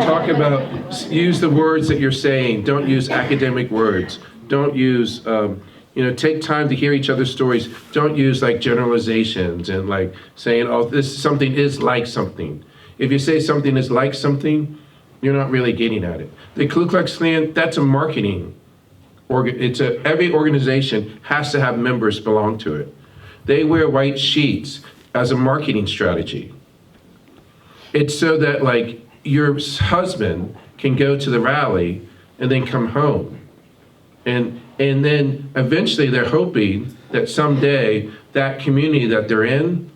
D: Talk about, use the words that you're saying. Don't use academic words. Don't use, take time to hear each other's stories. Don't use like generalizations and like saying, oh, something is like something. If you say something is like something, you're not really getting at it. The Ku Klux Klan, that's a marketing. Every organization has to have members belong to it. They wear white sheets as a marketing strategy. It's so that like your husband can go to the rally and then come home. And then eventually they're hoping that someday that community that they're in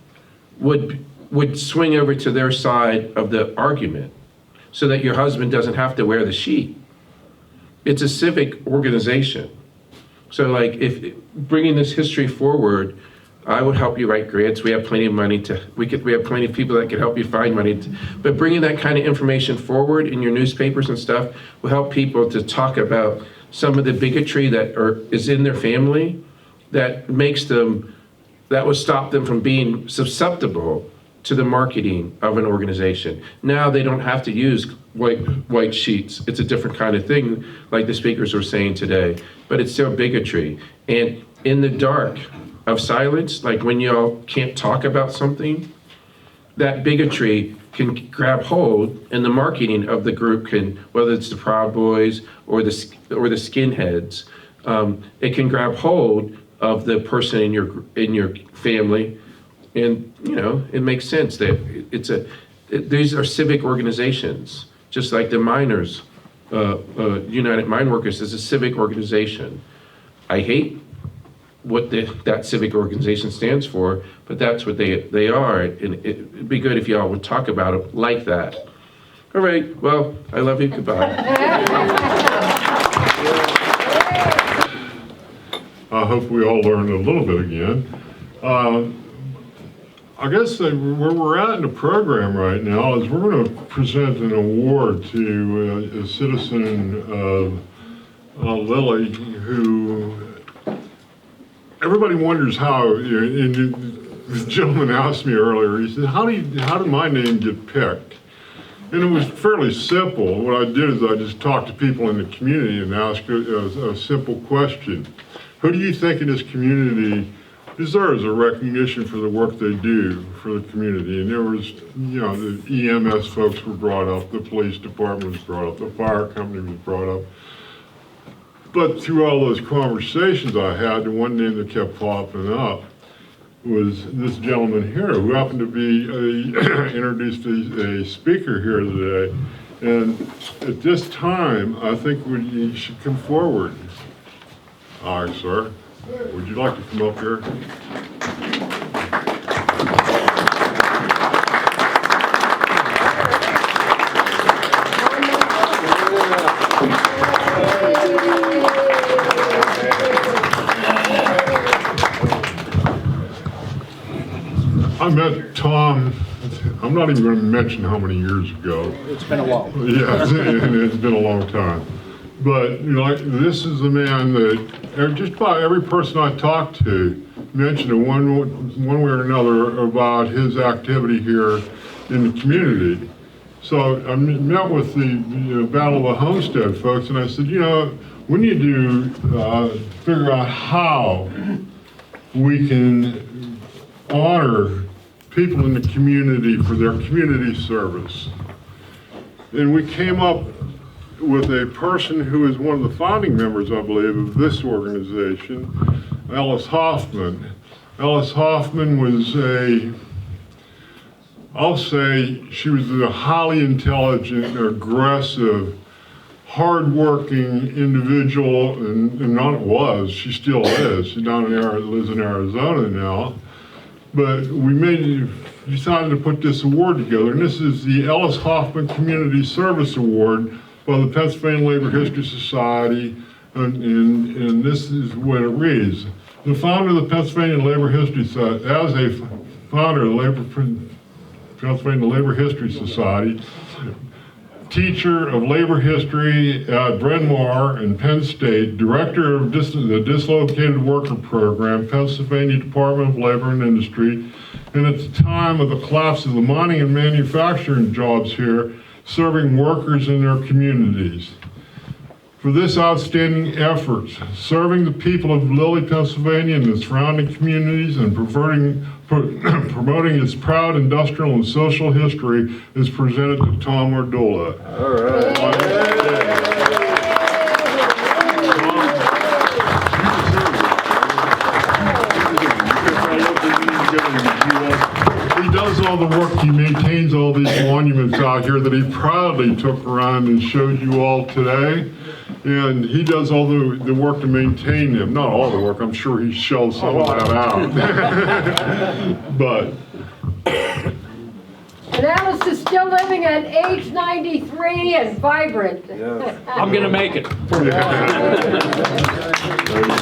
D: would swing over to their side of the argument so that your husband doesn't have to wear the sheet. It's a civic organization. So like if bringing this history forward, I would help you write grants. We have plenty of money we have plenty of people that can help you find money. But bringing that kind of information forward in your newspapers and stuff will help people to talk about some of the bigotry that is in their family that will stop them from being susceptible to the marketing of an organization. Now they don't have to use white sheets. It's a different kind of thing, like the speakers were saying today, but it's still bigotry. And in the dark of silence, like when y'all can't talk about something, that bigotry can grab hold, and the marketing of the group can, whether it's the Proud Boys or the skinheads, it can grab hold of the person in your family. And it makes sense that these are civic organizations, just like the miners, United Mine Workers is a civic organization. I hate what that civic organization stands for, but that's what they are, and it'd be good if y'all would talk about it like that. All right, well, I love you, goodbye.
B: I hope we all learned a little bit again. I guess where we're at in the program right now is we're going to present an award to a citizen of Lilly who everybody wonders how. And the gentleman asked me earlier. He said, "How did my name get picked?" And it was fairly simple. What I did is I just talked to people in the community and asked a simple question: who do you think in this community deserves a recognition for the work they do for the community? And there was, the EMS folks were brought up, the police department was brought up, the fire company was brought up. But through all those conversations I had, the one name that kept popping up was this gentleman here, who happened to be introduced a speaker here today. And at this time, I think you should come forward. All right, sir. Would you like to come up here? I met Tom, I'm not even going to mention how many years ago.
E: It's been a while.
B: Yeah, it's been a long time. But, you know, this is a man that just about every person I talked to mentioned in one way or another about his activity here in the community. So I met with the Battle of Homestead folks, and I said, you know, we need to figure out how we can honor people in the community for their community service. And we came up with a person who is one of the founding members, I believe, of this organization, Alice Hoffman. Alice Hoffman was I'll say she was a highly intelligent, aggressive, hardworking individual, and not was, she still is. She lives in Arizona now. But we decided to put this award together, and this is the Ellis Hoffman Community Service Award by the Pennsylvania Labor History Society, and this is what it reads. The founder of the Pennsylvania Labor History Society, as a founder of the Pennsylvania Labor History Society, teacher of labor history at Bryn Mawr and Penn State, director of the Dislocated Worker Program, Pennsylvania Department of Labor and Industry, and at the time of the collapse of the mining and manufacturing jobs here, serving workers in their communities. For this outstanding effort, serving the people of Lilly, Pennsylvania and the surrounding communities and promoting its proud industrial and social history is presented to Tom Mardula.
E: All right.
B: He does all the work, he maintains all these monuments out here that he proudly took around and showed you all today. And he does all the work to maintain them. Not all the work, I'm sure he shells some of that out. But.
J: And Alice is still living at age 93 and vibrant.
E: I'm going to make it.
B: There you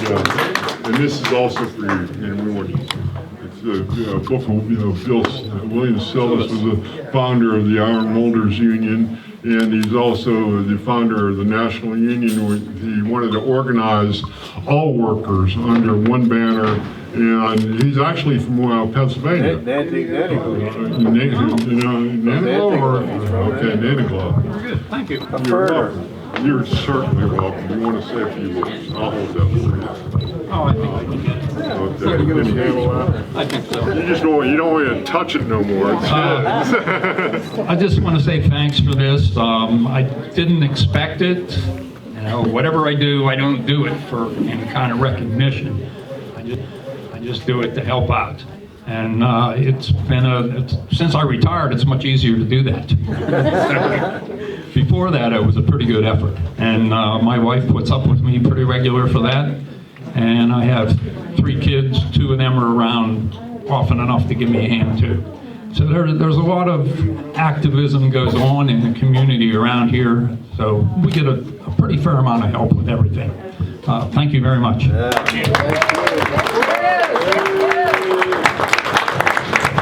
B: go. And this is also for you. And we want it's a book of William Sillis was the founder of the Iron Molders Union. And he's also the founder of the National Union. He wanted to organize all workers under one banner, and he's actually from Pennsylvania. Nantiglow.
E: Thank you.
B: You're welcome. You're certainly welcome. You want to say a few words? I'll hold that for you.
E: Oh, I think I can get it.
B: Okay. Can you handle that?
E: I think so.
B: You don't want to touch it no more.
E: I just want to say thanks for this. I didn't expect it. You know, whatever I do, I don't do it for any kind of recognition. I just do it to help out. And it's been since I retired, it's much easier to do that. Before that, it was a pretty good effort. And my wife puts up with me pretty regular for that. And I have 3 kids, 2 of them are around often enough to give me a hand too. So there's a lot of activism goes on in the community around here. So we get a pretty fair amount of help with everything. Thank you very much.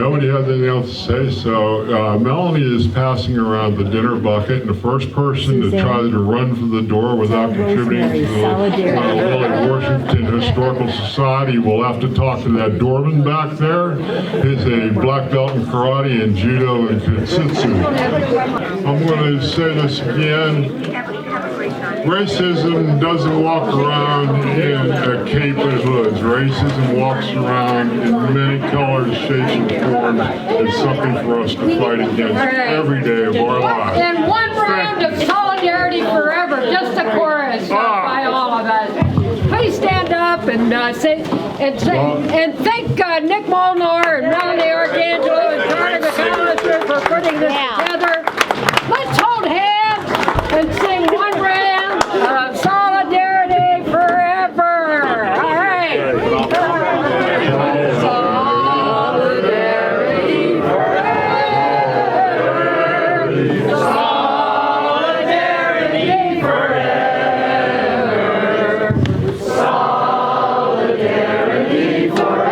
B: Nobody has anything else to say, so Melanie is passing around the dinner bucket, and the first person to try to run for the door without contributing to the Lilly-Washington Historical Society will have to talk to that doorman back there. He's a black belt in karate and judo and jiu-jitsu. I'm going to say this again. Racism doesn't walk around in a cape and hoods. Racism walks around in many colors, shapes, and forms. It's something for us to fight against every day of our lives.
J: And one round of solidarity forever, just a chorus by all of us. Please stand up and say and thank Nick Molnar and Melanie Arcangelo and Carter McAllister for putting this together. Let's hold hands and sing one round of Solidarity Forever. All right. Solidarity forever. Solidarity forever. Solidarity forever.